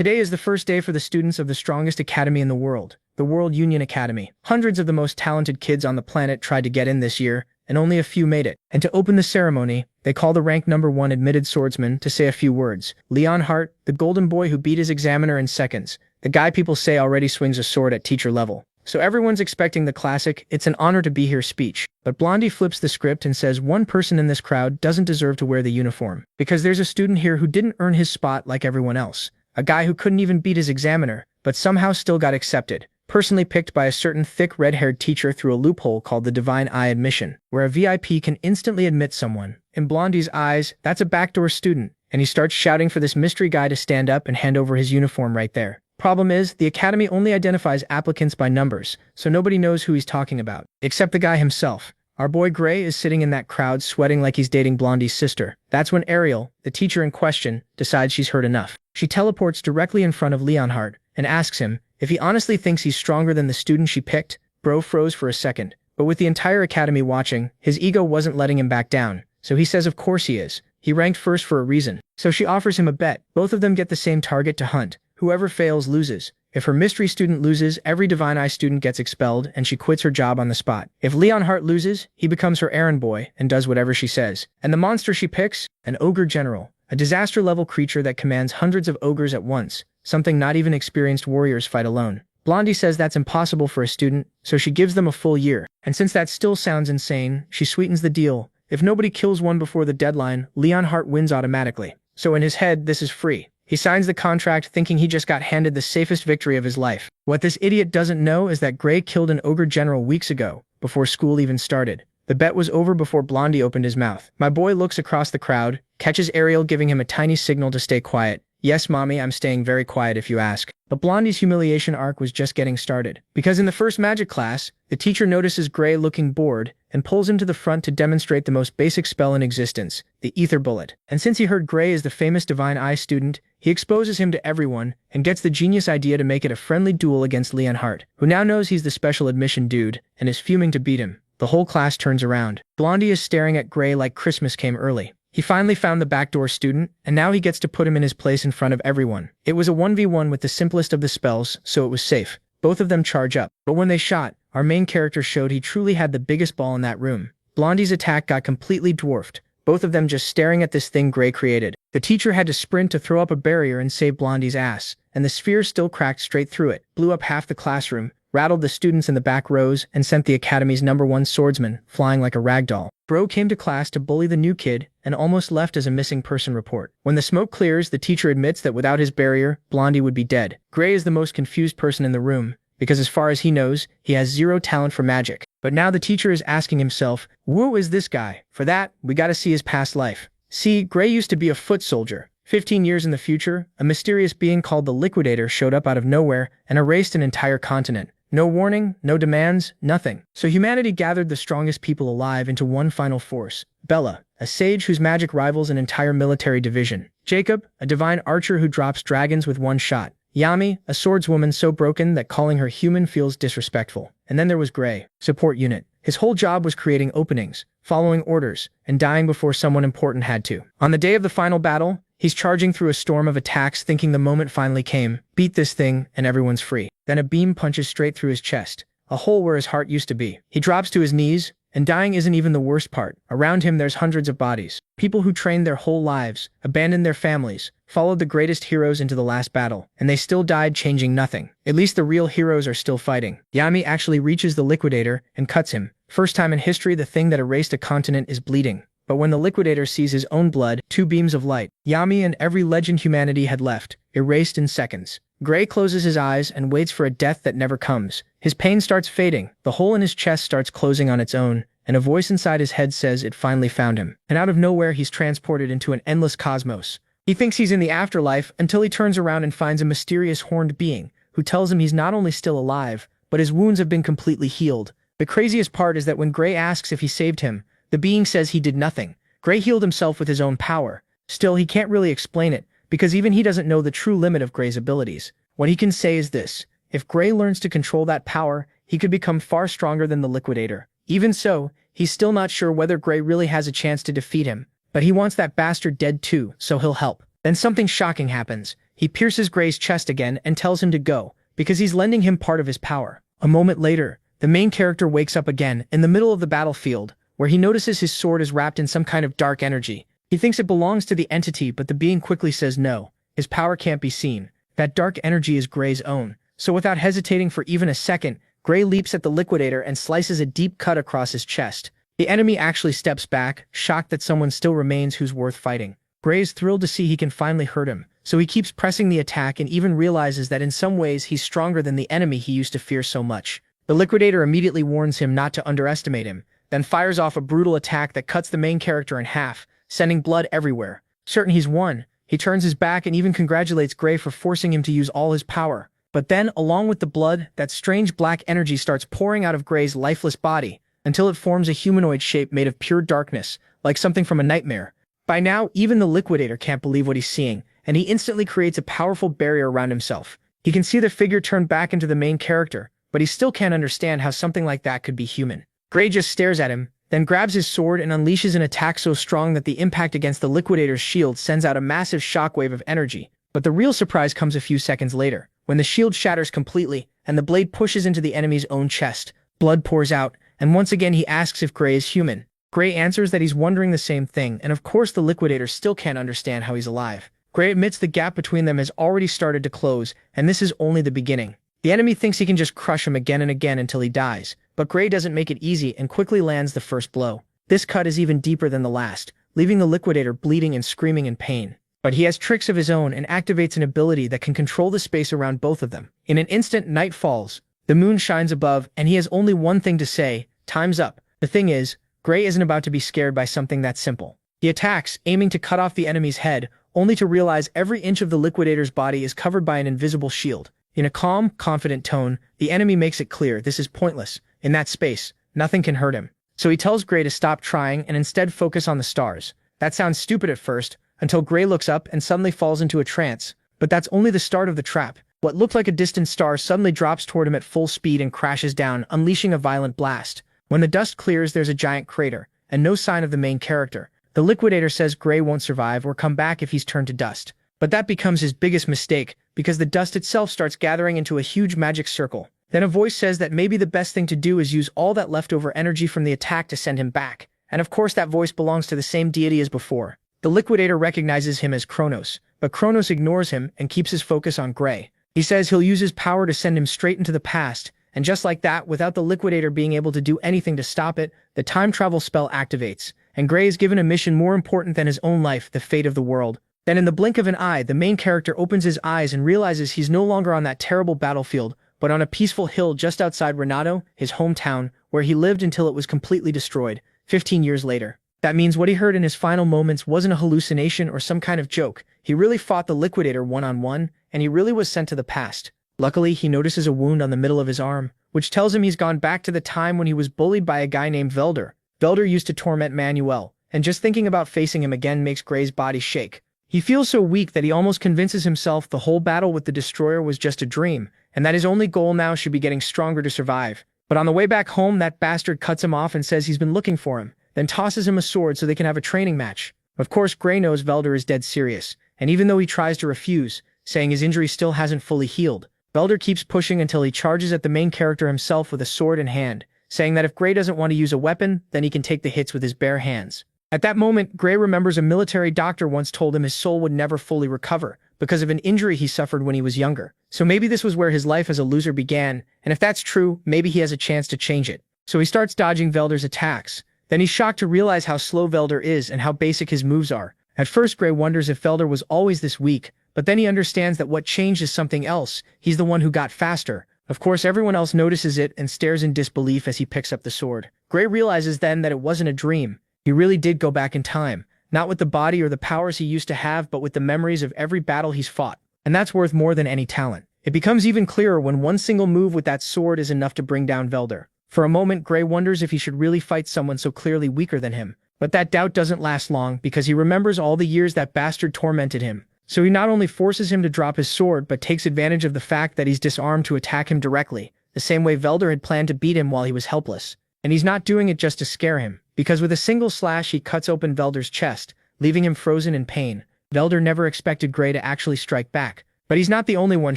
Today is the first day for the students of the strongest academy in the world, the World Union Academy. Hundreds of the most talented kids on the planet tried to get in this year, and only a few made it. And to open the ceremony, they call the rank #1 admitted swordsman to say a few words. Leonhardt, the golden boy who beat his examiner in seconds, the guy people say already swings a sword at teacher level. So everyone's expecting the classic "it's an honor to be here" speech. But Blondie flips the script and says one person in this crowd doesn't deserve to wear the uniform. Because there's a student here who didn't earn his spot like everyone else. A guy who couldn't even beat his examiner, but somehow still got accepted. Personally picked by a certain thick red-haired teacher through a loophole called the Divine Eye Admission, where a VIP can instantly admit someone. In Blondie's eyes, that's a backdoor student, and he starts shouting for this mystery guy to stand up and hand over his uniform right there. Problem is, the academy only identifies applicants by numbers, so nobody knows who he's talking about, except the guy himself. Our boy Gray is sitting in that crowd sweating like he's dating Blondie's sister. That's when Ariel, the teacher in question, decides she's heard enough. She teleports directly in front of Leonhardt and asks him if he honestly thinks he's stronger than the student she picked. Bro froze for a second, but with the entire academy watching, his ego wasn't letting him back down, so he says of course he is. He ranked first for a reason. So she offers him a bet. Both of them get the same target to hunt. Whoever fails loses. If her mystery student loses, every Divine Eye student gets expelled and she quits her job on the spot. If Leonhardt loses, he becomes her errand boy and does whatever she says. And the monster she picks? An ogre general. A disaster-level creature that commands hundreds of ogres at once, something not even experienced warriors fight alone. Blondie says that's impossible for a student, so she gives them a full year. And since that still sounds insane, she sweetens the deal. If nobody kills one before the deadline, Leonhardt wins automatically. So in his head, this is free. He signs the contract thinking he just got handed the safest victory of his life. What this idiot doesn't know is that Gray killed an ogre general weeks ago, before school even started. The bet was over before Blondie opened his mouth. My boy looks across the crowd, catches Ariel giving him a tiny signal to stay quiet. Yes, mommy, I'm staying very quiet if you ask. But Blondie's humiliation arc was just getting started. Because in the first magic class, the teacher notices Gray looking bored and pulls him to the front to demonstrate the most basic spell in existence, the ether bullet. And since he heard Gray is the famous Divine Eye student, he exposes him to everyone and gets the genius idea to make it a friendly duel against Leonhardt, who now knows he's the special admission dude and is fuming to beat him. The whole class turns around. Blondie is staring at Gray like Christmas came early. He finally found the backdoor student, and now he gets to put him in his place in front of everyone. It was a 1v1 with the simplest of the spells, so it was safe. Both of them charge up. But when they shot, our main character showed he truly had the biggest ball in that room. Blondie's attack got completely dwarfed, both of them just staring at this thing Gray created. The teacher had to sprint to throw up a barrier and save Blondie's ass, and the sphere still cracked straight through it, blew up half the classroom, rattled the students in the back rows, and sent the academy's #1 swordsman flying like a ragdoll. Bro came to class to bully the new kid and almost left as a missing person report. When the smoke clears, the teacher admits that without his barrier, Blondie would be dead. Gray is the most confused person in the room, because as far as he knows, he has zero talent for magic. But now the teacher is asking himself, who is this guy? For that, we gotta see his past life. See, Gray used to be a foot soldier. 15 years in the future, a mysterious being called the Liquidator showed up out of nowhere and erased an entire continent. No warning, no demands, nothing. So humanity gathered the strongest people alive into one final force. Bella, a sage whose magic rivals an entire military division. Jacob, a divine archer who drops dragons with one shot. Yami, a swordswoman so broken that calling her human feels disrespectful. And then there was Gray, support unit. His whole job was creating openings, following orders, and dying before someone important had to. On the day of the final battle, he's charging through a storm of attacks thinking the moment finally came. Beat this thing and everyone's free. Then a beam punches straight through his chest, a hole where his heart used to be. He drops to his knees, and dying isn't even the worst part. Around him there's hundreds of bodies. People who trained their whole lives, abandoned their families, followed the greatest heroes into the last battle, and they still died changing nothing. At least the real heroes are still fighting. Yami actually reaches the Liquidator and cuts him. First time in history the thing that erased a continent is bleeding. But when the Liquidator sees his own blood, 2 beams of light, Yami and every legend humanity had left, erased in seconds. Gray closes his eyes and waits for a death that never comes. His pain starts fading, the hole in his chest starts closing on its own, and a voice inside his head says it finally found him. And out of nowhere he's transported into an endless cosmos. He thinks he's in the afterlife until he turns around and finds a mysterious horned being, who tells him he's not only still alive, but his wounds have been completely healed. The craziest part is that when Gray asks if he saved him, the being says he did nothing. Gray healed himself with his own power. Still, he can't really explain it, because even he doesn't know the true limit of Gray's abilities. What he can say is this: if Gray learns to control that power, he could become far stronger than the Liquidator. Even so, he's still not sure whether Gray really has a chance to defeat him, but he wants that bastard dead too, so he'll help. Then something shocking happens. He pierces Gray's chest again and tells him to go, because he's lending him part of his power. A moment later, the main character wakes up again in the middle of the battlefield, where he notices his sword is wrapped in some kind of dark energy. He thinks it belongs to the entity, but the being quickly says no, his power can't be seen. That dark energy is Gray's own. So without hesitating for even a second, Gray leaps at the liquidator and slices a deep cut across his chest. The enemy actually steps back, shocked that someone still remains who's worth fighting. Gray is thrilled to see he can finally hurt him, so he keeps pressing the attack and even realizes that in some ways he's stronger than the enemy he used to fear so much. The liquidator immediately warns him not to underestimate him, then fires off a brutal attack that cuts the main character in half, sending blood everywhere. Certain he's won, he turns his back and even congratulates Gray for forcing him to use all his power. But then, along with the blood, that strange black energy starts pouring out of Gray's lifeless body, until it forms a humanoid shape made of pure darkness, like something from a nightmare. By now, even the liquidator can't believe what he's seeing, and he instantly creates a powerful barrier around himself. He can see the figure turn back into the main character, but he still can't understand how something like that could be human. Gray just stares at him, then grabs his sword and unleashes an attack so strong that the impact against the liquidator's shield sends out a massive shockwave of energy. But the real surprise comes a few seconds later, when the shield shatters completely, and the blade pushes into the enemy's own chest. Blood pours out, and once again he asks if Gray is human. Gray answers that he's wondering the same thing, and of course the liquidator still can't understand how he's alive. Gray admits the gap between them has already started to close, and this is only the beginning. The enemy thinks he can just crush him again and again until he dies, but Gray doesn't make it easy and quickly lands the first blow. This cut is even deeper than the last, leaving the liquidator bleeding and screaming in pain. But he has tricks of his own and activates an ability that can control the space around both of them. In an instant, night falls, the moon shines above, and he has only one thing to say: time's up. The thing is, Gray isn't about to be scared by something that simple. He attacks, aiming to cut off the enemy's head, only to realize every inch of the liquidator's body is covered by an invisible shield. In a calm, confident tone, the enemy makes it clear this is pointless. In that space, nothing can hurt him. So he tells Gray to stop trying and instead focus on the stars. That sounds stupid at first, until Gray looks up and suddenly falls into a trance. But that's only the start of the trap. What looked like a distant star suddenly drops toward him at full speed and crashes down, unleashing a violent blast. When the dust clears, there's a giant crater, and no sign of the main character. The liquidator says Gray won't survive or come back if he's turned to dust. But that becomes his biggest mistake, because the dust itself starts gathering into a huge magic circle. Then a voice says that maybe the best thing to do is use all that leftover energy from the attack to send him back. And of course that voice belongs to the same deity as before. The liquidator recognizes him as Kronos, but Kronos ignores him and keeps his focus on Gray. He says he'll use his power to send him straight into the past, and just like that, without the liquidator being able to do anything to stop it, the time travel spell activates, and Gray is given a mission more important than his own life, the fate of the world. Then in the blink of an eye, the main character opens his eyes and realizes he's no longer on that terrible battlefield, but on a peaceful hill just outside Renato, his hometown, where he lived until it was completely destroyed, 15 years later. That means what he heard in his final moments wasn't a hallucination or some kind of joke. He really fought the liquidator one-on-one, and he really was sent to the past. Luckily, he notices a wound on the middle of his arm, which tells him he's gone back to the time when he was bullied by a guy named Velder. Velder used to torment Manuel, and just thinking about facing him again makes Gray's body shake. He feels so weak that he almost convinces himself the whole battle with the destroyer was just a dream, and that his only goal now should be getting stronger to survive. But on the way back home, that bastard cuts him off and says he's been looking for him, then tosses him a sword so they can have a training match. Of course, Gray knows Velder is dead serious, and even though he tries to refuse, saying his injury still hasn't fully healed, Velder keeps pushing until he charges at the main character himself with a sword in hand, saying that if Gray doesn't want to use a weapon, then he can take the hits with his bare hands. At that moment, Gray remembers a military doctor once told him his soul would never fully recover, because of an injury he suffered when he was younger. So maybe this was where his life as a loser began, and if that's true, maybe he has a chance to change it. So he starts dodging Velder's attacks. Then he's shocked to realize how slow Velder is and how basic his moves are. At first, Gray wonders if Velder was always this weak, but then he understands that what changed is something else. He's the one who got faster. Of course, everyone else notices it and stares in disbelief as he picks up the sword. Gray realizes then that it wasn't a dream. He really did go back in time, not with the body or the powers he used to have, but with the memories of every battle he's fought. And that's worth more than any talent. It becomes even clearer when one single move with that sword is enough to bring down Velder. For a moment, Gray wonders if he should really fight someone so clearly weaker than him. But that doubt doesn't last long, because he remembers all the years that bastard tormented him. So he not only forces him to drop his sword, but takes advantage of the fact that he's disarmed to attack him directly, the same way Velder had planned to beat him while he was helpless. And he's not doing it just to scare him, because with a single slash he cuts open Velder's chest, leaving him frozen in pain. Velder never expected Gray to actually strike back, But he's not the only one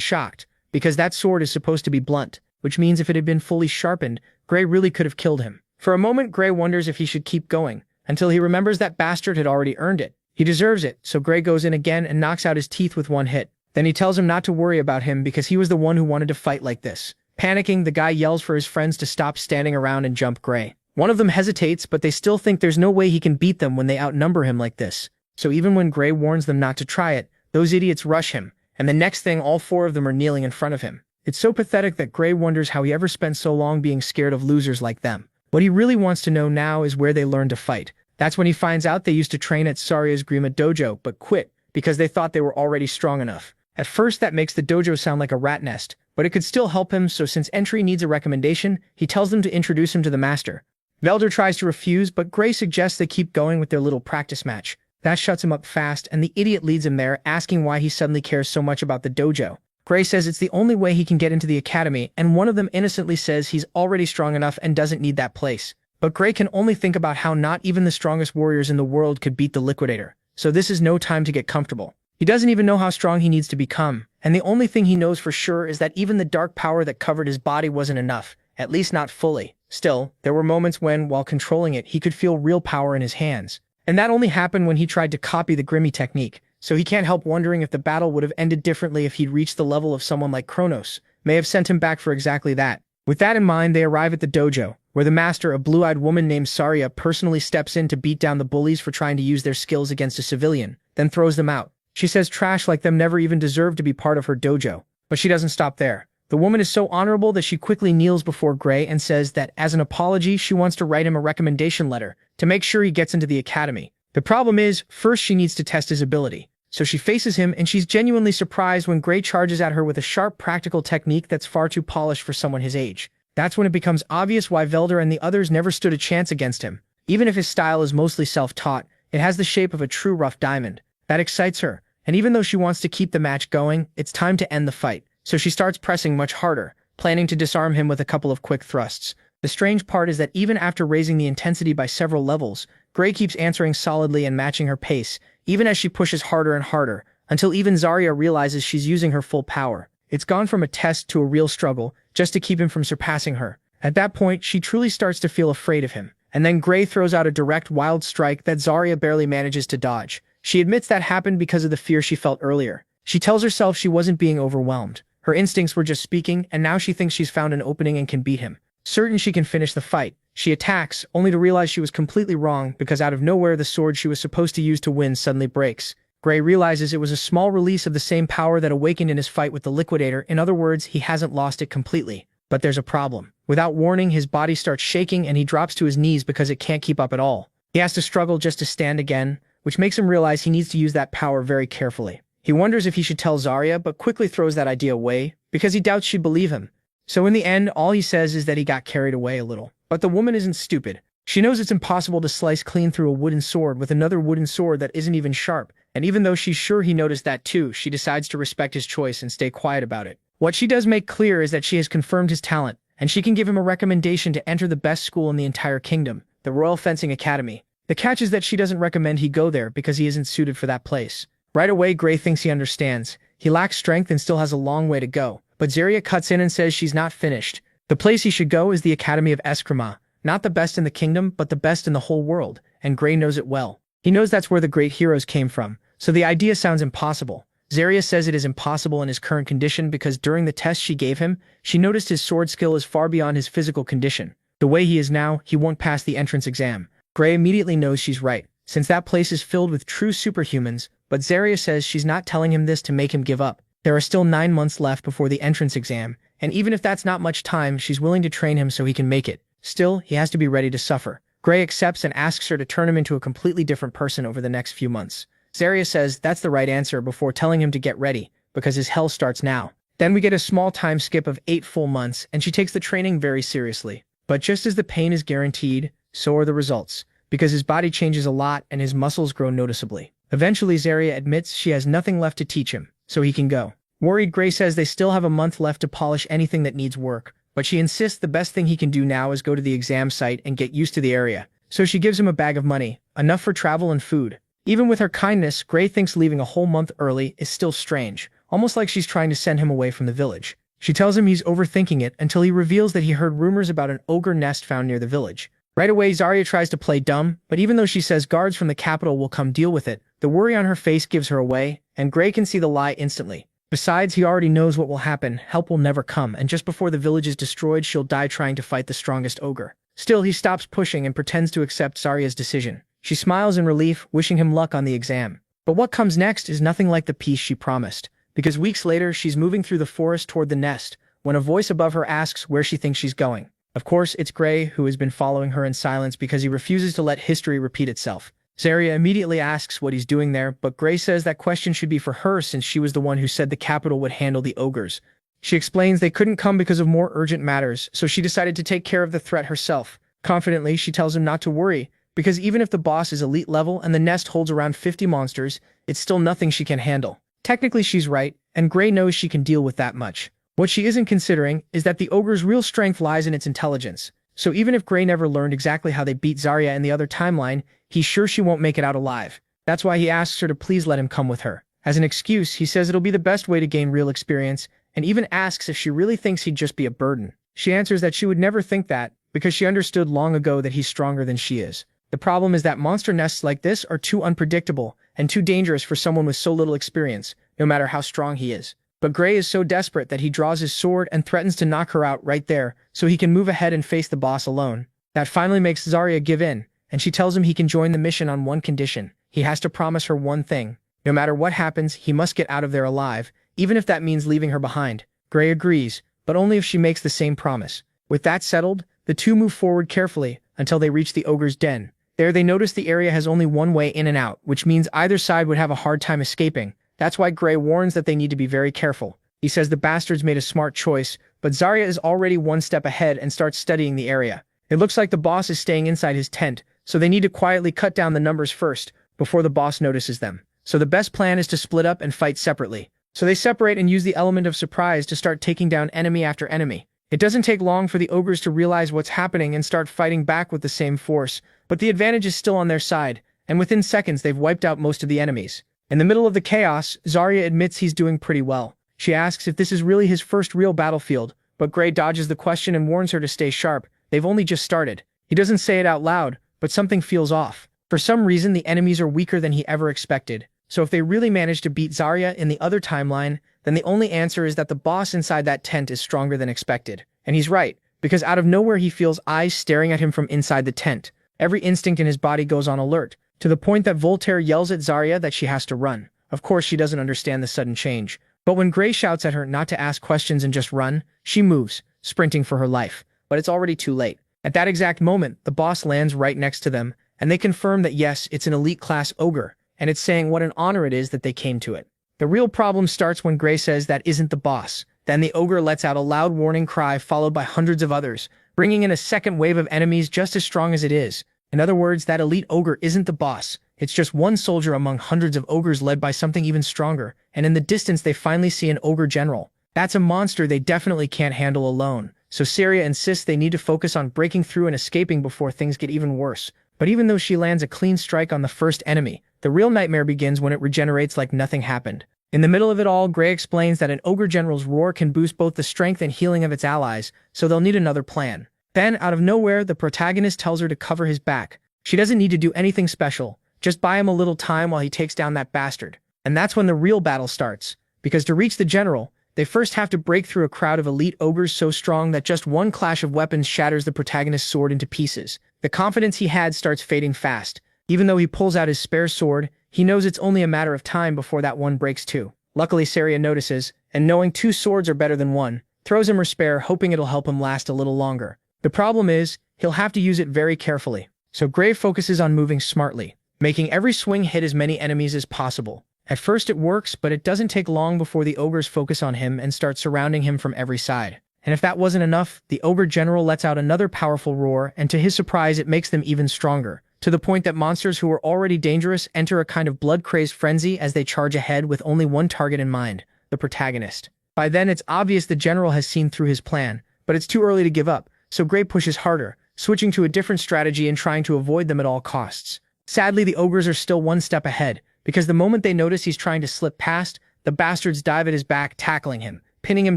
shocked, because that sword is supposed to be blunt, which means if it had been fully sharpened, Gray really could have killed him. For a moment, Gray wonders if he should keep going, until he remembers that bastard had already earned it. He deserves it, so Gray goes in again and knocks out his teeth with one hit. Then he tells him not to worry about him because he was the one who wanted to fight like this. Panicking, the guy yells for his friends to stop standing around and jump Gray. One of them hesitates, but they still think there's no way he can beat them when they outnumber him like this. So even when Gray warns them not to try it, those idiots rush him, and the next thing all four of them are kneeling in front of him. It's so pathetic that Gray wonders how he ever spent so long being scared of losers like them. What he really wants to know now is where they learned to fight. That's when he finds out they used to train at Zarya's Grima dojo, but quit, because they thought they were already strong enough. At first that makes the dojo sound like a rat nest, but it could still help him, so since entry needs a recommendation, he tells them to introduce him to the master. Velder tries to refuse, but Gray suggests they keep going with their little practice match. That shuts him up fast, and the idiot leads him there, asking why he suddenly cares so much about the dojo. Gray says it's the only way he can get into the academy, and one of them innocently says he's already strong enough and doesn't need that place. But Gray can only think about how not even the strongest warriors in the world could beat the Liquidator, so this is no time to get comfortable. He doesn't even know how strong he needs to become, and the only thing he knows for sure is that even the dark power that covered his body wasn't enough, at least not fully. Still, there were moments when, while controlling it, he could feel real power in his hands. And that only happened when he tried to copy the Grimmy technique, so he can't help wondering if the battle would have ended differently if he'd reached the level of someone like Kronos, may have sent him back for exactly that. With that in mind, they arrive at the dojo, where the master, a blue-eyed woman named Zarya, personally steps in to beat down the bullies for trying to use their skills against a civilian, then throws them out. She says trash like them never even deserved to be part of her dojo. But she doesn't stop there. The woman is so honorable that she quickly kneels before Gray and says that, as an apology, she wants to write him a recommendation letter to make sure he gets into the academy. The problem is, first she needs to test his ability. So she faces him, and she's genuinely surprised when Gray charges at her with a sharp, practical technique that's far too polished for someone his age. That's when it becomes obvious why Velder and the others never stood a chance against him. Even if his style is mostly self-taught, it has the shape of a true rough diamond. That excites her, and even though she wants to keep the match going, it's time to end the fight. So she starts pressing much harder, planning to disarm him with a couple of quick thrusts. The strange part is that even after raising the intensity by several levels, Gray keeps answering solidly and matching her pace, even as she pushes harder and harder, until even Zarya realizes she's using her full power. It's gone from a test to a real struggle, just to keep him from surpassing her. At that point, she truly starts to feel afraid of him. And then Gray throws out a direct wild strike that Zarya barely manages to dodge. She admits that happened because of the fear she felt earlier. She tells herself she wasn't being overwhelmed. Her instincts were just speaking, and now she thinks she's found an opening and can beat him. Certain she can finish the fight, she attacks, only to realize she was completely wrong because out of nowhere the sword she was supposed to use to win suddenly breaks. Gray realizes it was a small release of the same power that awakened in his fight with the Liquidator. In other words, he hasn't lost it completely. But there's a problem. Without warning, his body starts shaking and he drops to his knees because it can't keep up at all. He has to struggle just to stand again, which makes him realize he needs to use that power very carefully. He wonders if he should tell Zarya, but quickly throws that idea away, because he doubts she'd believe him. So in the end, all he says is that he got carried away a little. But the woman isn't stupid. She knows it's impossible to slice clean through a wooden sword with another wooden sword that isn't even sharp, and even though she's sure he noticed that too, she decides to respect his choice and stay quiet about it. What she does make clear is that she has confirmed his talent, and she can give him a recommendation to enter the best school in the entire kingdom, the Royal Fencing Academy. The catch is that she doesn't recommend he go there because he isn't suited for that place. Right away, Gray thinks he understands. He lacks strength and still has a long way to go. But Zarya cuts in and says she's not finished. The place he should go is the Academy of Eskrima, not the best in the kingdom, but the best in the whole world, and Gray knows it well. He knows that's where the great heroes came from, so the idea sounds impossible. Zarya says it is impossible in his current condition because during the test she gave him, she noticed his sword skill is far beyond his physical condition. The way he is now, he won't pass the entrance exam. Gray immediately knows she's right, since that place is filled with true superhumans, but Zarya says she's not telling him this to make him give up. There are still 9 months left before the entrance exam, and even if that's not much time, she's willing to train him so he can make it. Still, he has to be ready to suffer. Gray accepts and asks her to turn him into a completely different person over the next few months. Zarya says that's the right answer before telling him to get ready, because his hell starts now. Then we get a small time skip of 8 full months, and she takes the training very seriously. But just as the pain is guaranteed, so are the results, because his body changes a lot and his muscles grow noticeably. Eventually, Zarya admits she has nothing left to teach him, so he can go. Worried, Gray says they still have a month left to polish anything that needs work, but she insists the best thing he can do now is go to the exam site and get used to the area. So she gives him a bag of money, enough for travel and food. Even with her kindness, Gray thinks leaving a whole month early is still strange, almost like she's trying to send him away from the village. She tells him he's overthinking it until he reveals that he heard rumors about an ogre nest found near the village. Right away, Zarya tries to play dumb, but even though she says guards from the capital will come deal with it, the worry on her face gives her away, and Gray can see the lie instantly. Besides, he already knows what will happen. Help will never come, and just before the village is destroyed, she'll die trying to fight the strongest ogre. Still, he stops pushing and pretends to accept Zarya's decision. She smiles in relief, wishing him luck on the exam. But what comes next is nothing like the peace she promised. Because weeks later, she's moving through the forest toward the nest, when a voice above her asks where she thinks she's going. Of course, it's Gray, who has been following her in silence because he refuses to let history repeat itself. Zarya immediately asks what he's doing there, but Gray says that question should be for her since she was the one who said the capital would handle the ogres. She explains they couldn't come because of more urgent matters, so she decided to take care of the threat herself. Confidently, she tells him not to worry, because even if the boss is elite level and the nest holds around 50 monsters, it's still nothing she can handle. Technically, she's right, and Gray knows she can deal with that much. What she isn't considering is that the ogre's real strength lies in its intelligence. So even if Gray never learned exactly how they beat Zarya in the other timeline, he's sure she won't make it out alive. That's why he asks her to please let him come with her. As an excuse, he says it'll be the best way to gain real experience, and even asks if she really thinks he'd just be a burden. She answers that she would never think that, because she understood long ago that he's stronger than she is. The problem is that monster nests like this are too unpredictable and too dangerous for someone with so little experience, no matter how strong he is. But Gray is so desperate that he draws his sword and threatens to knock her out right there so he can move ahead and face the boss alone. That finally makes Zarya give in, and she tells him he can join the mission on one condition. He has to promise her one thing. No matter what happens, he must get out of there alive, even if that means leaving her behind. Gray agrees, but only if she makes the same promise. With that settled, the two move forward carefully until they reach the ogre's den. There they notice the area has only one way in and out, which means either side would have a hard time escaping. That's why Gray warns that they need to be very careful. He says the bastards made a smart choice, but Zarya is already one step ahead and starts studying the area. It looks like the boss is staying inside his tent, so they need to quietly cut down the numbers first, before the boss notices them. So the best plan is to split up and fight separately. So they separate and use the element of surprise to start taking down enemy after enemy. It doesn't take long for the ogres to realize what's happening and start fighting back with the same force, but the advantage is still on their side, and within seconds they've wiped out most of the enemies. In the middle of the chaos, Zarya admits he's doing pretty well. She asks if this is really his first real battlefield, but Gray dodges the question and warns her to stay sharp. They've only just started. He doesn't say it out loud, but something feels off. For some reason, the enemies are weaker than he ever expected. So if they really manage to beat Zarya in the other timeline, then the only answer is that the boss inside that tent is stronger than expected. And he's right, because out of nowhere he feels eyes staring at him from inside the tent. Every instinct in his body goes on alert, to the point that Voltaire yells at Zarya that she has to run. Of course, she doesn't understand the sudden change. But when Gray shouts at her not to ask questions and just run, she moves, sprinting for her life. But it's already too late. At that exact moment, the boss lands right next to them, and they confirm that yes, it's an elite-class ogre, and it's saying what an honor it is that they came to it. The real problem starts when Gray says that isn't the boss. Then the ogre lets out a loud warning cry followed by hundreds of others, bringing in a second wave of enemies just as strong as it is. In other words, that elite ogre isn't the boss. It's just one soldier among hundreds of ogres led by something even stronger, and in the distance they finally see an ogre general. That's a monster they definitely can't handle alone, so Zarya insists they need to focus on breaking through and escaping before things get even worse. But even though she lands a clean strike on the first enemy, the real nightmare begins when it regenerates like nothing happened. In the middle of it all, Gray explains that an ogre general's roar can boost both the strength and healing of its allies, so they'll need another plan. Then, out of nowhere, the protagonist tells her to cover his back. She doesn't need to do anything special, just buy him a little time while he takes down that bastard. And that's when the real battle starts, because to reach the general, they first have to break through a crowd of elite ogres so strong that just one clash of weapons shatters the protagonist's sword into pieces. The confidence he had starts fading fast. Even though he pulls out his spare sword, he knows it's only a matter of time before that one breaks too. Luckily, Zarya notices, and knowing two swords are better than one, throws him her spare, hoping it'll help him last a little longer. The problem is, he'll have to use it very carefully. So Gray focuses on moving smartly, making every swing hit as many enemies as possible. At first it works, but it doesn't take long before the ogres focus on him and start surrounding him from every side. And if that wasn't enough, the ogre general lets out another powerful roar, and to his surprise it makes them even stronger, to the point that monsters who were already dangerous enter a kind of blood-crazed frenzy as they charge ahead with only one target in mind, the protagonist. By then it's obvious the general has seen through his plan, but it's too early to give up, so Gray pushes harder, switching to a different strategy and trying to avoid them at all costs. Sadly, the ogres are still one step ahead, because the moment they notice he's trying to slip past, The bastards dive at his back, tackling him, pinning him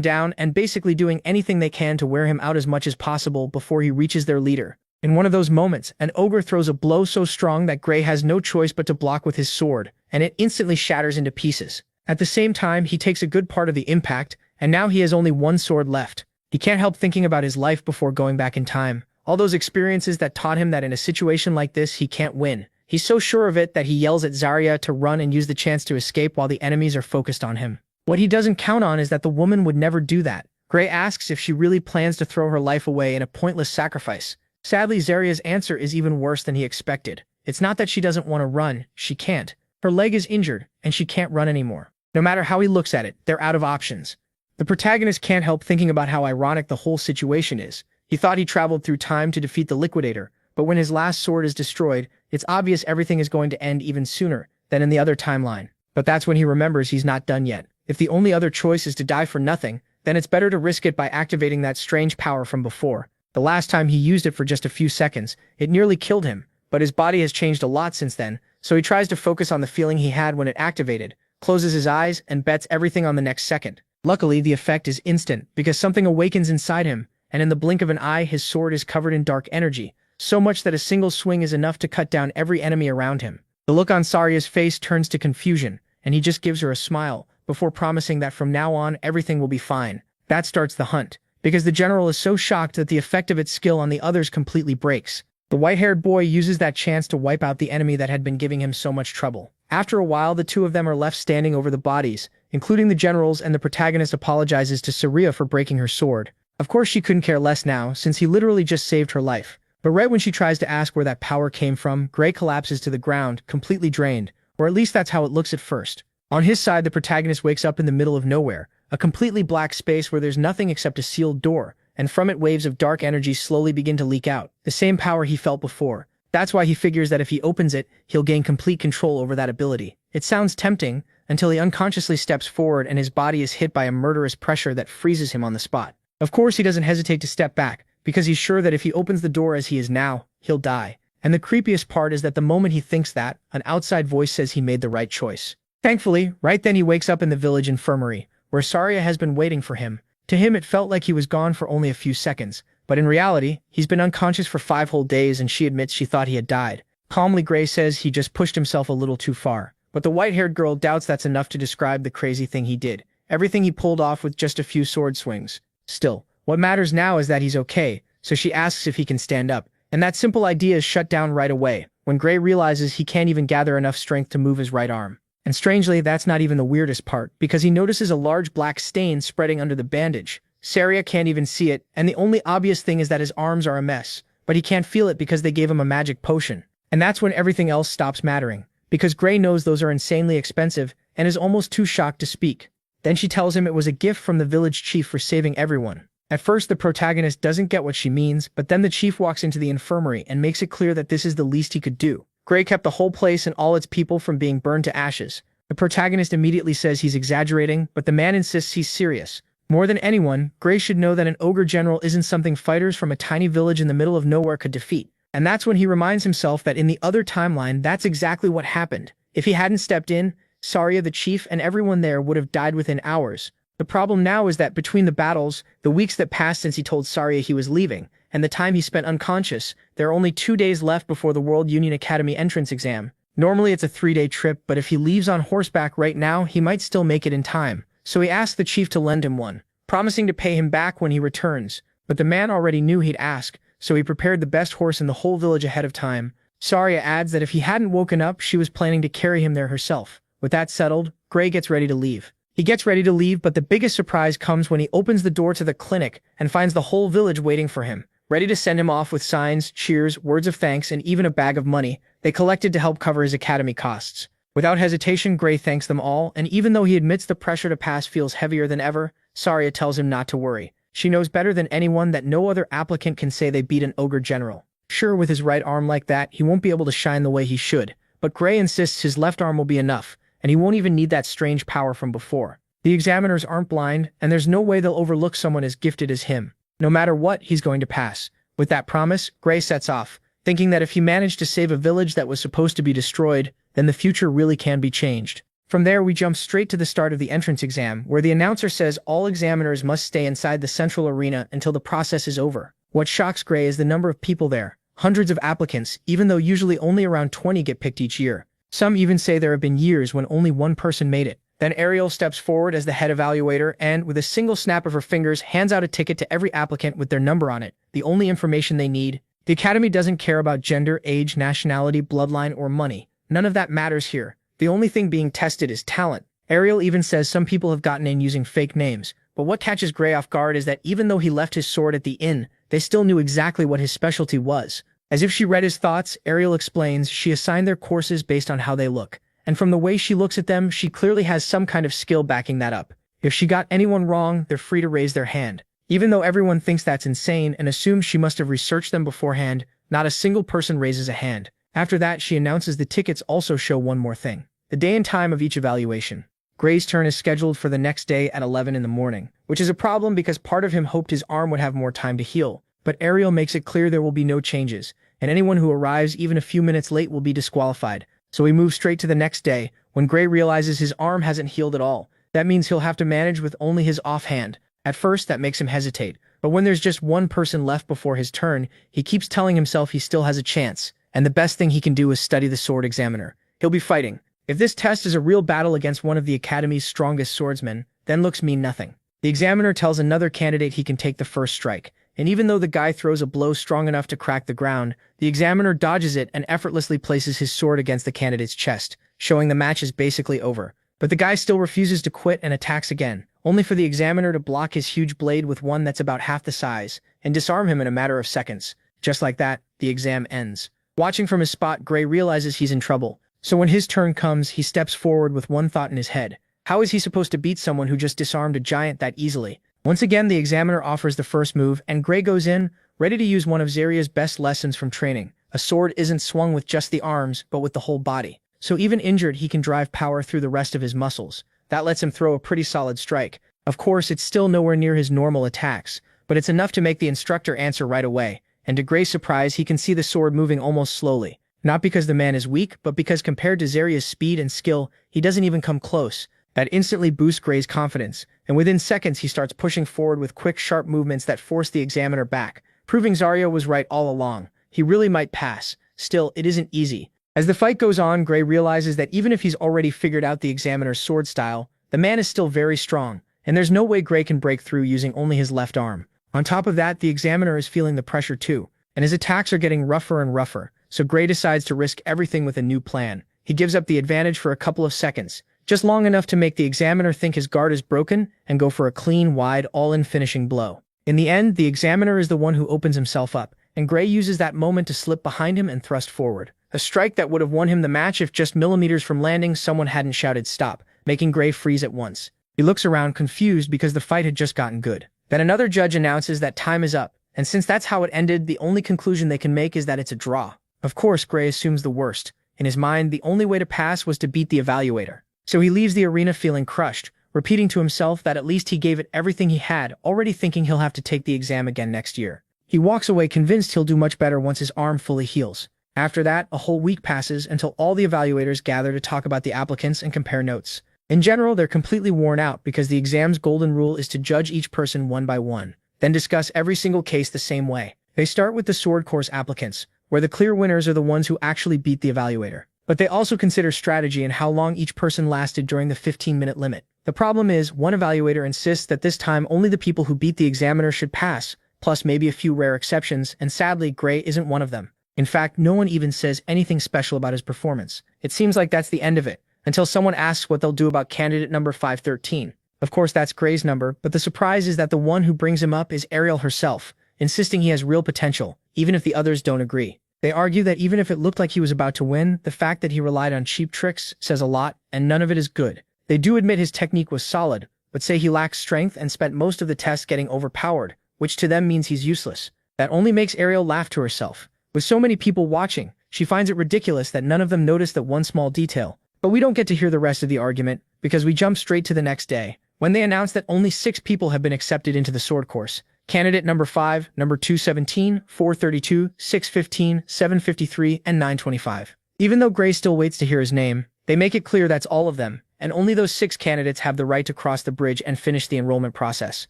down, and basically doing anything they can to wear him out as much as possible before he reaches their leader. In one of those moments, an ogre throws a blow so strong that Gray has no choice but to block with his sword, and it instantly shatters into pieces. At the same time, he takes a good part of the impact, and now he has only one sword left. He can't help thinking about his life before going back in time. All those experiences that taught him that in a situation like this, he can't win. He's so sure of it that he yells at Zarya to run and use the chance to escape while the enemies are focused on him. What he doesn't count on is that the woman would never do that. Gray asks if she really plans to throw her life away in a pointless sacrifice. Sadly, Zarya's answer is even worse than he expected. It's not that she doesn't want to run, she can't. Her leg is injured, and she can't run anymore. No matter how he looks at it, they're out of options. The protagonist can't help thinking about how ironic the whole situation is. He thought he traveled through time to defeat the Liquidator, but when his last sword is destroyed, it's obvious everything is going to end even sooner than in the other timeline. But that's when he remembers he's not done yet. If the only other choice is to die for nothing, then it's better to risk it by activating that strange power from before. The last time he used it for just a few seconds, it nearly killed him, but his body has changed a lot since then, so he tries to focus on the feeling he had when it activated, closes his eyes, and bets everything on the next second. Luckily, the effect is instant, because something awakens inside him, and in the blink of an eye, his sword is covered in dark energy, so much that a single swing is enough to cut down every enemy around him. The look on Zarya's face turns to confusion, and he just gives her a smile, before promising that from now on, everything will be fine. That starts the hunt, because the general is so shocked that the effect of its skill on the others completely breaks. The white-haired boy uses that chance to wipe out the enemy that had been giving him so much trouble. After a while, the two of them are left standing over the bodies, including the generals, and the protagonist apologizes to Zarya for breaking her sword. Of course she couldn't care less now, since he literally just saved her life. But right when she tries to ask where that power came from, Gray collapses to the ground, completely drained, or at least that's how it looks at first. On his side, the protagonist wakes up in the middle of nowhere, a completely black space where there's nothing except a sealed door, and from it waves of dark energy slowly begin to leak out, the same power he felt before. That's why he figures that if he opens it, he'll gain complete control over that ability. It sounds tempting, until he unconsciously steps forward and his body is hit by a murderous pressure that freezes him on the spot. Of course, he doesn't hesitate to step back, because he's sure that if he opens the door as he is now, he'll die. And the creepiest part is that the moment he thinks that, an outside voice says he made the right choice. Thankfully, right then he wakes up in the village infirmary, where Zarya has been waiting for him. To him, it felt like he was gone for only a few seconds, but in reality, he's been unconscious for 5 whole days and she admits she thought he had died. Calmly, Gray says he just pushed himself a little too far, but the white-haired girl doubts that's enough to describe the crazy thing he did. Everything he pulled off with just a few sword swings. Still, what matters now is that he's okay, so she asks if he can stand up, and that simple idea is shut down right away, when Gray realizes he can't even gather enough strength to move his right arm. And strangely, that's not even the weirdest part, because he notices a large black stain spreading under the bandage. Zarya can't even see it, and the only obvious thing is that his arms are a mess, but he can't feel it because they gave him a magic potion. And that's when everything else stops mattering, because Gray knows those are insanely expensive and is almost too shocked to speak. Then she tells him it was a gift from the village chief for saving everyone. At first, the protagonist doesn't get what she means, but then the chief walks into the infirmary and makes it clear that this is the least he could do. Gray kept the whole place and all its people from being burned to ashes. The protagonist immediately says he's exaggerating, but the man insists he's serious. More than anyone, Gray should know that an ogre general isn't something fighters from a tiny village in the middle of nowhere could defeat. And that's when he reminds himself that in the other timeline, that's exactly what happened. If he hadn't stepped in, Zarya, the chief, and everyone there would have died within hours. The problem now is that between the battles, the weeks that passed since he told Zarya he was leaving, and the time he spent unconscious, there are only 2 days left before the World Union Academy entrance exam. Normally it's a 3-day trip, but if he leaves on horseback right now, he might still make it in time. So he asked the chief to lend him one, promising to pay him back when he returns. But the man already knew he'd ask, so he prepared the best horse in the whole village ahead of time. Zarya adds that if he hadn't woken up, she was planning to carry him there herself. With that settled, Gray gets ready to leave. He gets ready to leave, but the biggest surprise comes when he opens the door to the clinic and finds the whole village waiting for him, ready to send him off with signs, cheers, words of thanks, and even a bag of money they collected to help cover his academy costs. Without hesitation, Gray thanks them all, and even though he admits the pressure to pass feels heavier than ever, Zarya tells him not to worry. She knows better than anyone that no other applicant can say they beat an ogre general. Sure, with his right arm like that, he won't be able to shine the way he should, but Gray insists his left arm will be enough, and he won't even need that strange power from before. The examiners aren't blind, and there's no way they'll overlook someone as gifted as him. No matter what, he's going to pass. With that promise, Gray sets off, thinking that if he managed to save a village that was supposed to be destroyed, then the future really can be changed. From there, we jump straight to the start of the entrance exam, where the announcer says all examiners must stay inside the central arena until the process is over. What shocks Gray is the number of people there. Hundreds of applicants, even though usually only around 20 get picked each year. Some even say there have been years when only one person made it. Then Ariel steps forward as the head evaluator and, with a single snap of her fingers, hands out a ticket to every applicant with their number on it, the only information they need. The Academy doesn't care about gender, age, nationality, bloodline, or money. None of that matters here. The only thing being tested is talent. Ariel even says some people have gotten in using fake names, but what catches Gray off guard is that even though he left his sword at the inn, they still knew exactly what his specialty was. As if she read his thoughts, Ariel explains she assigned their courses based on how they look. And from the way she looks at them, she clearly has some kind of skill backing that up. If she got anyone wrong, they're free to raise their hand. Even though everyone thinks that's insane and assumes she must have researched them beforehand, not a single person raises a hand. After that, she announces the tickets also show one more thing: the day and time of each evaluation. Gray's turn is scheduled for the next day at 11 in the morning, which is a problem because part of him hoped his arm would have more time to heal. But Ariel makes it clear there will be no changes, and anyone who arrives even a few minutes late will be disqualified. So he moves straight to the next day, when Gray realizes his arm hasn't healed at all. That means he'll have to manage with only his offhand. At first, that makes him hesitate, but when there's just one person left before his turn, he keeps telling himself he still has a chance, and the best thing he can do is study the sword examiner. He'll be fighting. If this test is a real battle against one of the Academy's strongest swordsmen, then looks mean nothing. The examiner tells another candidate he can take the first strike, and even though the guy throws a blow strong enough to crack the ground, the examiner dodges it and effortlessly places his sword against the candidate's chest, showing the match is basically over. But the guy still refuses to quit and attacks again, only for the examiner to block his huge blade with one that's about half the size, and disarm him in a matter of seconds. Just like that, the exam ends. Watching from his spot, Gray realizes he's in trouble. So when his turn comes, he steps forward with one thought in his head. How is he supposed to beat someone who just disarmed a giant that easily? Once again, the examiner offers the first move, and Gray goes in, ready to use one of Zarya's best lessons from training. A sword isn't swung with just the arms, but with the whole body. So even injured, he can drive power through the rest of his muscles. That lets him throw a pretty solid strike. Of course, it's still nowhere near his normal attacks, but it's enough to make the instructor answer right away. And to Gray's surprise, he can see the sword moving almost slowly. Not because the man is weak, but because compared to Zarya's speed and skill, he doesn't even come close. That instantly boosts Gray's confidence, and within seconds he starts pushing forward with quick, sharp movements that force the examiner back, proving Zarya was right all along. He really might pass. Still, it isn't easy. As the fight goes on, Gray realizes that even if he's already figured out the examiner's sword style, the man is still very strong, and there's no way Gray can break through using only his left arm. On top of that, the examiner is feeling the pressure too, and his attacks are getting rougher and rougher, so Gray decides to risk everything with a new plan. He gives up the advantage for a couple of seconds, just long enough to make the examiner think his guard is broken and go for a clean, wide, all-in finishing blow. In the end, the examiner is the one who opens himself up, and Gray uses that moment to slip behind him and thrust forward. A strike that would have won him the match if just millimeters from landing someone hadn't shouted stop, making Gray freeze at once. He looks around confused because the fight had just gotten good. Then another judge announces that time is up, and since that's how it ended, the only conclusion they can make is that it's a draw. Of course, Gray assumes the worst. In his mind, the only way to pass was to beat the evaluator. So he leaves the arena feeling crushed, repeating to himself that at least he gave it everything he had, already thinking he'll have to take the exam again next year. He walks away convinced he'll do much better once his arm fully heals. After that, a whole week passes until all the evaluators gather to talk about the applicants and compare notes. In general, they're completely worn out because the exam's golden rule is to judge each person one by one, then discuss every single case the same way. They start with the sword course applicants, where the clear winners are the ones who actually beat the evaluator. But they also consider strategy and how long each person lasted during the 15-minute limit. The problem is, one evaluator insists that this time only the people who beat the examiner should pass, plus maybe a few rare exceptions, and sadly, Gray isn't one of them. In fact, no one even says anything special about his performance. It seems like that's the end of it, until someone asks what they'll do about candidate number 513. Of course, that's Gray's number, but the surprise is that the one who brings him up is Ariel herself, insisting he has real potential, even if the others don't agree. They argue that even if it looked like he was about to win, the fact that he relied on cheap tricks says a lot, and none of it is good. They do admit his technique was solid, but say he lacks strength and spent most of the test getting overpowered, which to them means he's useless. That only makes Ariel laugh to herself. With so many people watching, she finds it ridiculous that none of them noticed that one small detail. But we don't get to hear the rest of the argument, because we jump straight to the next day, when they announce that only 6 people have been accepted into the sword course. Candidate number 5, number 217, 432, 615, 753, and 925. Even though Gray still waits to hear his name, they make it clear that's all of them, and only those 6 candidates have the right to cross the bridge and finish the enrollment process.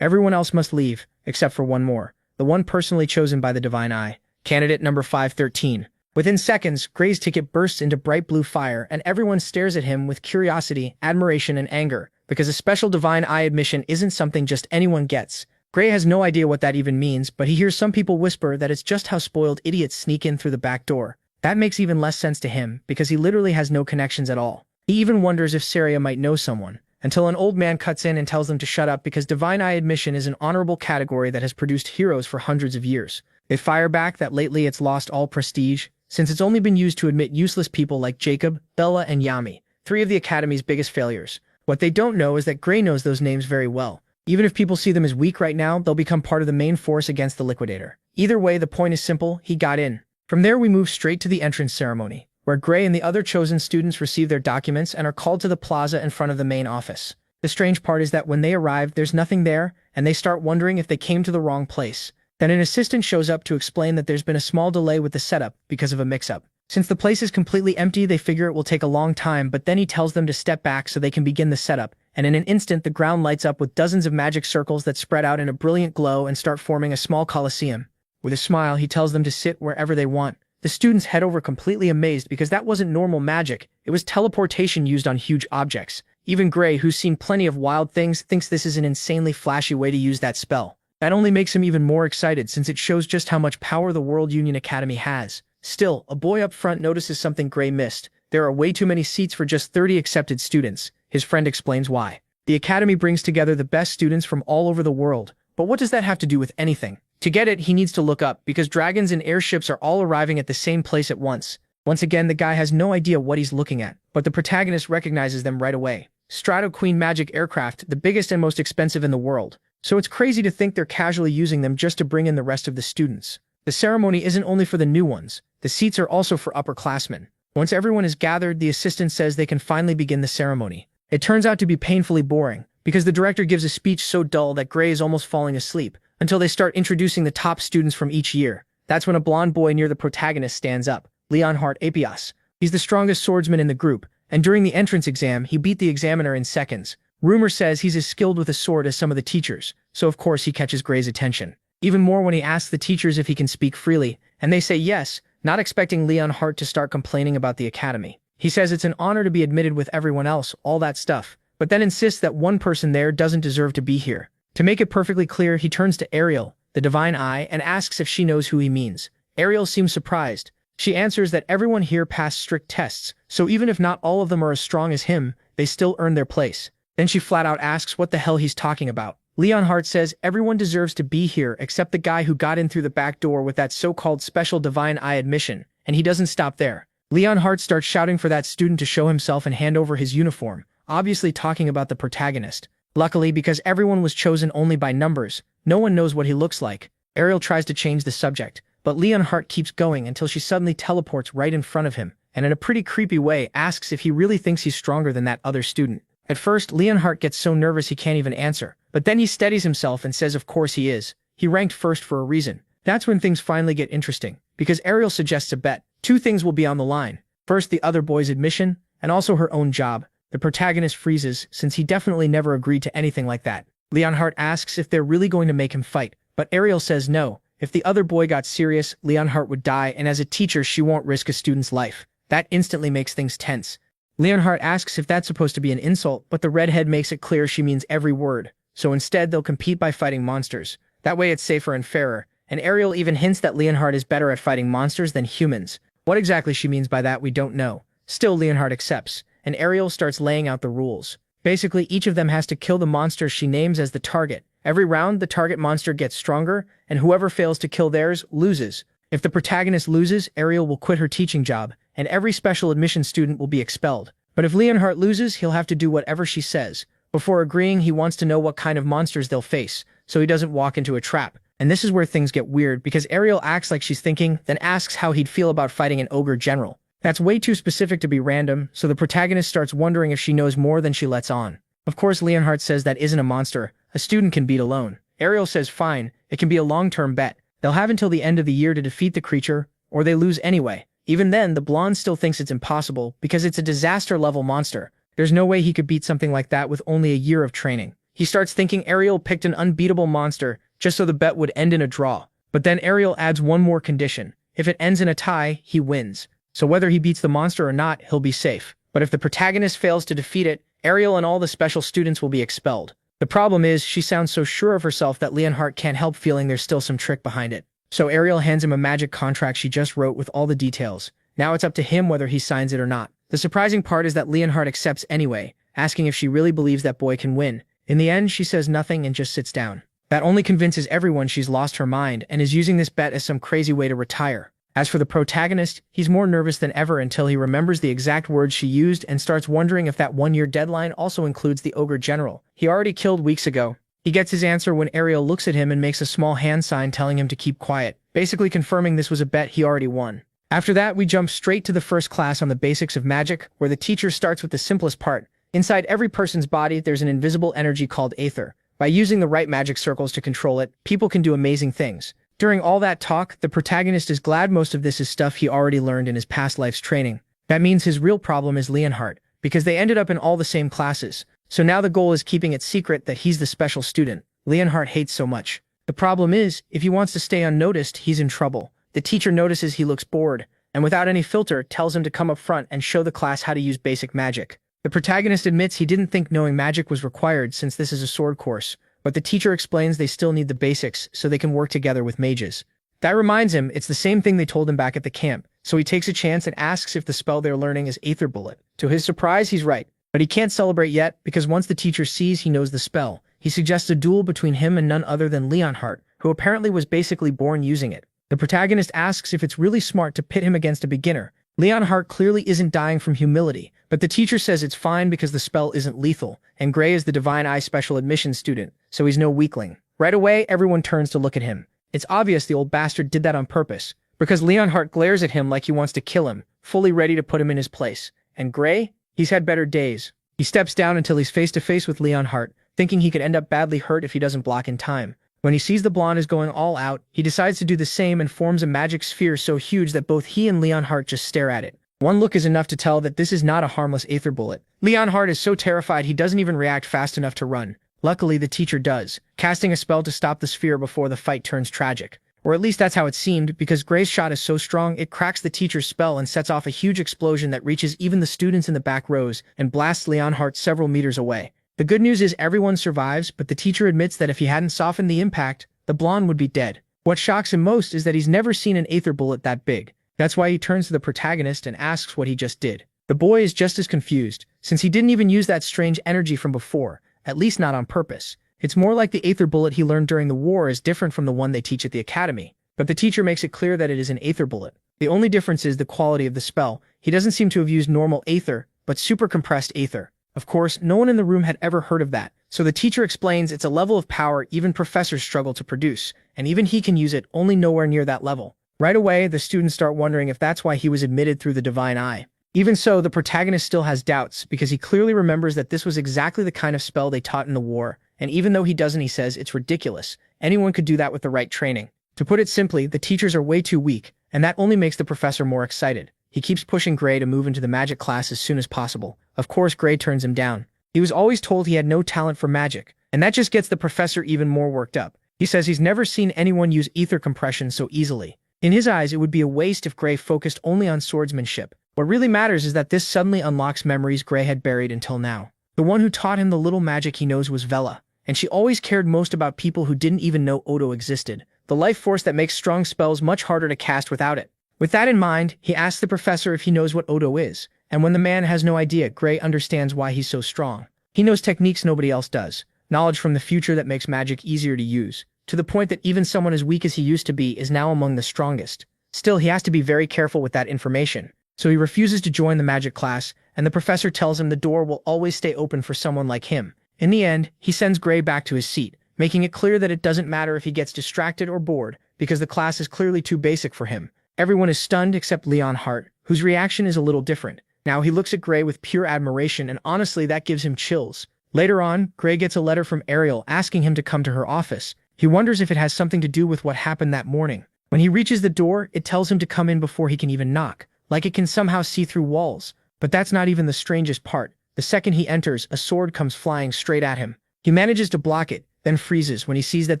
Everyone else must leave, except for one more, the one personally chosen by the Divine Eye, candidate number 513. Within seconds, Gray's ticket bursts into bright blue fire, and everyone stares at him with curiosity, admiration, and anger, because a special Divine Eye admission isn't something just anyone gets. Gray has no idea what that even means, but he hears some people whisper that it's just how spoiled idiots sneak in through the back door. That makes even less sense to him, because he literally has no connections at all. He even wonders if Saria might know someone, until an old man cuts in and tells them to shut up because Divine Eye admission is an honorable category that has produced heroes for hundreds of years. They fire back that lately it's lost all prestige, since it's only been used to admit useless people like Jacob, Bella, and Yami, 3 of the Academy's biggest failures. What they don't know is that Gray knows those names very well. Even if people see them as weak right now, they'll become part of the main force against the Liquidator. Either way, the point is simple: he got in. From there, we move straight to the entrance ceremony, where Gray and the other chosen students receive their documents and are called to the plaza in front of the main office. The strange part is that when they arrive, there's nothing there, and they start wondering if they came to the wrong place. Then an assistant shows up to explain that there's been a small delay with the setup because of a mix-up. Since the place is completely empty, they figure it will take a long time, but then he tells them to step back so they can begin the setup, and in an instant the ground lights up with dozens of magic circles that spread out in a brilliant glow and start forming a small coliseum. With a smile, he tells them to sit wherever they want. The students head over completely amazed because that wasn't normal magic, it was teleportation used on huge objects. Even Gray, who's seen plenty of wild things, thinks this is an insanely flashy way to use that spell. That only makes him even more excited since it shows just how much power the World Union Academy has. Still, a boy up front notices something Gray missed. There are way too many seats for just 30 accepted students. His friend explains why. The Academy brings together the best students from all over the world, but what does that have to do with anything? To get it, he needs to look up, because dragons and airships are all arriving at the same place at once. Once again, the guy has no idea what he's looking at, but the protagonist recognizes them right away. Strato Queen magic aircraft, the biggest and most expensive in the world. So it's crazy to think they're casually using them just to bring in the rest of the students. The ceremony isn't only for the new ones, the seats are also for upperclassmen. Once everyone is gathered, the assistant says they can finally begin the ceremony. It turns out to be painfully boring, because the director gives a speech so dull that Gray is almost falling asleep, until they start introducing the top students from each year. That's when a blonde boy near the protagonist stands up, Leonhardt Apias. He's the strongest swordsman in the group, and during the entrance exam, he beat the examiner in seconds. Rumor says he's as skilled with a sword as some of the teachers, so of course he catches Gray's attention. Even more when he asks the teachers if he can speak freely, and they say yes, not expecting Leonhardt to start complaining about the academy. He says it's an honor to be admitted with everyone else, all that stuff, but then insists that one person there doesn't deserve to be here. To make it perfectly clear, he turns to Ariel, the Divine Eye, and asks if she knows who he means. Ariel seems surprised. She answers that everyone here passed strict tests, so even if not all of them are as strong as him, they still earn their place. Then she flat out asks what the hell he's talking about. Leonhardt says everyone deserves to be here except the guy who got in through the back door with that so-called special Divine Eye admission, and he doesn't stop there. Leonhardt starts shouting for that student to show himself and hand over his uniform, obviously talking about the protagonist. Luckily, because everyone was chosen only by numbers, no one knows what he looks like. Ariel tries to change the subject, but Leonhardt keeps going until she suddenly teleports right in front of him, and in a pretty creepy way asks if he really thinks he's stronger than that other student. At first, Leonhardt gets so nervous he can't even answer, but then he steadies himself and says of course he is. He ranked first for a reason. That's when things finally get interesting, because Ariel suggests a bet. 2 things will be on the line. First, the other boy's admission, and also her own job. The protagonist freezes, since he definitely never agreed to anything like that. Leonhardt asks if they're really going to make him fight, but Ariel says no. If the other boy got serious, Leonhardt would die, and as a teacher, she won't risk a student's life. That instantly makes things tense. Leonhardt asks if that's supposed to be an insult, but the redhead makes it clear she means every word. So instead, they'll compete by fighting monsters. That way it's safer and fairer. And Ariel even hints that Leonhardt is better at fighting monsters than humans. What exactly she means by that, we don't know. Still, Leonhardt accepts, and Ariel starts laying out the rules. Basically, each of them has to kill the monster she names as the target. Every round, the target monster gets stronger, and whoever fails to kill theirs loses. If the protagonist loses, Ariel will quit her teaching job, and every special admission student will be expelled. But if Leonhardt loses, he'll have to do whatever she says. Before agreeing, he wants to know what kind of monsters they'll face, so he doesn't walk into a trap. And this is where things get weird, because Ariel acts like she's thinking, then asks how he'd feel about fighting an ogre general. That's way too specific to be random, so the protagonist starts wondering if she knows more than she lets on. Of course, Leonhardt says that isn't a monster a student can beat alone. Ariel says fine, it can be a long-term bet. They'll have until the end of the year to defeat the creature, or they lose anyway. Even then, the blonde still thinks it's impossible, because it's a disaster-level monster. There's no way he could beat something like that with only a year of training. He starts thinking Ariel picked an unbeatable monster just so the bet would end in a draw. But then Ariel adds one more condition. If it ends in a tie, he wins. So whether he beats the monster or not, he'll be safe. But if the protagonist fails to defeat it, Ariel and all the special students will be expelled. The problem is, she sounds so sure of herself that Leonhardt can't help feeling there's still some trick behind it. So Ariel hands him a magic contract she just wrote with all the details. Now it's up to him whether he signs it or not. The surprising part is that Leonhardt accepts anyway, asking if she really believes that boy can win. In the end, she says nothing and just sits down. That only convinces everyone she's lost her mind and is using this bet as some crazy way to retire. As for the protagonist, he's more nervous than ever until he remembers the exact words she used and starts wondering if that one-year deadline also includes the ogre general he already killed weeks ago. He gets his answer when Ariel looks at him and makes a small hand sign telling him to keep quiet, basically confirming this was a bet he already won. After that, we jump straight to the first class on the basics of magic, where the teacher starts with the simplest part. Inside every person's body, there's an invisible energy called aether. By using the right magic circles to control it, people can do amazing things. During all that talk, the protagonist is glad most of this is stuff he already learned in his past life's training. That means his real problem is Leonhardt, because they ended up in all the same classes. So now the goal is keeping it secret that he's the special student Leonhardt hates so much. The problem is, if he wants to stay unnoticed, he's in trouble. The teacher notices he looks bored, and without any filter, tells him to come up front and show the class how to use basic magic. The protagonist admits he didn't think knowing magic was required since this is a sword course, but the teacher explains they still need the basics so they can work together with mages. That reminds him it's the same thing they told him back at the camp, so he takes a chance and asks if the spell they're learning is Aether Bullet. To his surprise, he's right, but he can't celebrate yet because once the teacher sees he knows the spell, he suggests a duel between him and none other than Leonhardt, who apparently was basically born using it. The protagonist asks if it's really smart to pit him against a beginner. Leonhardt clearly isn't dying from humility, but the teacher says it's fine because the spell isn't lethal, and Gray is the Divine Eye special admission student, so he's no weakling. Right away, everyone turns to look at him. It's obvious the old bastard did that on purpose, because Leonhardt glares at him like he wants to kill him, fully ready to put him in his place. And Gray? He's had better days. He steps down until he's face to face with Leonhardt, thinking he could end up badly hurt if he doesn't block in time. When he sees the blonde is going all out, he decides to do the same and forms a magic sphere so huge that both he and Leonhardt just stare at it. One look is enough to tell that this is not a harmless Aether Bullet. Leonhardt is so terrified he doesn't even react fast enough to run. Luckily, the teacher does, casting a spell to stop the sphere before the fight turns tragic. Or at least that's how it seemed, because Gray's shot is so strong it cracks the teacher's spell and sets off a huge explosion that reaches even the students in the back rows and blasts Leonhardt several meters away. The good news is everyone survives, but the teacher admits that if he hadn't softened the impact, the blonde would be dead. What shocks him most is that he's never seen an Aether Bullet that big. That's why he turns to the protagonist and asks what he just did. The boy is just as confused, since he didn't even use that strange energy from before, at least not on purpose. It's more like the Aether Bullet he learned during the war is different from the one they teach at the academy. But the teacher makes it clear that it is an Aether Bullet. The only difference is the quality of the spell. He doesn't seem to have used normal Aether, but super compressed Aether. Of course, no one in the room had ever heard of that, so the teacher explains it's a level of power even professors struggle to produce, and even he can use it, only nowhere near that level. Right away, the students start wondering if that's why he was admitted through the Divine Eye. Even so, the protagonist still has doubts, because he clearly remembers that this was exactly the kind of spell they taught in the war, and even though he doesn't, he says it's ridiculous. Anyone could do that with the right training. To put it simply, the teachers are way too weak, and that only makes the professor more excited. He keeps pushing Gray to move into the magic class as soon as possible. Of course, Gray turns him down. He was always told he had no talent for magic, and that just gets the professor even more worked up. He says he's never seen anyone use ether compression so easily. In his eyes, it would be a waste if Gray focused only on swordsmanship. What really matters is that this suddenly unlocks memories Gray had buried until now. The one who taught him the little magic he knows was Vela, and she always cared most about people who didn't even know Odo existed, the life force that makes strong spells much harder to cast without it. With that in mind, he asks the professor if he knows what Odo is, and when the man has no idea, Gray understands why he's so strong. He knows techniques nobody else does, knowledge from the future that makes magic easier to use, to the point that even someone as weak as he used to be is now among the strongest. Still, he has to be very careful with that information, so he refuses to join the magic class, and the professor tells him the door will always stay open for someone like him. In the end, he sends Gray back to his seat, making it clear that it doesn't matter if he gets distracted or bored, because the class is clearly too basic for him. Everyone is stunned except Leonhardt, whose reaction is a little different. Now he looks at Gray with pure admiration, and honestly that gives him chills. Later on, Gray gets a letter from Ariel asking him to come to her office. He wonders if it has something to do with what happened that morning. When he reaches the door, it tells him to come in before he can even knock, like it can somehow see through walls. But that's not even the strangest part. The second he enters, a sword comes flying straight at him. He manages to block it, then freezes when he sees that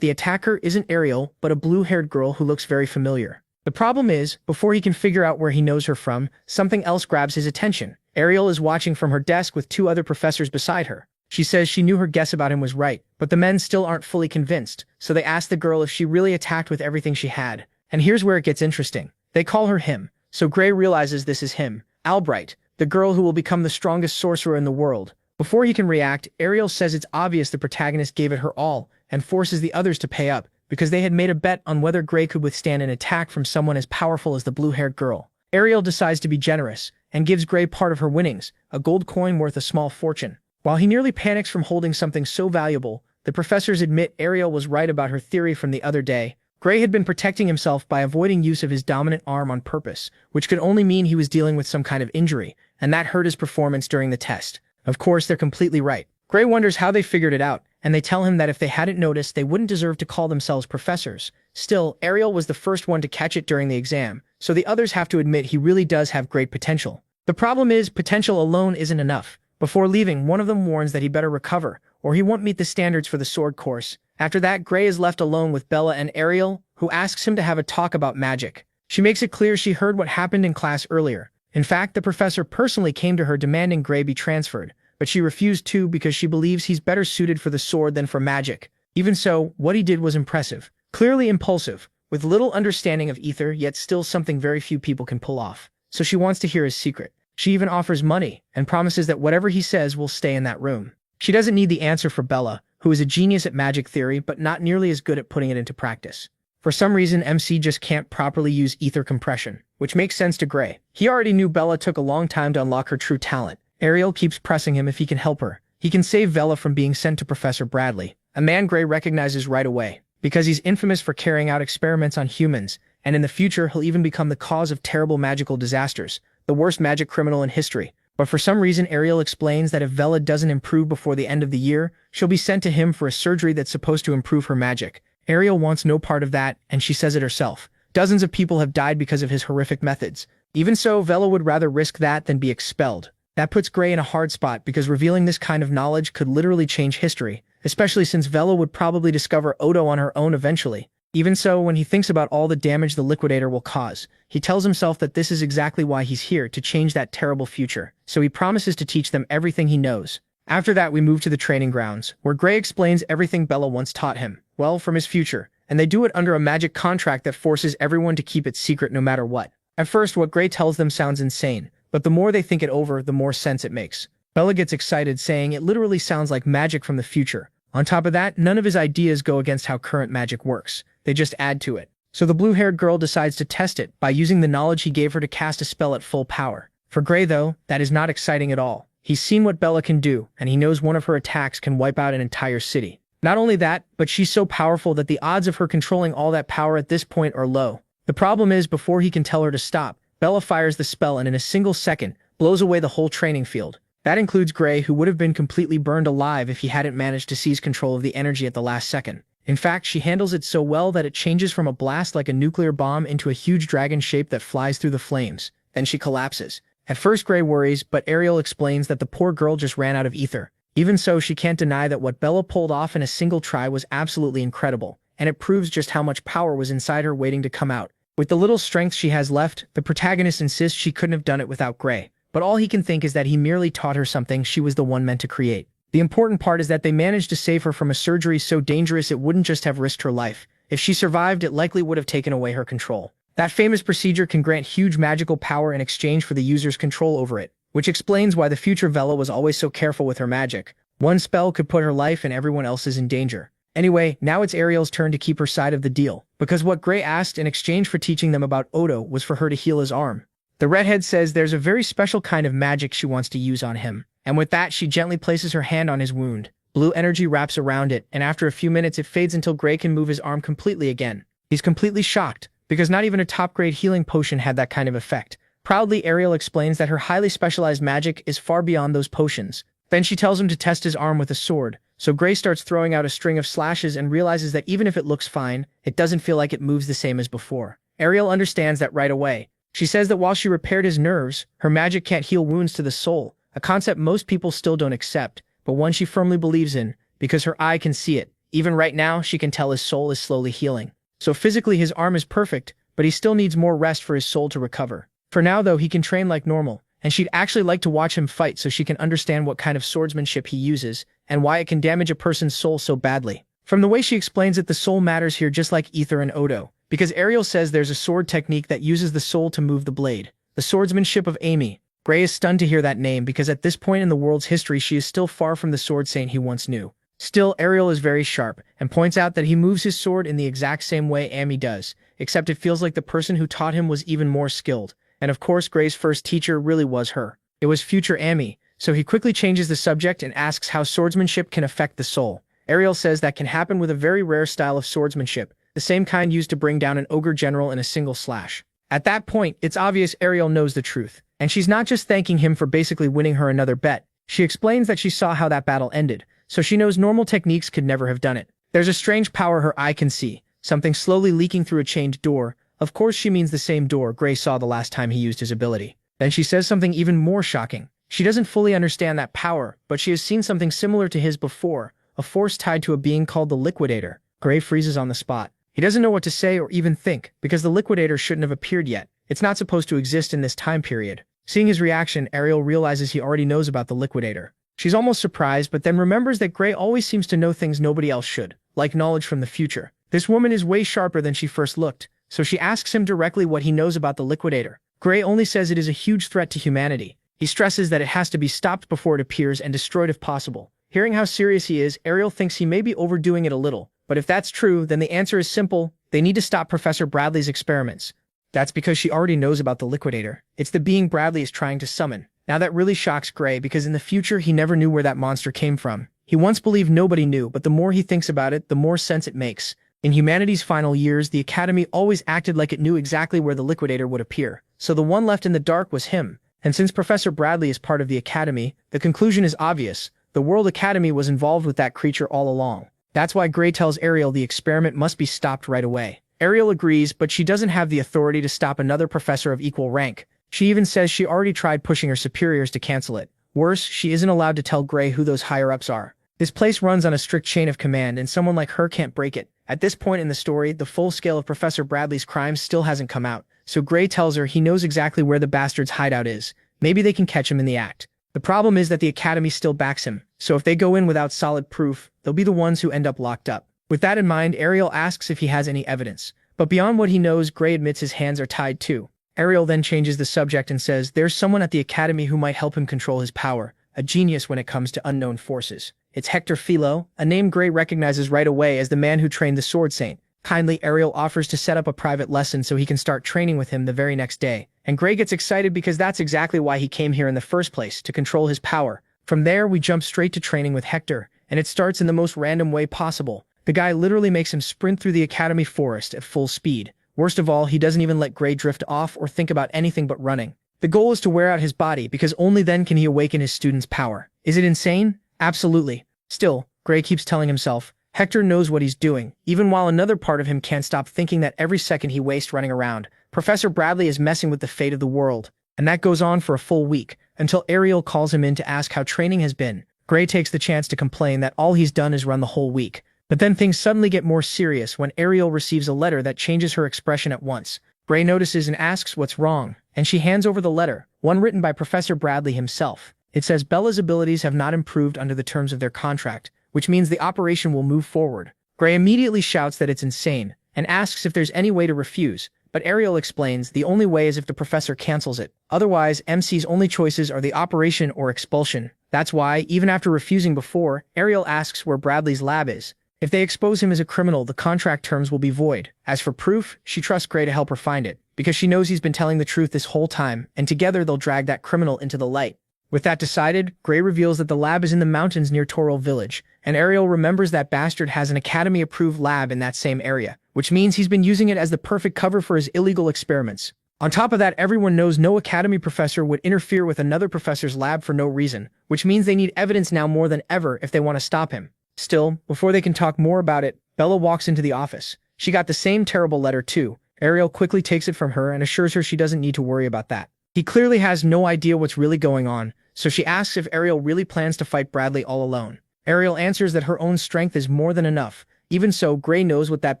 the attacker isn't Ariel, but a blue-haired girl who looks very familiar. The problem is, before he can figure out where he knows her from, something else grabs his attention. Ariel is watching from her desk with two other professors beside her. She says she knew her guess about him was right, but the men still aren't fully convinced, so they ask the girl if she really attacked with everything she had. And here's where it gets interesting. They call her him, so Gray realizes this is him, Albright, the girl who will become the strongest sorcerer in the world. Before he can react, Ariel says it's obvious the protagonist gave it her all, and forces the others to pay up, because they had made a bet on whether Gray could withstand an attack from someone as powerful as the blue-haired girl. Ariel decides to be generous, and gives Gray part of her winnings, a gold coin worth a small fortune. While he nearly panics from holding something so valuable, the professors admit Ariel was right about her theory from the other day. Gray had been protecting himself by avoiding use of his dominant arm on purpose, which could only mean he was dealing with some kind of injury, and that hurt his performance during the test. Of course, they're completely right. Gray wonders how they figured it out, and they tell him that if they hadn't noticed, they wouldn't deserve to call themselves professors. Still, Ariel was the first one to catch it during the exam, so the others have to admit he really does have great potential. The problem is, potential alone isn't enough. Before leaving, one of them warns that he better recover, or he won't meet the standards for the sword course. After that, Gray is left alone with Bella and Ariel, who asks him to have a talk about magic. She makes it clear she heard what happened in class earlier. In fact, the professor personally came to her demanding Gray be transferred, but she refused to because she believes he's better suited for the sword than for magic. Even so, what he did was impressive. Clearly impulsive, with little understanding of ether, yet still something very few people can pull off. So she wants to hear his secret. She even offers money, and promises that whatever he says will stay in that room. She doesn't need the answer for Bella, who is a genius at magic theory but not nearly as good at putting it into practice. For some reason, MC just can't properly use ether compression, which makes sense to Gray. He already knew Bella took a long time to unlock her true talent. Ariel keeps pressing him if he can help her. He can save Bella from being sent to Professor Bradley, a man Gray recognizes right away, because he's infamous for carrying out experiments on humans, and in the future he'll even become the cause of terrible magical disasters, the worst magic criminal in history. But for some reason, Ariel explains that if Bella doesn't improve before the end of the year, she'll be sent to him for a surgery that's supposed to improve her magic. Ariel wants no part of that, and she says it herself. Dozens of people have died because of his horrific methods. Even so, Bella would rather risk that than be expelled. That puts Gray in a hard spot because revealing this kind of knowledge could literally change history, especially since Bella would probably discover Odo on her own eventually. Even so, when he thinks about all the damage the Liquidator will cause, he tells himself that this is exactly why he's here, to change that terrible future. So he promises to teach them everything he knows. After that, we move to the training grounds, where Gray explains everything Bella once taught him, well, from his future, and they do it under a magic contract that forces everyone to keep it secret no matter what. At first, what Gray tells them sounds insane, but the more they think it over, the more sense it makes. Bella gets excited, saying it literally sounds like magic from the future. On top of that, none of his ideas go against how current magic works. They just add to it. So the blue-haired girl decides to test it by using the knowledge he gave her to cast a spell at full power. For Gray, though, that is not exciting at all. He's seen what Bella can do, and he knows one of her attacks can wipe out an entire city. Not only that, but she's so powerful that the odds of her controlling all that power at this point are low. The problem is, before he can tell her to stop, Bella fires the spell and in a single second, blows away the whole training field. That includes Gray, who would have been completely burned alive if he hadn't managed to seize control of the energy at the last second. In fact, she handles it so well that it changes from a blast like a nuclear bomb into a huge dragon shape that flies through the flames. Then she collapses. At first, Gray worries, but Ariel explains that the poor girl just ran out of ether. Even so, she can't deny that what Bella pulled off in a single try was absolutely incredible, and it proves just how much power was inside her waiting to come out. With the little strength she has left, the protagonist insists she couldn't have done it without Gray. But all he can think is that he merely taught her something she was the one meant to create. The important part is that they managed to save her from a surgery so dangerous it wouldn't just have risked her life. If she survived, it likely would have taken away her control. That famous procedure can grant huge magical power in exchange for the user's control over it, which explains why the future Vela was always so careful with her magic. One spell could put her life and everyone else's in danger. Anyway, now it's Ariel's turn to keep her side of the deal, because what Gray asked in exchange for teaching them about Odo was for her to heal his arm. The redhead says there's a very special kind of magic she wants to use on him, and with that she gently places her hand on his wound. Blue energy wraps around it, and after a few minutes it fades until Gray can move his arm completely again. He's completely shocked, because not even a top-grade healing potion had that kind of effect. Proudly, Ariel explains that her highly specialized magic is far beyond those potions. Then she tells him to test his arm with a sword, so Gray starts throwing out a string of slashes and realizes that even if it looks fine, it doesn't feel like it moves the same as before. Ariel understands that right away. She says that while she repaired his nerves, her magic can't heal wounds to the soul, a concept most people still don't accept, but one she firmly believes in, because her eye can see it. Even right now, she can tell his soul is slowly healing. So physically his arm is perfect, but he still needs more rest for his soul to recover. For now though, he can train like normal, and she'd actually like to watch him fight so she can understand what kind of swordsmanship he uses, and why it can damage a person's soul so badly. From the way she explains it, the soul matters here just like ether and Odo, because Ariel says there's a sword technique that uses the soul to move the blade. The swordsmanship of Amy. Gray is stunned to hear that name because at this point in the world's history she is still far from the sword saint he once knew. Still, Ariel is very sharp, and points out that he moves his sword in the exact same way Amy does, except it feels like the person who taught him was even more skilled. And of course Gray's first teacher really was her. It was future Amy, so he quickly changes the subject and asks how swordsmanship can affect the soul. Ariel says that can happen with a very rare style of swordsmanship, the same kind used to bring down an ogre general in a single slash. At that point, it's obvious Ariel knows the truth, and she's not just thanking him for basically winning her another bet. She explains that she saw how that battle ended, so she knows normal techniques could never have done it. There's a strange power her eye can see, something slowly leaking through a chained door. Of course she means the same door Gray saw the last time he used his ability. Then she says something even more shocking. She doesn't fully understand that power, but she has seen something similar to his before, a force tied to a being called the Liquidator. Gray freezes on the spot. He doesn't know what to say or even think, because the Liquidator shouldn't have appeared yet. It's not supposed to exist in this time period. Seeing his reaction, Ariel realizes he already knows about the Liquidator. She's almost surprised, but then remembers that Gray always seems to know things nobody else should, like knowledge from the future. This woman is way sharper than she first looked, so she asks him directly what he knows about the Liquidator. Gray only says it is a huge threat to humanity. He stresses that it has to be stopped before it appears and destroyed if possible. Hearing how serious he is, Ariel thinks he may be overdoing it a little. But if that's true, then the answer is simple. They need to stop Professor Bradley's experiments. That's because she already knows about the Liquidator. It's the being Bradley is trying to summon. Now that really shocks Gray because in the future he never knew where that monster came from. He once believed nobody knew, but the more he thinks about it, the more sense it makes. In humanity's final years, the Academy always acted like it knew exactly where the Liquidator would appear. So the one left in the dark was him. And since Professor Bradley is part of the Academy, the conclusion is obvious. The World Academy was involved with that creature all along. That's why Gray tells Ariel the experiment must be stopped right away. Ariel agrees, but she doesn't have the authority to stop another professor of equal rank. She even says she already tried pushing her superiors to cancel it. Worse, she isn't allowed to tell Gray who those higher-ups are. This place runs on a strict chain of command, and someone like her can't break it. At this point in the story, the full scale of Professor Bradley's crimes still hasn't come out, so Gray tells her he knows exactly where the bastard's hideout is. Maybe they can catch him in the act. The problem is that the Academy still backs him, so if they go in without solid proof, they'll be the ones who end up locked up. With that in mind, Ariel asks if he has any evidence. But beyond what he knows, Gray admits his hands are tied too. Ariel then changes the subject and says there's someone at the Academy who might help him control his power, a genius when it comes to unknown forces. It's Hector Philo, a name Gray recognizes right away as the man who trained the Sword Saint. Kindly, Ariel offers to set up a private lesson so he can start training with him the very next day. And Gray gets excited because that's exactly why he came here in the first place, to control his power. From there, we jump straight to training with Hector, and it starts in the most random way possible. The guy literally makes him sprint through the Academy forest at full speed. Worst of all, he doesn't even let Gray drift off or think about anything but running. The goal is to wear out his body because only then can he awaken his student's power. Is it insane? Absolutely. Still, Gray keeps telling himself, Hector knows what he's doing, even while another part of him can't stop thinking that every second he wastes running around, Professor Bradley is messing with the fate of the world. And that goes on for a full week, until Ariel calls him in to ask how training has been. Gray takes the chance to complain that all he's done is run the whole week. But then things suddenly get more serious when Ariel receives a letter that changes her expression at once. Gray notices and asks what's wrong, and she hands over the letter, one written by Professor Bradley himself. It says Bella's abilities have not improved under the terms of their contract, which means the operation will move forward. Gray immediately shouts that it's insane, and asks if there's any way to refuse, but Ariel explains the only way is if the professor cancels it. Otherwise, MC's only choices are the operation or expulsion. That's why, even after refusing before, Ariel asks where Bradley's lab is. If they expose him as a criminal, the contract terms will be void. As for proof, she trusts Gray to help her find it, because she knows he's been telling the truth this whole time, and together they'll drag that criminal into the light. With that decided, Gray reveals that the lab is in the mountains near Toril Village, and Ariel remembers that bastard has an Academy-approved lab in that same area, which means he's been using it as the perfect cover for his illegal experiments. On top of that, everyone knows no Academy professor would interfere with another professor's lab for no reason, which means they need evidence now more than ever if they want to stop him. Still, before they can talk more about it, Bella walks into the office. She got the same terrible letter too. Ariel quickly takes it from her and assures her she doesn't need to worry about that. He clearly has no idea what's really going on, so she asks if Ariel really plans to fight Bradley all alone. Ariel answers that her own strength is more than enough. Even so, Gray knows what that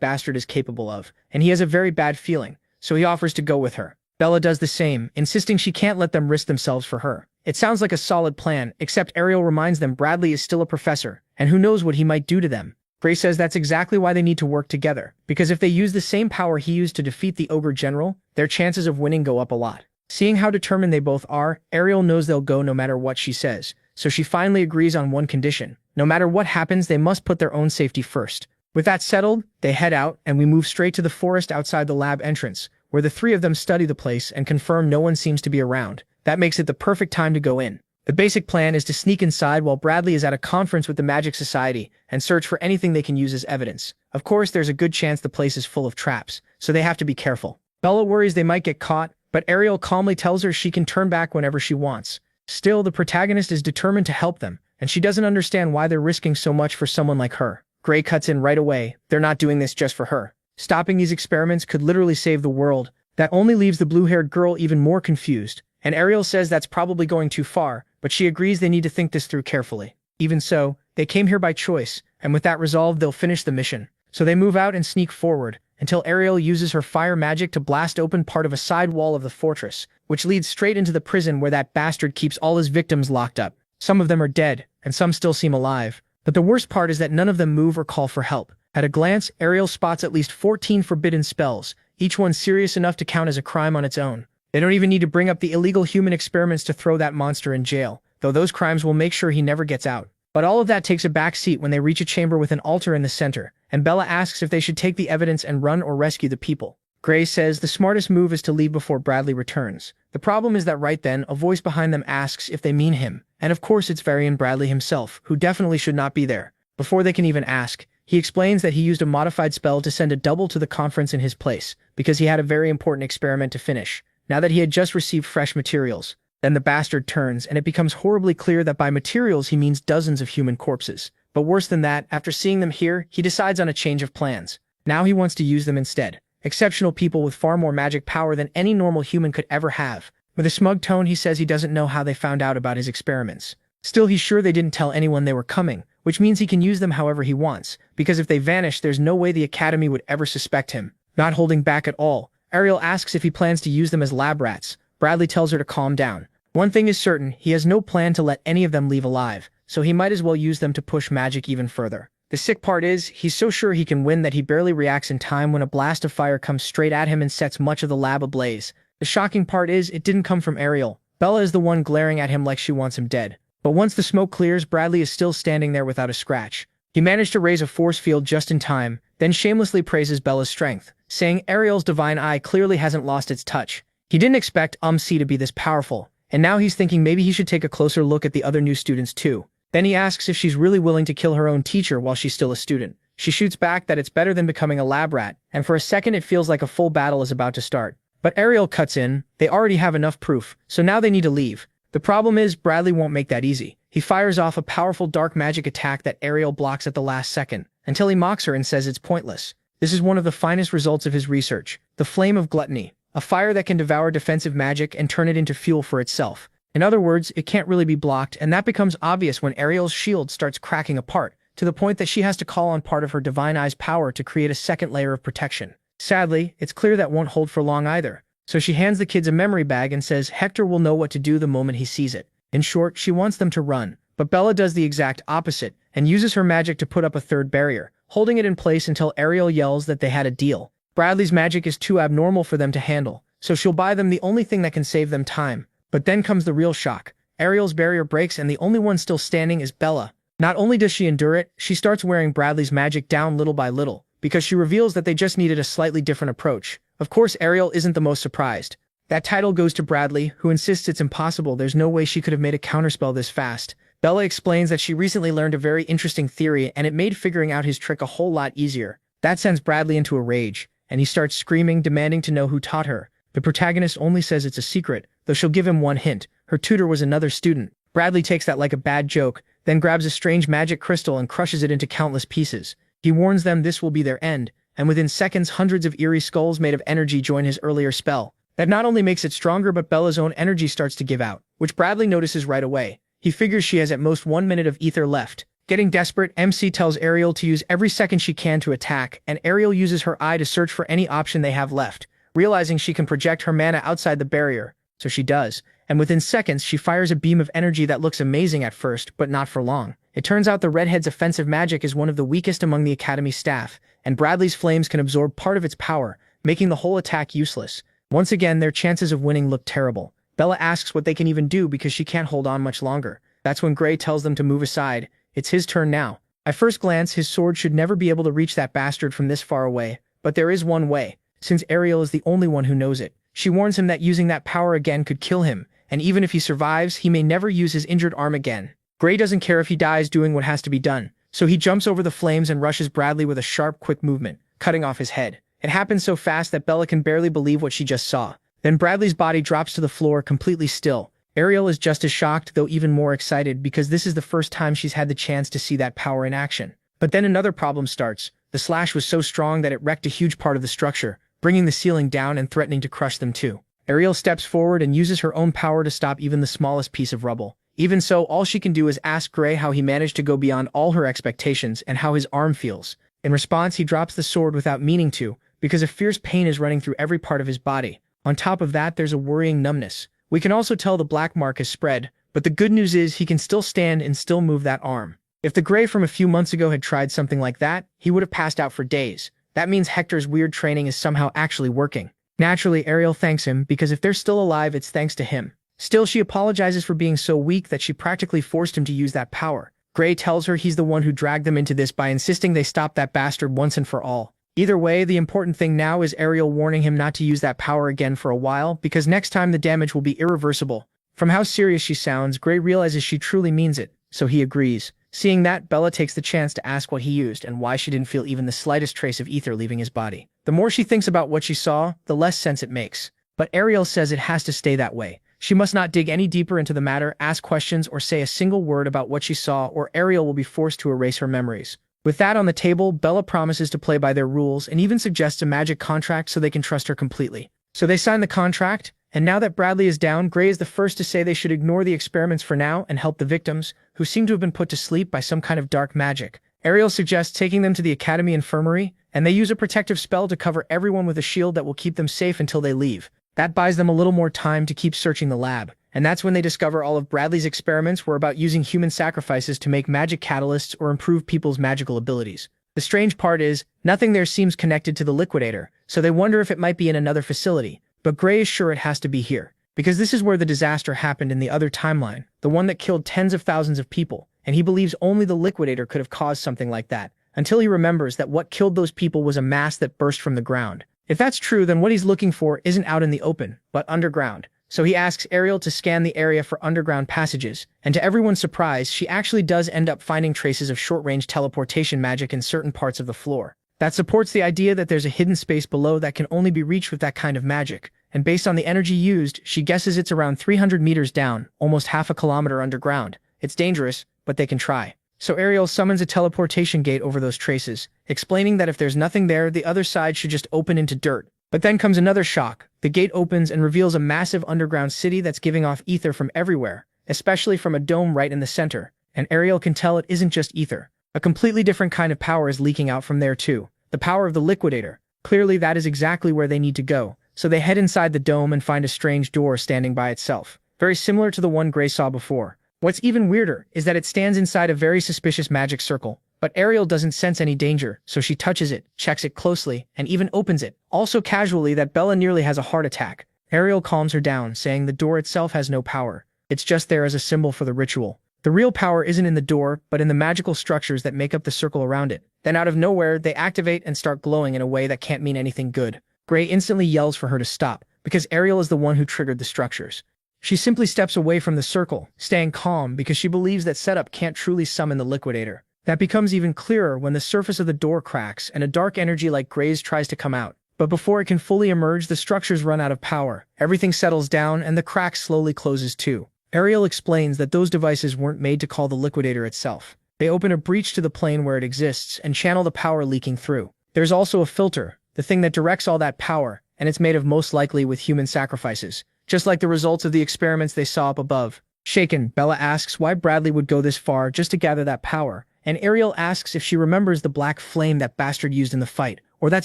bastard is capable of, and he has a very bad feeling, so he offers to go with her. Bella does the same, insisting she can't let them risk themselves for her. It sounds like a solid plan, except Ariel reminds them Bradley is still a professor, and who knows what he might do to them. Gray says that's exactly why they need to work together, because if they use the same power he used to defeat the Ogre General, their chances of winning go up a lot. Seeing how determined they both are, Ariel knows they'll go no matter what she says, so she finally agrees on one condition. No matter what happens, they must put their own safety first. With that settled, they head out, and we move straight to the forest outside the lab entrance, where the three of them study the place and confirm no one seems to be around. That makes it the perfect time to go in. The basic plan is to sneak inside while Bradley is at a conference with the Magic Society and search for anything they can use as evidence. Of course, there's a good chance the place is full of traps, so they have to be careful. Bella worries they might get caught, but Ariel calmly tells her she can turn back whenever she wants. Still, the protagonist is determined to help them, and she doesn't understand why they're risking so much for someone like her. Gray cuts in right away. They're not doing this just for her. Stopping these experiments could literally save the world. That only leaves the blue-haired girl even more confused, and Ariel says that's probably going too far, but she agrees they need to think this through carefully. Even so, they came here by choice, and with that resolve they'll finish the mission. So they move out and sneak forward, until Ariel uses her fire magic to blast open part of a side wall of the fortress, which leads straight into the prison where that bastard keeps all his victims locked up. Some of them are dead, and some still seem alive. But the worst part is that none of them move or call for help. At a glance, Ariel spots at least 14 forbidden spells, each one serious enough to count as a crime on its own. They don't even need to bring up the illegal human experiments to throw that monster in jail, though those crimes will make sure he never gets out. But all of that takes a back seat when they reach a chamber with an altar in the center, and Bella asks if they should take the evidence and run or rescue the people. Gray says the smartest move is to leave before Bradley returns. The problem is that right then, a voice behind them asks if they mean him, and of course it's Varian Bradley himself, who definitely should not be there. Before they can even ask, he explains that he used a modified spell to send a double to the conference in his place, because he had a very important experiment to finish, now that he had just received fresh materials. Then the bastard turns, and it becomes horribly clear that by materials he means dozens of human corpses. But worse than that, after seeing them here, he decides on a change of plans. Now he wants to use them instead. Exceptional people with far more magic power than any normal human could ever have. With a smug tone, he says he doesn't know how they found out about his experiments. Still, he's sure they didn't tell anyone they were coming, which means he can use them however he wants, because if they vanish, there's no way the Academy would ever suspect him. Not holding back at all, Ariel asks if he plans to use them as lab rats. Bradley tells her to calm down. One thing is certain, he has no plan to let any of them leave alive, so he might as well use them to push magic even further. The sick part is, he's so sure he can win that he barely reacts in time when a blast of fire comes straight at him and sets much of the lab ablaze. The shocking part is, it didn't come from Ariel. Bella is the one glaring at him like she wants him dead. But once the smoke clears, Bradley is still standing there without a scratch. He managed to raise a force field just in time, then shamelessly praises Bella's strength, saying Ariel's divine eye clearly hasn't lost its touch. He didn't expect C to be this powerful, and now he's thinking maybe he should take a closer look at the other new students too. Then he asks if she's really willing to kill her own teacher while she's still a student. She shoots back that it's better than becoming a lab rat, and for a second it feels like a full battle is about to start. But Ariel cuts in. They already have enough proof, so now they need to leave. The problem is, Bradley won't make that easy. He fires off a powerful dark magic attack that Ariel blocks at the last second, until he mocks her and says it's pointless. This is one of the finest results of his research, the Flame of Gluttony, a fire that can devour defensive magic and turn it into fuel for itself. In other words, it can't really be blocked, and that becomes obvious when Ariel's shield starts cracking apart, to the point that she has to call on part of her divine eye's power to create a second layer of protection. Sadly, it's clear that won't hold for long either. So she hands the kids a memory bag and says Hector will know what to do the moment he sees it. In short, she wants them to run. But Bella does the exact opposite, and uses her magic to put up a third barrier, holding it in place until Ariel yells that they had a deal. Bradley's magic is too abnormal for them to handle, so she'll buy them the only thing that can save them time. But then comes the real shock. Ariel's barrier breaks and the only one still standing is Bella. Not only does she endure it, she starts wearing Bradley's magic down little by little, because she reveals that they just needed a slightly different approach. Of course, Ariel isn't the most surprised. That title goes to Bradley, who insists it's impossible, there's no way she could have made a counterspell this fast. Bella explains that she recently learned a very interesting theory and it made figuring out his trick a whole lot easier. That sends Bradley into a rage, and he starts screaming, demanding to know who taught her. The protagonist only says it's a secret, though she'll give him one hint. Her tutor was another student. Bradley takes that like a bad joke, then grabs a strange magic crystal and crushes it into countless pieces. He warns them this will be their end, and within seconds hundreds of eerie skulls made of energy join his earlier spell. That not only makes it stronger, but Bella's own energy starts to give out, which Bradley notices right away. He figures she has at most 1 minute of ether left. Getting desperate, MC tells Ariel to use every second she can to attack, and Ariel uses her eye to search for any option they have left, realizing she can project her mana outside the barrier. So she does, and within seconds she fires a beam of energy that looks amazing at first, but not for long. It turns out the Redhead's offensive magic is one of the weakest among the Academy staff, and Bradley's flames can absorb part of its power, making the whole attack useless. Once again, their chances of winning look terrible. Bella asks what they can even do because she can't hold on much longer. That's when Gray tells them to move aside. It's his turn now. At first glance, his sword should never be able to reach that bastard from this far away, but there is one way, since Ariel is the only one who knows it. She warns him that using that power again could kill him, and even if he survives, he may never use his injured arm again. Gray doesn't care if he dies doing what has to be done, so he jumps over the flames and rushes Bradley with a sharp, quick movement, cutting off his head. It happens so fast that Bella can barely believe what she just saw. Then Bradley's body drops to the floor completely still. Ariel is just as shocked, though even more excited, because this is the first time she's had the chance to see that power in action. But then another problem starts. The slash was so strong that it wrecked a huge part of the structure, bringing the ceiling down and threatening to crush them too. Ariel steps forward and uses her own power to stop even the smallest piece of rubble. Even so, all she can do is ask Gray how he managed to go beyond all her expectations and how his arm feels. In response, he drops the sword without meaning to, because a fierce pain is running through every part of his body. On top of that, there's a worrying numbness. We can also tell the black mark has spread, but the good news is he can still stand and still move that arm. If the Gray from a few months ago had tried something like that, he would have passed out for days. That means Hector's weird training is somehow actually working. Naturally, Ariel thanks him, because if they're still alive, it's thanks to him. Still, she apologizes for being so weak that she practically forced him to use that power. Gray tells her he's the one who dragged them into this by insisting they stop that bastard once and for all. Either way, the important thing now is Ariel warning him not to use that power again for a while, because next time the damage will be irreversible. From how serious she sounds, Gray realizes she truly means it, so he agrees. Seeing that, Bella takes the chance to ask what he used and why she didn't feel even the slightest trace of ether leaving his body. The more she thinks about what she saw, the less sense it makes. But Ariel says it has to stay that way. She must not dig any deeper into the matter, ask questions, or say a single word about what she saw, or Ariel will be forced to erase her memories. With that on the table, Bella promises to play by their rules and even suggests a magic contract so they can trust her completely. So they sign the contract, and now that Bradley is down, Gray is the first to say they should ignore the experiments for now and help the victims, who seem to have been put to sleep by some kind of dark magic. Ariel suggests taking them to the Academy Infirmary, and they use a protective spell to cover everyone with a shield that will keep them safe until they leave. That buys them a little more time to keep searching the lab, and that's when they discover all of Bradley's experiments were about using human sacrifices to make magic catalysts or improve people's magical abilities. The strange part is, nothing there seems connected to the liquidator, so they wonder if it might be in another facility, but Gray is sure it has to be here, because this is where the disaster happened in the other timeline, the one that killed tens of thousands of people, and he believes only the liquidator could have caused something like that, until he remembers that what killed those people was a mass that burst from the ground. If that's true, then what he's looking for isn't out in the open, but underground. So he asks Ariel to scan the area for underground passages, and to everyone's surprise, she actually does end up finding traces of short-range teleportation magic in certain parts of the floor. That supports the idea that there's a hidden space below that can only be reached with that kind of magic, and based on the energy used, she guesses it's around 300 meters down, almost half a kilometer underground. It's dangerous, but they can try. So Ariel summons a teleportation gate over those traces, explaining that if there's nothing there, the other side should just open into dirt. But then comes another shock. The gate opens and reveals a massive underground city that's giving off ether from everywhere, especially from a dome right in the center. And Ariel can tell it isn't just ether. A completely different kind of power is leaking out from there too. The power of the liquidator. Clearly that is exactly where they need to go. So they head inside the dome and find a strange door standing by itself, very similar to the one Gray saw before. What's even weirder is that it stands inside a very suspicious magic circle, but Ariel doesn't sense any danger, so she touches it, checks it closely, and even opens it, also casually that Bella nearly has a heart attack. Ariel calms her down, saying the door itself has no power. It's just there as a symbol for the ritual. The real power isn't in the door, but in the magical structures that make up the circle around it. Then out of nowhere, they activate and start glowing in a way that can't mean anything good. Gray instantly yells for her to stop, because Ariel is the one who triggered the structures. She simply steps away from the circle, staying calm because she believes that setup can't truly summon the liquidator. That becomes even clearer when the surface of the door cracks and a dark energy like Gray's tries to come out. But before it can fully emerge, the structures run out of power. Everything settles down and the crack slowly closes too. Ariel explains that those devices weren't made to call the liquidator itself. They open a breach to the plane where it exists and channel the power leaking through. There's also a filter, the thing that directs all that power, and it's made of most likely with human sacrifices, just like the results of the experiments they saw up above. Shaken, Bella asks why Bradley would go this far just to gather that power, and Ariel asks if she remembers the black flame that bastard used in the fight, or that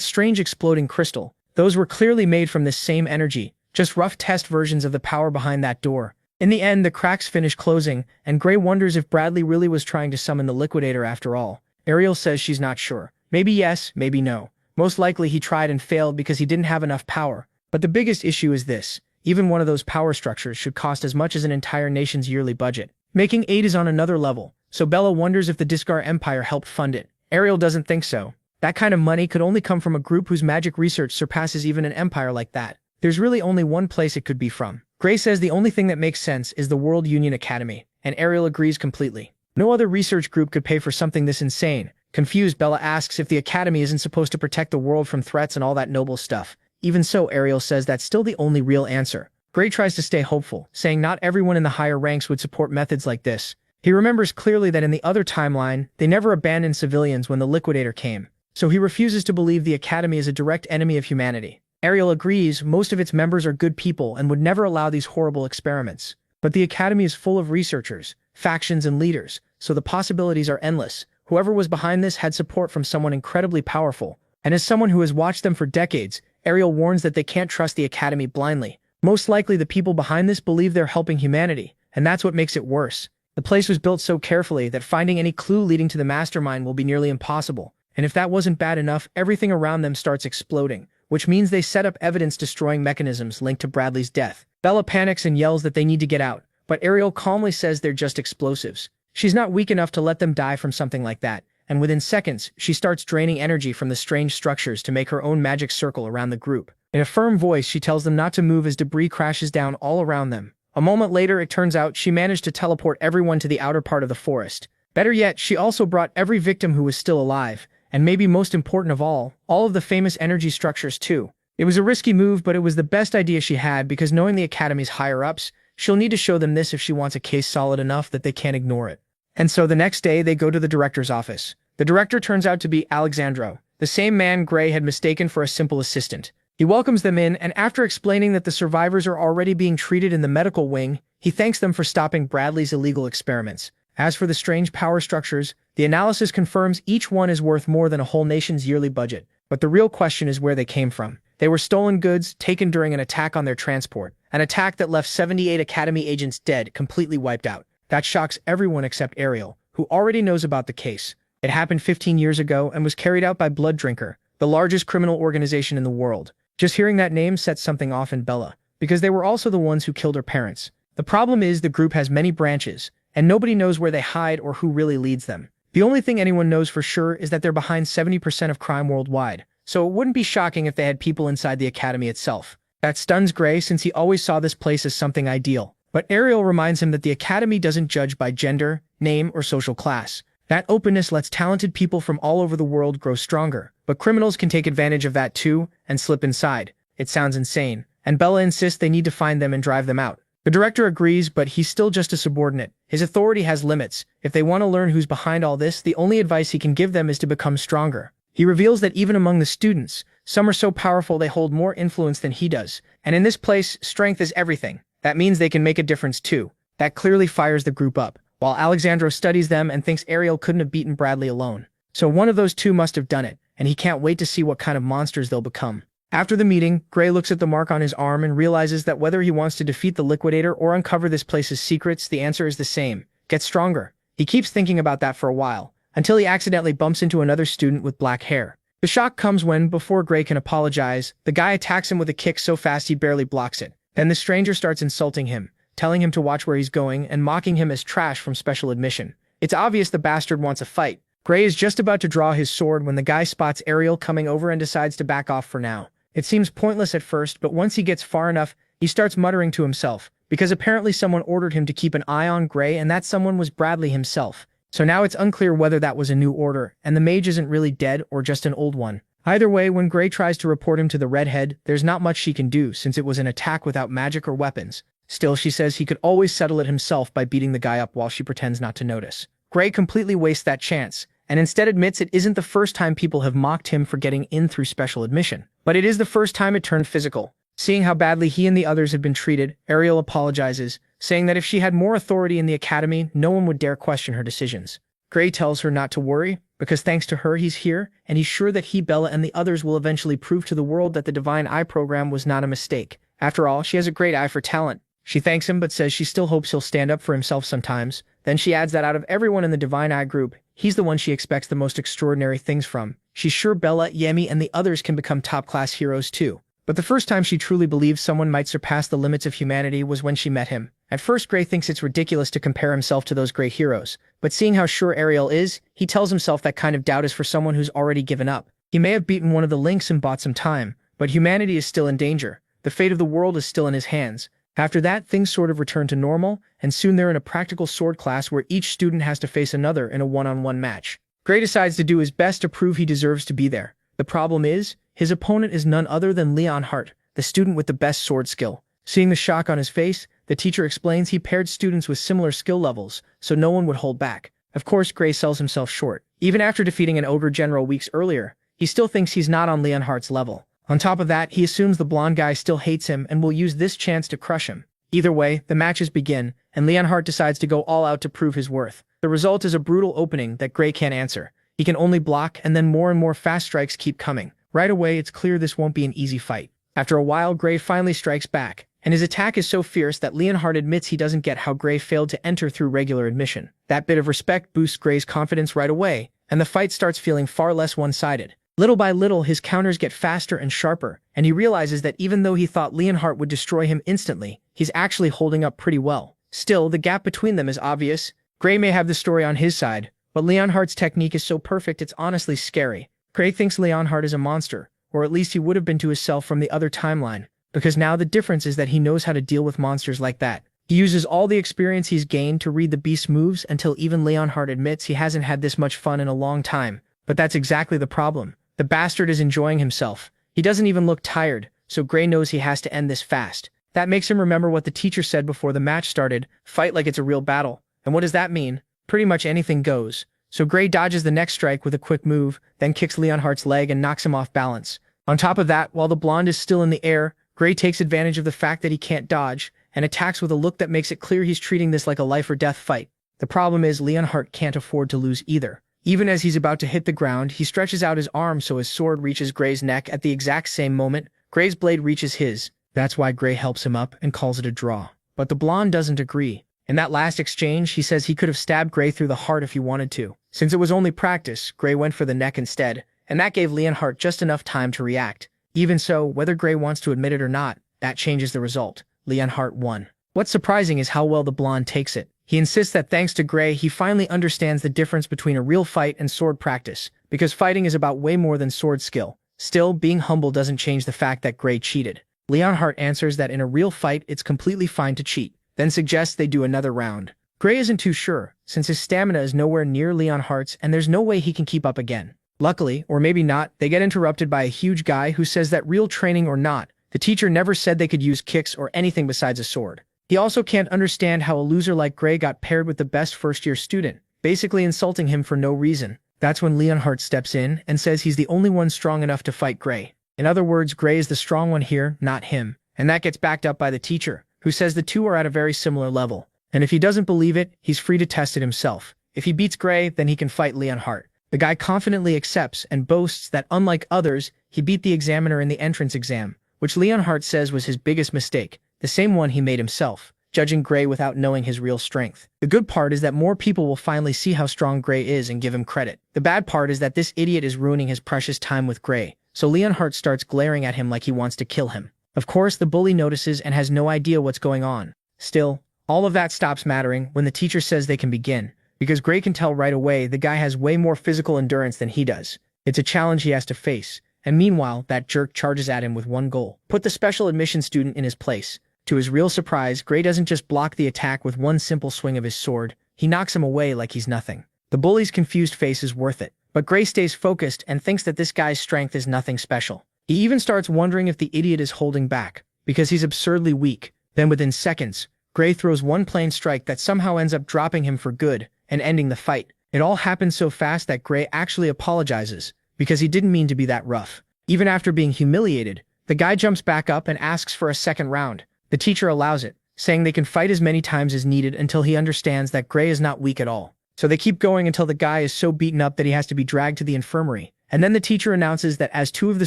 strange exploding crystal. Those were clearly made from this same energy, just rough test versions of the power behind that door. In the end, the cracks finish closing, and Gray wonders if Bradley really was trying to summon the liquidator after all. Ariel says she's not sure. Maybe yes, maybe no. Most likely he tried and failed because he didn't have enough power. But the biggest issue is this. Even one of those power structures should cost as much as an entire nation's yearly budget. Making 8 is on another level, so Bella wonders if the Discar Empire helped fund it. Ariel doesn't think so. That kind of money could only come from a group whose magic research surpasses even an empire like that. There's really only one place it could be from. Gray says the only thing that makes sense is the World Union Academy, and Ariel agrees completely. No other research group could pay for something this insane. Confused, Bella asks if the Academy isn't supposed to protect the world from threats and all that noble stuff. Even so, Ariel says that's still the only real answer. Gray tries to stay hopeful, saying not everyone in the higher ranks would support methods like this. He remembers clearly that in the other timeline, they never abandoned civilians when the Liquidator came, so he refuses to believe the Academy is a direct enemy of humanity. Ariel agrees most of its members are good people and would never allow these horrible experiments. But the Academy is full of researchers, factions, and leaders, so the possibilities are endless. Whoever was behind this had support from someone incredibly powerful, and as someone who has watched them for decades, Ariel warns that they can't trust the Academy blindly. Most likely the people behind this believe they're helping humanity, and that's what makes it worse. The place was built so carefully that finding any clue leading to the mastermind will be nearly impossible, and if that wasn't bad enough, everything around them starts exploding, which means they set up evidence-destroying mechanisms linked to Bradley's death. Bella panics and yells that they need to get out, but Ariel calmly says they're just explosives. She's not weak enough to let them die from something like that, and within seconds, she starts draining energy from the strange structures to make her own magic circle around the group. In a firm voice, she tells them not to move as debris crashes down all around them. A moment later, it turns out she managed to teleport everyone to the outer part of the forest. Better yet, she also brought every victim who was still alive, and maybe most important of all of the famous energy structures too. It was a risky move, but it was the best idea she had because knowing the Academy's higher-ups, she'll need to show them this if she wants a case solid enough that they can't ignore it. And so the next day, they go to the director's office. The director turns out to be Alexandro, the same man Gray had mistaken for a simple assistant. He welcomes them in, and after explaining that the survivors are already being treated in the medical wing, he thanks them for stopping Bradley's illegal experiments. As for the strange power structures, the analysis confirms each one is worth more than a whole nation's yearly budget. But the real question is where they came from. They were stolen goods taken during an attack on their transport, an attack that left 78 Academy agents dead, completely wiped out. That shocks everyone except Ariel, who already knows about the case. It happened 15 years ago and was carried out by Blood Drinker, the largest criminal organization in the world. Just hearing that name sets something off in Bella, because they were also the ones who killed her parents. The problem is the group has many branches, and nobody knows where they hide or who really leads them. The only thing anyone knows for sure is that they're behind 70% of crime worldwide, so it wouldn't be shocking if they had people inside the Academy itself. That stuns Gray since he always saw this place as something ideal. But Ariel reminds him that the Academy doesn't judge by gender, name, or social class. That openness lets talented people from all over the world grow stronger, but criminals can take advantage of that too and slip inside. It sounds insane, and Bella insists they need to find them and drive them out. The director agrees, but he's still just a subordinate. His authority has limits. If they want to learn who's behind all this, the only advice he can give them is to become stronger. He reveals that even among the students, some are so powerful they hold more influence than he does. And in this place, strength is everything. That means they can make a difference too. That clearly fires the group up, while Alexandro studies them and thinks Ariel couldn't have beaten Bradley alone. So one of those two must have done it, and he can't wait to see what kind of monsters they'll become. After the meeting, Gray looks at the mark on his arm and realizes that whether he wants to defeat the Liquidator or uncover this place's secrets, the answer is the same. Get stronger. He keeps thinking about that for a while, until he accidentally bumps into another student with black hair. The shock comes when, before Gray can apologize, the guy attacks him with a kick so fast he barely blocks it. Then the stranger starts insulting him, telling him to watch where he's going and mocking him as trash from special admission. It's obvious the bastard wants a fight. Gray is just about to draw his sword when the guy spots Ariel coming over and decides to back off for now. It seems pointless at first, but once he gets far enough, he starts muttering to himself, because apparently someone ordered him to keep an eye on Gray, and that someone was Bradley himself. So now it's unclear whether that was a new order, and the mage isn't really dead or just an old one. Either way, when Gray tries to report him to the redhead, there's not much she can do since it was an attack without magic or weapons. Still, she says he could always settle it himself by beating the guy up while she pretends not to notice. Gray completely wastes that chance, and instead admits it isn't the first time people have mocked him for getting in through special admission. But But it is the first time it turned physical. Seeing how badly he and the others had been treated, Ariel apologizes, saying that if she had more authority in the academy, no one would dare question her decisions. Gray tells her not to worry, because thanks to her he's here, and he's sure that he, Bella, and the others will eventually prove to the world that the Divine Eye program was not a mistake. After all, she has a great eye for talent. She thanks him but says she still hopes he'll stand up for himself sometimes. Then she adds that out of everyone in the Divine Eye group, he's the one she expects the most extraordinary things from. She's sure Bella, Yemi, and the others can become top-class heroes too. But the first time she truly believed someone might surpass the limits of humanity was when she met him. At first, Gray thinks it's ridiculous to compare himself to those great heroes, but seeing how sure Ariel is, he tells himself that kind of doubt is for someone who's already given up. He may have beaten one of the Lynx and bought some time, but humanity is still in danger. The fate of the world is still in his hands. After that, things sort of return to normal, and soon they're in a practical sword class where each student has to face another in a one-on-one match. Gray decides to do his best to prove he deserves to be there. The problem is, his opponent is none other than Leonhardt, the student with the best sword skill. Seeing the shock on his face, the teacher explains he paired students with similar skill levels, so no one would hold back. Of course, Gray sells himself short. Even after defeating an ogre general weeks earlier, he still thinks he's not on Leonhardt's level. On top of that, he assumes the blonde guy still hates him and will use this chance to crush him. Either way, the matches begin, and Leonhardt decides to go all out to prove his worth. The result is a brutal opening that Gray can't answer. He can only block, and then more and more fast strikes keep coming. Right away, it's clear this won't be an easy fight. After a while, Gray finally strikes back, and his attack is so fierce that Leonhardt admits he doesn't get how Gray failed to enter through regular admission. That bit of respect boosts Gray's confidence right away, and the fight starts feeling far less one-sided. Little by little, his counters get faster and sharper, and he realizes that even though he thought Leonhardt would destroy him instantly, he's actually holding up pretty well. Still, the gap between them is obvious. Gray may have the story on his side, but Leonhardt's technique is so perfect it's honestly scary. Gray thinks Leonhardt is a monster, or at least he would have been to himself from the other timeline, because now the difference is that he knows how to deal with monsters like that. He uses all the experience he's gained to read the beast's moves until even Leonhardt admits he hasn't had this much fun in a long time. But that's exactly the problem. The bastard is enjoying himself. He doesn't even look tired, so Gray knows he has to end this fast. That makes him remember what the teacher said before the match started, fight like it's a real battle. And what does that mean? Pretty much anything goes. So Gray dodges the next strike with a quick move, then kicks Leonhardt's leg and knocks him off balance. On top of that, while the blonde is still in the air, Gray takes advantage of the fact that he can't dodge, and attacks with a look that makes it clear he's treating this like a life-or-death fight. The problem is Leonhardt can't afford to lose either. Even as he's about to hit the ground, he stretches out his arm so his sword reaches Gray's neck at the exact same moment. Gray's blade reaches his. That's why Gray helps him up and calls it a draw. But the blonde doesn't agree. In that last exchange, he says he could have stabbed Gray through the heart if he wanted to. Since it was only practice, Gray went for the neck instead, and that gave Leonhardt just enough time to react. Even so, whether Gray wants to admit it or not, that changes the result. Leonhardt won. What's surprising is how well the blonde takes it. He insists that thanks to Gray, he finally understands the difference between a real fight and sword practice, because fighting is about way more than sword skill. Still, being humble doesn't change the fact that Gray cheated. Leonhardt answers that in a real fight, it's completely fine to cheat, then suggests they do another round. Gray isn't too sure, since his stamina is nowhere near Leonhardt's and there's no way he can keep up again. Luckily, or maybe not, they get interrupted by a huge guy who says that real training or not, the teacher never said they could use kicks or anything besides a sword. He also can't understand how a loser like Gray got paired with the best first-year student, basically insulting him for no reason. That's when Leonhardt steps in and says he's the only one strong enough to fight Gray. In other words, Gray is the strong one here, not him. And that gets backed up by the teacher, who says the two are at a very similar level. And if he doesn't believe it, he's free to test it himself. If he beats Gray, then he can fight Leonhardt. The guy confidently accepts and boasts that unlike others, he beat the examiner in the entrance exam, which Leonhardt says was his biggest mistake, the same one he made himself, judging Gray without knowing his real strength. The good part is that more people will finally see how strong Gray is and give him credit. The bad part is that this idiot is ruining his precious time with Gray, so Leonhardt starts glaring at him like he wants to kill him. Of course, the bully notices and has no idea what's going on. Still, all of that stops mattering when the teacher says they can begin, because Gray can tell right away the guy has way more physical endurance than he does. It's a challenge he has to face, and meanwhile, that jerk charges at him with one goal: put the special admission student in his place. To his real surprise, Gray doesn't just block the attack with one simple swing of his sword, he knocks him away like he's nothing. The bully's confused face is worth it, but Gray stays focused and thinks that this guy's strength is nothing special. He even starts wondering if the idiot is holding back, because he's absurdly weak. Then within seconds, Gray throws one plain strike that somehow ends up dropping him for good and ending the fight. It all happens so fast that Gray actually apologizes, because he didn't mean to be that rough. Even after being humiliated, the guy jumps back up and asks for a second round. The teacher allows it, saying they can fight as many times as needed until he understands that Gray is not weak at all. So they keep going until the guy is so beaten up that he has to be dragged to the infirmary. And then the teacher announces that as two of the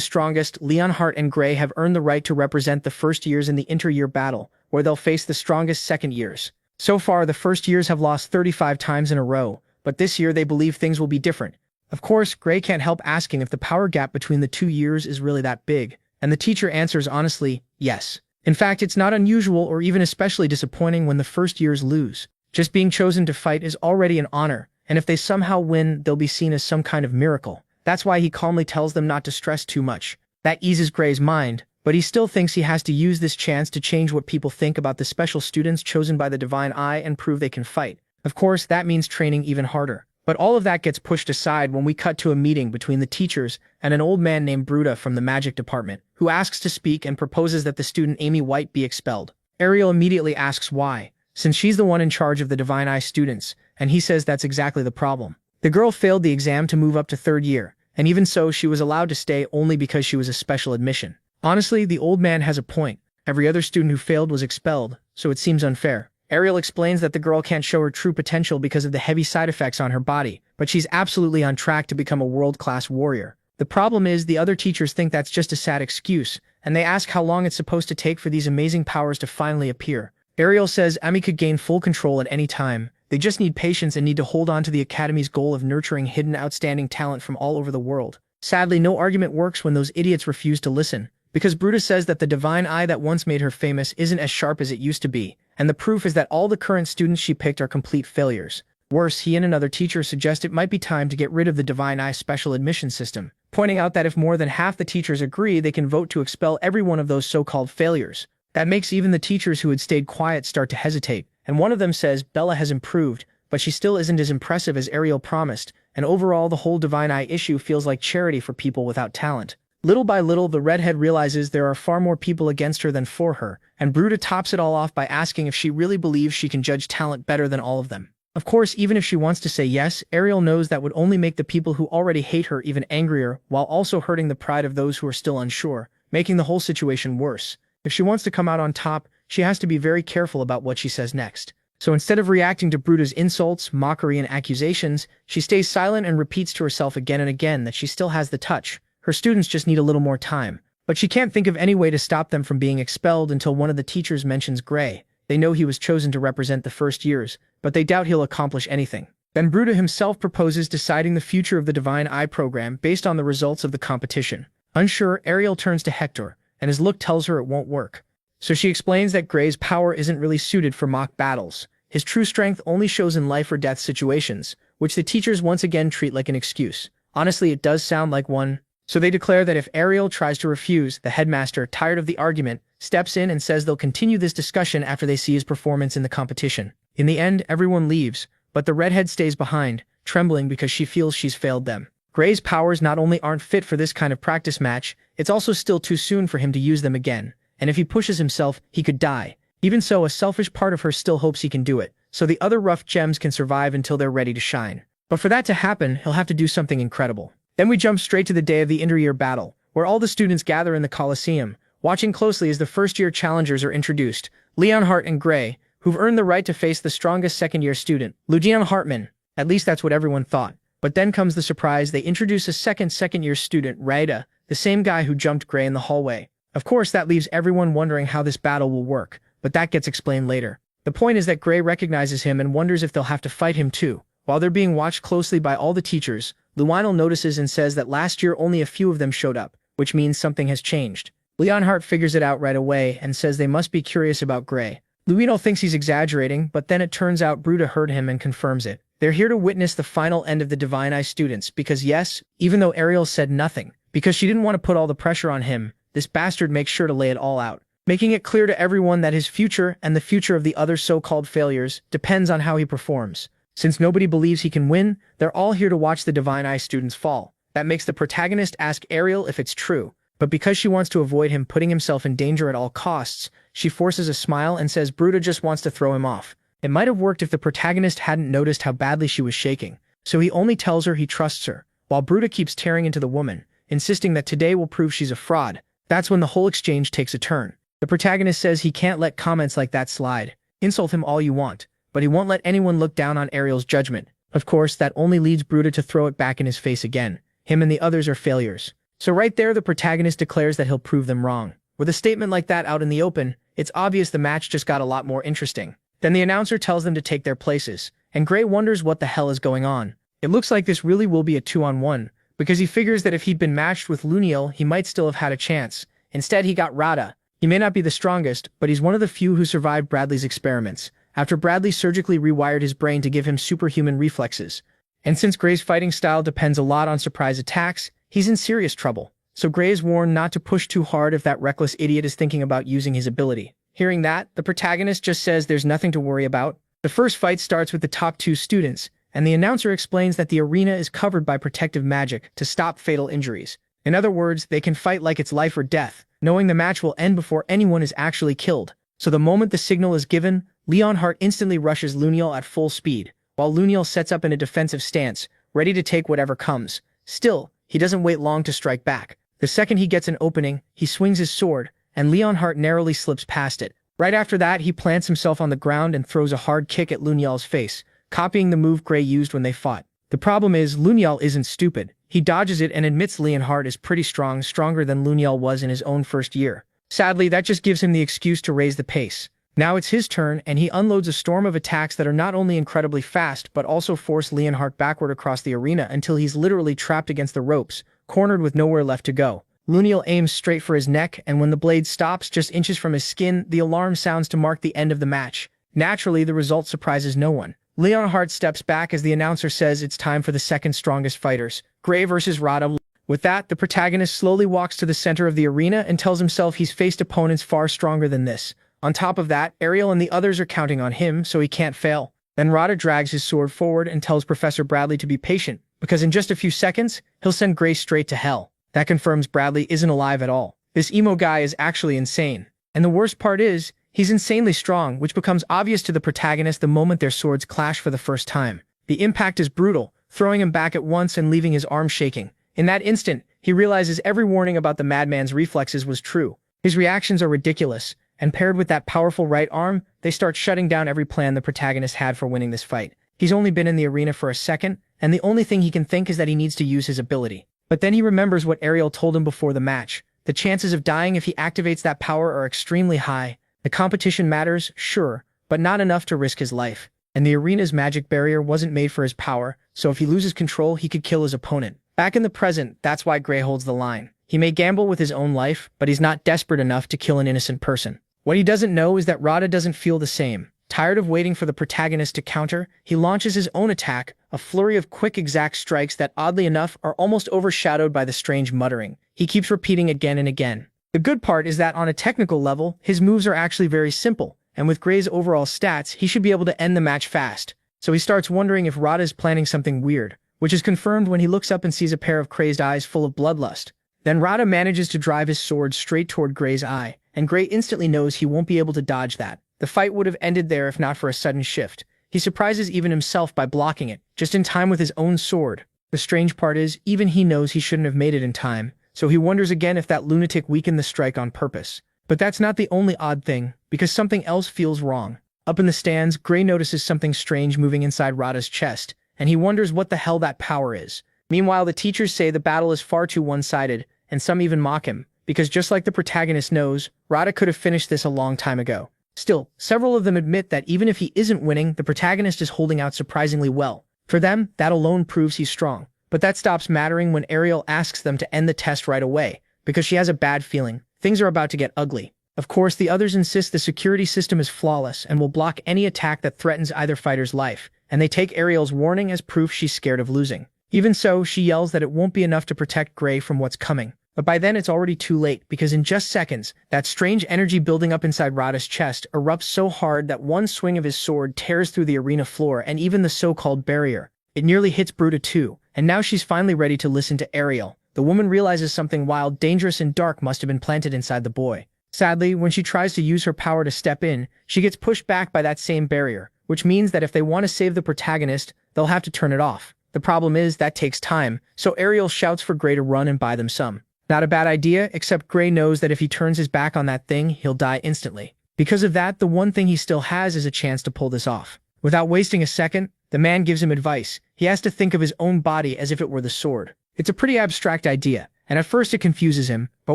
strongest, Leonhardt and Gray have earned the right to represent the first years in the inter-year battle, where they'll face the strongest second years. So far, the first years have lost 35 times in a row, but this year they believe things will be different. Of course, Gray can't help asking if the power gap between the 2 years is really that big, and the teacher answers honestly, yes. In fact, it's not unusual or even especially disappointing when the first years lose. Just being chosen to fight is already an honor, and if they somehow win, they'll be seen as some kind of miracle. That's why he calmly tells them not to stress too much. That eases Gray's mind, but he still thinks he has to use this chance to change what people think about the special students chosen by the Divine Eye and prove they can fight. Of course, that means training even harder. But all of that gets pushed aside when we cut to a meeting between the teachers and an old man named Bruta from the magic department, who asks to speak and proposes that the student Amy White be expelled. Ariel immediately asks why, since she's the one in charge of the Divine Eye students, and he says that's exactly the problem. The girl failed the exam to move up to 3rd year, and even so she was allowed to stay only because she was a special admission. Honestly, the old man has a point. Every other student who failed was expelled, so it seems unfair. Ariel explains that the girl can't show her true potential because of the heavy side effects on her body, but she's absolutely on track to become a world-class warrior. The problem is the other teachers think that's just a sad excuse, and they ask how long it's supposed to take for these amazing powers to finally appear. Ariel says Amy could gain full control at any time. They just need patience and need to hold on to the Academy's goal of nurturing hidden outstanding talent from all over the world. Sadly, no argument works when those idiots refuse to listen, because Brutus says that the Divine Eye that once made her famous isn't as sharp as it used to be, and the proof is that all the current students she picked are complete failures. Worse, he and another teacher suggest it might be time to get rid of the Divine Eye special admission system, pointing out that if more than half the teachers agree, they can vote to expel every one of those so-called failures. That makes even the teachers who had stayed quiet start to hesitate, and one of them says Bella has improved, but she still isn't as impressive as Ariel promised, and overall the whole Divine Eye issue feels like charity for people without talent. Little by little, the redhead realizes there are far more people against her than for her, and Bruta tops it all off by asking if she really believes she can judge talent better than all of them. Of course, even if she wants to say yes, Ariel knows that would only make the people who already hate her even angrier, while also hurting the pride of those who are still unsure, making the whole situation worse. If she wants to come out on top, she has to be very careful about what she says next. So instead of reacting to Bruta's insults, mockery, and accusations, she stays silent and repeats to herself again and again that she still has the touch. Her students just need a little more time. But she can't think of any way to stop them from being expelled until one of the teachers mentions Gray. They know he was chosen to represent the first years, but they doubt he'll accomplish anything. Then Bruta himself proposes deciding the future of the Divine Eye program based on the results of the competition. Unsure, Ariel turns to Hector, and his look tells her it won't work. So she explains that Gray's power isn't really suited for mock battles. His true strength only shows in life or death situations, which the teachers once again treat like an excuse. Honestly, it does sound like one. So they declare that if Ariel tries to refuse, the headmaster, tired of the argument, steps in and says they'll continue this discussion after they see his performance in the competition. In the end, everyone leaves, but the redhead stays behind, trembling because she feels she's failed them. Gray's powers not only aren't fit for this kind of practice match, it's also still too soon for him to use them again, and if he pushes himself, he could die. Even so, a selfish part of her still hopes he can do it, so the other rough gems can survive until they're ready to shine. But for that to happen, he'll have to do something incredible. Then we jump straight to the day of the inter-year battle, where all the students gather in the Coliseum, watching closely as the first-year challengers are introduced, Leonhardt and Gray, who've earned the right to face the strongest second-year student, Lucian Hartman. At least that's what everyone thought. But then comes the surprise: they introduce a second-year student, Raida, the same guy who jumped Gray in the hallway. Of course, that leaves everyone wondering how this battle will work, but that gets explained later. The point is that Gray recognizes him and wonders if they'll have to fight him too. While they're being watched closely by all the teachers, Lionel notices and says that last year only a few of them showed up, which means something has changed. Leonhardt figures it out right away and says they must be curious about Gray. Lionel thinks he's exaggerating, but then it turns out Bruta heard him and confirms it. They're here to witness the final end of the Divine Eye students because yes, even though Ariel said nothing, because she didn't want to put all the pressure on him, this bastard makes sure to lay it all out, making it clear to everyone that his future and the future of the other so-called failures depends on how he performs. Since nobody believes he can win, they're all here to watch the Divine Eye students fall. That makes the protagonist ask Ariel if it's true, but because she wants to avoid him putting himself in danger at all costs, she forces a smile and says Bruta just wants to throw him off. It might have worked if the protagonist hadn't noticed how badly she was shaking, so he only tells her he trusts her, while Bruta keeps tearing into the woman, insisting that today will prove she's a fraud. That's when the whole exchange takes a turn. The protagonist says he can't let comments like that slide. Insult him all you want, but he won't let anyone look down on Ariel's judgment. Of course, that only leads Bruta to throw it back in his face again. Him and the others are failures. So right there, the protagonist declares that he'll prove them wrong. With a statement like that out in the open, it's obvious the match just got a lot more interesting. Then the announcer tells them to take their places, and Gray wonders what the hell is going on. It looks like this really will be a 2-on-1, because he figures that if he'd been matched with Luniel, he might still have had a chance. Instead, he got Rada. He may not be the strongest, but he's one of the few who survived Bradley's experiments, after Bradley surgically rewired his brain to give him superhuman reflexes. And since Gray's fighting style depends a lot on surprise attacks, he's in serious trouble. So Gray is warned not to push too hard if that reckless idiot is thinking about using his ability. Hearing that, the protagonist just says there's nothing to worry about. The first fight starts with the top 2 students, and the announcer explains that the arena is covered by protective magic to stop fatal injuries. In other words, they can fight like it's life or death, knowing the match will end before anyone is actually killed. So the moment the signal is given, Leonhardt instantly rushes Luniel at full speed, while Luniel sets up in a defensive stance, ready to take whatever comes. Still, he doesn't wait long to strike back. The second he gets an opening, he swings his sword, and Leonhardt narrowly slips past it. Right after that, he plants himself on the ground and throws a hard kick at Luniel's face, copying the move Gray used when they fought. The problem is, Luniel isn't stupid. He dodges it and admits Leonhardt is pretty strong, stronger than Luniel was in his own first year. Sadly, that just gives him the excuse to raise the pace. Now it's his turn, and he unloads a storm of attacks that are not only incredibly fast, but also force Leonhardt backward across the arena until he's literally trapped against the ropes, cornered with nowhere left to go. Luniel aims straight for his neck, and when the blade stops just inches from his skin, the alarm sounds to mark the end of the match. Naturally, the result surprises no one. Leonhardt steps back as the announcer says it's time for the second strongest fighters, Gray versus Rada. With that, the protagonist slowly walks to the center of the arena and tells himself he's faced opponents far stronger than this. On top of that, Ariel and the others are counting on him, so he can't fail. Then Rada drags his sword forward and tells Professor Bradley to be patient, because in just a few seconds, he'll send Gray straight to hell. That confirms Bradley isn't alive at all. This emo guy is actually insane. And the worst part is, he's insanely strong, which becomes obvious to the protagonist the moment their swords clash for the first time. The impact is brutal, throwing him back at once and leaving his arm shaking. In that instant, he realizes every warning about the madman's reflexes was true. His reactions are ridiculous, and paired with that powerful right arm, they start shutting down every plan the protagonist had for winning this fight. He's only been in the arena for a second, and the only thing he can think is that he needs to use his ability. But then he remembers what Ariel told him before the match. The chances of dying if he activates that power are extremely high. The competition matters, sure, but not enough to risk his life. And the arena's magic barrier wasn't made for his power, so if he loses control, he could kill his opponent. Back in the present, that's why Gray holds the line. He may gamble with his own life, but he's not desperate enough to kill an innocent person. What he doesn't know is that Rada doesn't feel the same. Tired of waiting for the protagonist to counter, he launches his own attack, a flurry of quick exact strikes that oddly enough are almost overshadowed by the strange muttering. He keeps repeating again and again. The good part is that on a technical level, his moves are actually very simple, and with Gray's overall stats, he should be able to end the match fast. So he starts wondering if Rada is planning something weird, which is confirmed when he looks up and sees a pair of crazed eyes full of bloodlust. Then Rada manages to drive his sword straight toward Gray's eye, and Gray instantly knows he won't be able to dodge that. The fight would have ended there if not for a sudden shift. He surprises even himself by blocking it, just in time with his own sword. The strange part is, even he knows he shouldn't have made it in time, so he wonders again if that lunatic weakened the strike on purpose. But that's not the only odd thing, because something else feels wrong. Up in the stands, Gray notices something strange moving inside Rada's chest, and he wonders what the hell that power is. Meanwhile, the teachers say the battle is far too one-sided, and some even mock him, because just like the protagonist knows, Rada could have finished this a long time ago. Still, several of them admit that even if he isn't winning, the protagonist is holding out surprisingly well. For them, that alone proves he's strong. But that stops mattering when Ariel asks them to end the test right away, because she has a bad feeling. Things are about to get ugly. Of course, the others insist the security system is flawless and will block any attack that threatens either fighter's life, and they take Ariel's warning as proof she's scared of losing. Even so, she yells that it won't be enough to protect Gray from what's coming. But by then it's already too late, because in just seconds, that strange energy building up inside Rada's chest erupts so hard that one swing of his sword tears through the arena floor and even the so-called barrier. It nearly hits Bruta too, and now she's finally ready to listen to Ariel. The woman realizes something wild, dangerous, and dark must have been planted inside the boy. Sadly, when she tries to use her power to step in, she gets pushed back by that same barrier, which means that if they want to save the protagonist, they'll have to turn it off. The problem is that takes time, so Ariel shouts for Gray to run and buy them some. Not a bad idea, except Gray knows that if he turns his back on that thing, he'll die instantly. Because of that, the one thing he still has is a chance to pull this off. Without wasting a second, the man gives him advice. He has to think of his own body as if it were the sword. It's a pretty abstract idea, and at first it confuses him, but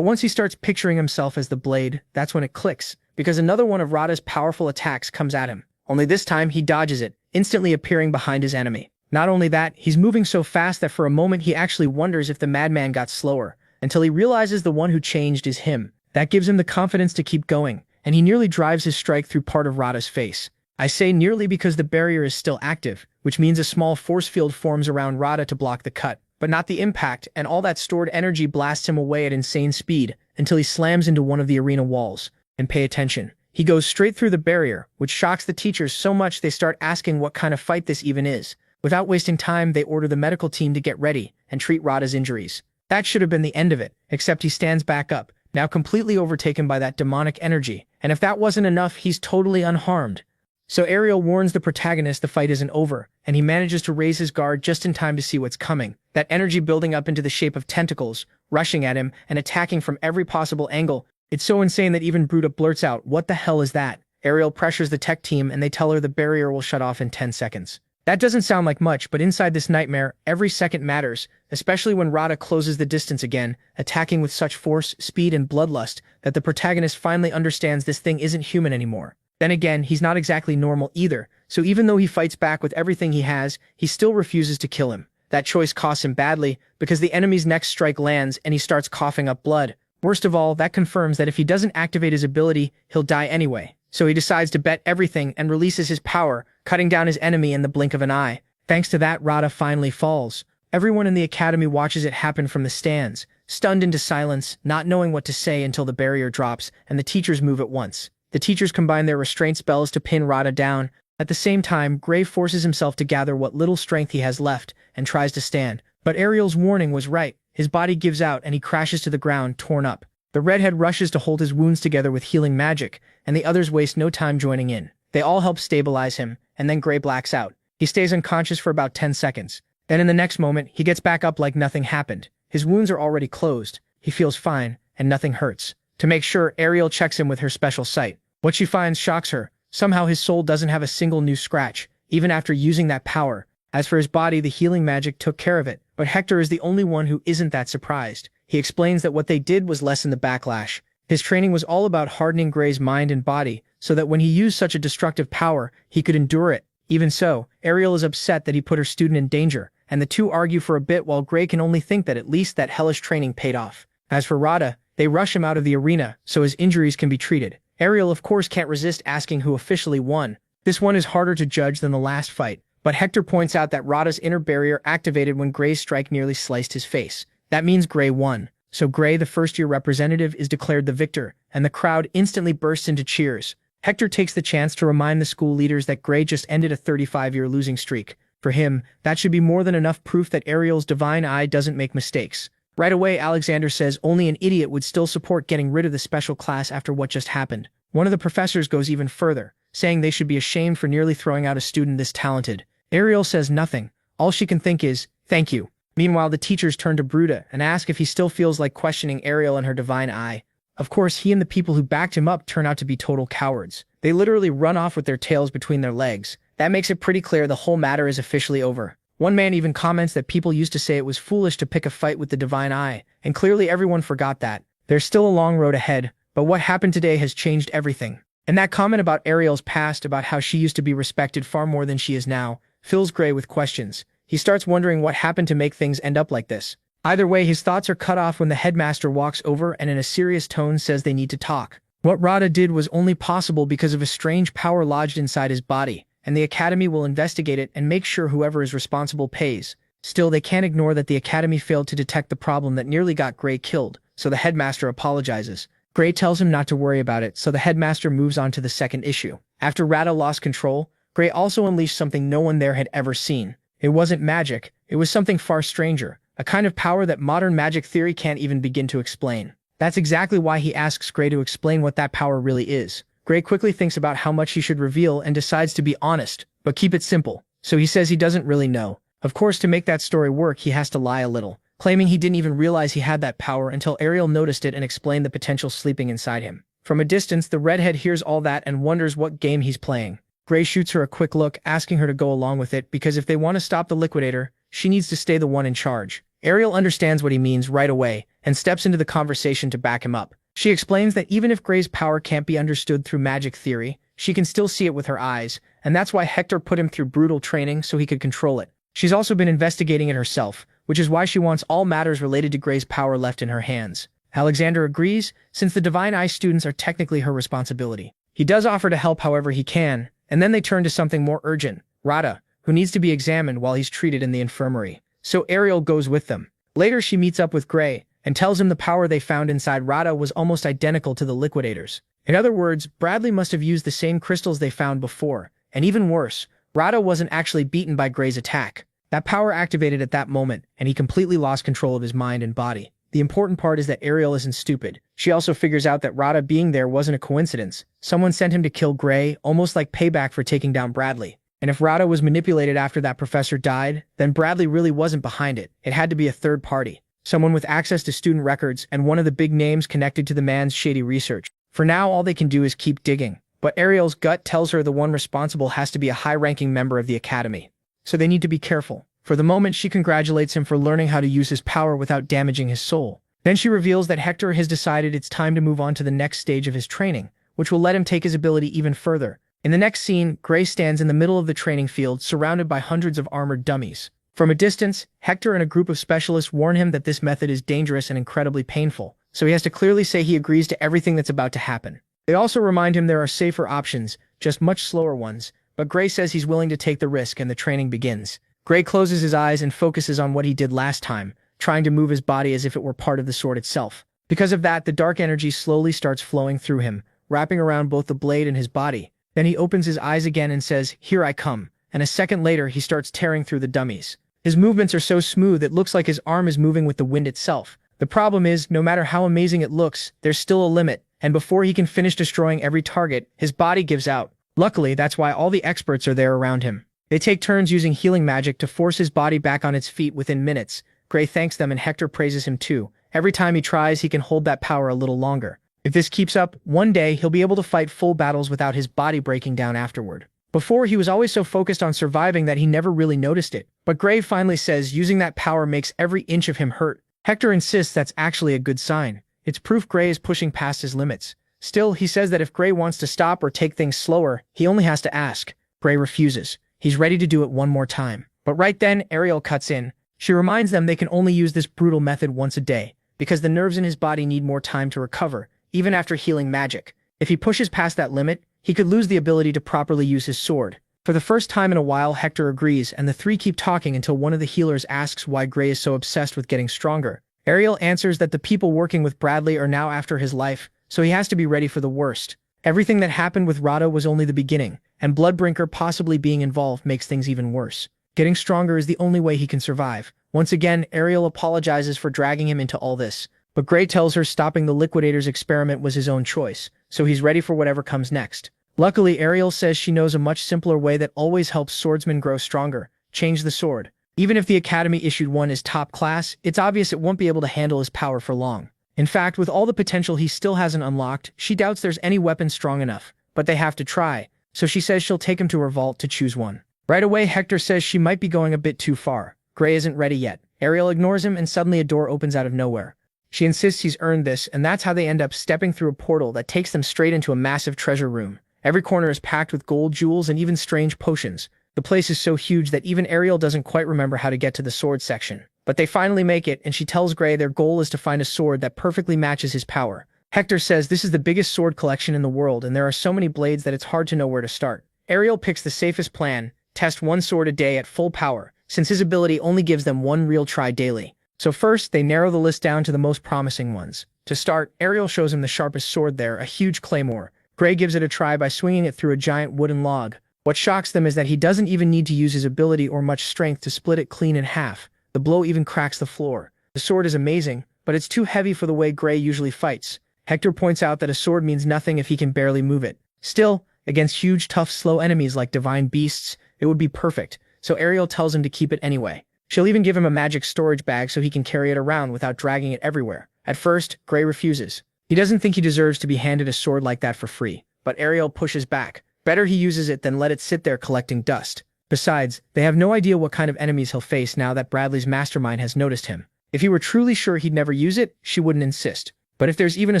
once he starts picturing himself as the blade, that's when it clicks, because another one of Radha's powerful attacks comes at him. Only this time, he dodges it, instantly appearing behind his enemy. Not only that, he's moving so fast that for a moment he actually wonders if the madman got slower, until he realizes the one who changed is him. That gives him the confidence to keep going, and he nearly drives his strike through part of Radha's face. I say nearly because the barrier is still active, which means a small force field forms around Radha to block the cut, but not the impact, and all that stored energy blasts him away at insane speed until he slams into one of the arena walls. And pay attention. He goes straight through the barrier, which shocks the teachers so much they start asking what kind of fight this even is. Without wasting time, they order the medical team to get ready and treat Radha's injuries. That should have been the end of it, except he stands back up, now completely overtaken by that demonic energy, and if that wasn't enough, he's totally unharmed. So Ariel warns the protagonist the fight isn't over, and he manages to raise his guard just in time to see what's coming. That energy building up into the shape of tentacles, rushing at him and attacking from every possible angle. It's so insane that even Bruta blurts out, "What the hell is that?" Ariel pressures the tech team and they tell her the barrier will shut off in 10 seconds. That doesn't sound like much, but inside this nightmare, every second matters, especially when Radha closes the distance again, attacking with such force, speed, and bloodlust that the protagonist finally understands this thing isn't human anymore. Then again, he's not exactly normal either, so even though he fights back with everything he has, he still refuses to kill him. That choice costs him badly, because the enemy's next strike lands and he starts coughing up blood. Worst of all, that confirms that if he doesn't activate his ability, he'll die anyway. So he decides to bet everything and releases his power, cutting down his enemy in the blink of an eye. Thanks to that, Radha finally falls. Everyone in the academy watches it happen from the stands, stunned into silence, not knowing what to say until the barrier drops and the teachers move at once. The teachers combine their restraint spells to pin Radha down. At the same time, Gray forces himself to gather what little strength he has left and tries to stand. But Ariel's warning was right. His body gives out and he crashes to the ground, torn up. The redhead rushes to hold his wounds together with healing magic, and the others waste no time joining in. They all help stabilize him, and then Gray blacks out. He stays unconscious for about 10 seconds. Then in the next moment, he gets back up like nothing happened. His wounds are already closed. He feels fine, and nothing hurts. To make sure, Ariel checks him with her special sight. What she finds shocks her. Somehow his soul doesn't have a single new scratch, even after using that power. As for his body, the healing magic took care of it, but Hector is the only one who isn't that surprised. He explains that what they did was lessen the backlash. His training was all about hardening Gray's mind and body, so that when he used such a destructive power, he could endure it. Even so, Ariel is upset that he put her student in danger, and the two argue for a bit while Gray can only think that at least that hellish training paid off. As for Radha, they rush him out of the arena so his injuries can be treated. Ariel of course can't resist asking who officially won. This one is harder to judge than the last fight, but Hector points out that Radha's inner barrier activated when Gray's strike nearly sliced his face. That means Gray won. So Gray, the first-year representative, is declared the victor, and the crowd instantly bursts into cheers. Hector takes the chance to remind the school leaders that Gray just ended a 35-year losing streak. For him, that should be more than enough proof that Ariel's divine eye doesn't make mistakes. Right away, Alexander says only an idiot would still support getting rid of the special class after what just happened. One of the professors goes even further, saying they should be ashamed for nearly throwing out a student this talented. Ariel says nothing. All she can think is, "Thank you." Meanwhile, the teachers turn to Bruta and ask if he still feels like questioning Ariel and her divine eye. Of course, he and the people who backed him up turn out to be total cowards. They literally run off with their tails between their legs. That makes it pretty clear the whole matter is officially over. One man even comments that people used to say it was foolish to pick a fight with the divine eye, and clearly everyone forgot that. There's still a long road ahead, but what happened today has changed everything. And that comment about Ariel's past, about how she used to be respected far more than she is now, fills Gray with questions. He starts wondering what happened to make things end up like this. Either way, his thoughts are cut off when the headmaster walks over and in a serious tone says they need to talk. What Radha did was only possible because of a strange power lodged inside his body, and the academy will investigate it and make sure whoever is responsible pays. Still, they can't ignore that the academy failed to detect the problem that nearly got Gray killed, so the headmaster apologizes. Gray tells him not to worry about it, so the headmaster moves on to the second issue. After Radha lost control, Gray also unleashed something no one there had ever seen. It wasn't magic, it was something far stranger, a kind of power that modern magic theory can't even begin to explain. That's exactly why he asks Gray to explain what that power really is. Gray quickly thinks about how much he should reveal and decides to be honest, but keep it simple. So he says he doesn't really know. Of course, to make that story work, he has to lie a little, claiming he didn't even realize he had that power until Ariel noticed it and explained the potential sleeping inside him. From a distance, the redhead hears all that and wonders what game he's playing. Gray shoots her a quick look, asking her to go along with it because if they want to stop the liquidator, she needs to stay the one in charge. Ariel understands what he means right away and steps into the conversation to back him up. She explains that even if Gray's power can't be understood through magic theory, she can still see it with her eyes, and that's why Hector put him through brutal training so he could control it. She's also been investigating it herself, which is why she wants all matters related to Gray's power left in her hands. Alexander agrees, since the Divine Eye students are technically her responsibility. He does offer to help however he can, and then they turn to something more urgent, Rada, who needs to be examined while he's treated in the infirmary. So Ariel goes with them. Later she meets up with Gray, and tells him the power they found inside Rada was almost identical to the liquidators. In other words, Bradley must have used the same crystals they found before, and even worse, Rada wasn't actually beaten by Gray's attack. That power activated at that moment, and he completely lost control of his mind and body. The important part is that Ariel isn't stupid. She also figures out that Rada being there wasn't a coincidence. Someone sent him to kill Gray, almost like payback for taking down Bradley. And if Rada was manipulated after that professor died, then Bradley really wasn't behind it. It had to be a third party. Someone with access to student records and one of the big names connected to the man's shady research. For now, all they can do is keep digging. But Ariel's gut tells her the one responsible has to be a high-ranking member of the academy. So they need to be careful. For the moment, she congratulates him for learning how to use his power without damaging his soul. Then she reveals that Hector has decided it's time to move on to the next stage of his training, which will let him take his ability even further. In the next scene, Gray stands in the middle of the training field surrounded by hundreds of armored dummies. From a distance, Hector and a group of specialists warn him that this method is dangerous and incredibly painful, so he has to clearly say he agrees to everything that's about to happen. They also remind him there are safer options, just much slower ones, but Gray says he's willing to take the risk and the training begins. Gray closes his eyes and focuses on what he did last time, trying to move his body as if it were part of the sword itself. Because of that, the dark energy slowly starts flowing through him, wrapping around both the blade and his body. Then he opens his eyes again and says, "Here I come," and a second later he starts tearing through the dummies. His movements are so smooth it looks like his arm is moving with the wind itself. The problem is, no matter how amazing it looks, there's still a limit, and before he can finish destroying every target, his body gives out. Luckily, that's why all the experts are there around him. They take turns using healing magic to force his body back on its feet within minutes. Gray thanks them and Hector praises him too. Every time he tries, he can hold that power a little longer. If this keeps up, one day he'll be able to fight full battles without his body breaking down afterward. Before, he was always so focused on surviving that he never really noticed it. But Gray finally says using that power makes every inch of him hurt. Hector insists that's actually a good sign. It's proof Gray is pushing past his limits. Still, he says that if Gray wants to stop or take things slower, he only has to ask. Gray refuses. He's ready to do it one more time. But right then, Ariel cuts in. She reminds them they can only use this brutal method once a day, because the nerves in his body need more time to recover, even after healing magic. If he pushes past that limit, he could lose the ability to properly use his sword. For the first time in a while, Hector agrees, and the three keep talking until one of the healers asks why Gray is so obsessed with getting stronger. Ariel answers that the people working with Bradley are now after his life, so he has to be ready for the worst. Everything that happened with Rada was only the beginning, and Bloodbrinker possibly being involved makes things even worse. Getting stronger is the only way he can survive. Once again, Ariel apologizes for dragging him into all this, but Gray tells her stopping the Liquidator's experiment was his own choice, so he's ready for whatever comes next. Luckily, Ariel says she knows a much simpler way that always helps swordsmen grow stronger: change the sword. Even if the Academy issued one is top class, it's obvious it won't be able to handle his power for long. In fact, with all the potential he still hasn't unlocked, she doubts there's any weapon strong enough, but they have to try, so she says she'll take him to her vault to choose one. Right away, Hector says she might be going a bit too far. Gray isn't ready yet. Ariel ignores him and suddenly a door opens out of nowhere. She insists he's earned this, and that's how they end up stepping through a portal that takes them straight into a massive treasure room. Every corner is packed with gold, jewels, and even strange potions. The place is so huge that even Ariel doesn't quite remember how to get to the sword section. But they finally make it, and she tells Gray their goal is to find a sword that perfectly matches his power. Hector says this is the biggest sword collection in the world, and there are so many blades that it's hard to know where to start. Ariel picks the safest plan: test one sword a day at full power, since his ability only gives them one real try daily. So first, they narrow the list down to the most promising ones. To start, Ariel shows him the sharpest sword there, a huge claymore. Gray gives it a try by swinging it through a giant wooden log. What shocks them is that he doesn't even need to use his ability or much strength to split it clean in half. The blow even cracks the floor. The sword is amazing, but it's too heavy for the way Gray usually fights. Hector points out that a sword means nothing if he can barely move it. Still, against huge, tough, slow enemies like divine beasts, it would be perfect, so Ariel tells him to keep it anyway. She'll even give him a magic storage bag so he can carry it around without dragging it everywhere. At first, Gray refuses. He doesn't think he deserves to be handed a sword like that for free, but Ariel pushes back. Better he uses it than let it sit there collecting dust. Besides, they have no idea what kind of enemies he'll face now that Bradley's mastermind has noticed him. If he were truly sure he'd never use it, she wouldn't insist. But if there's even a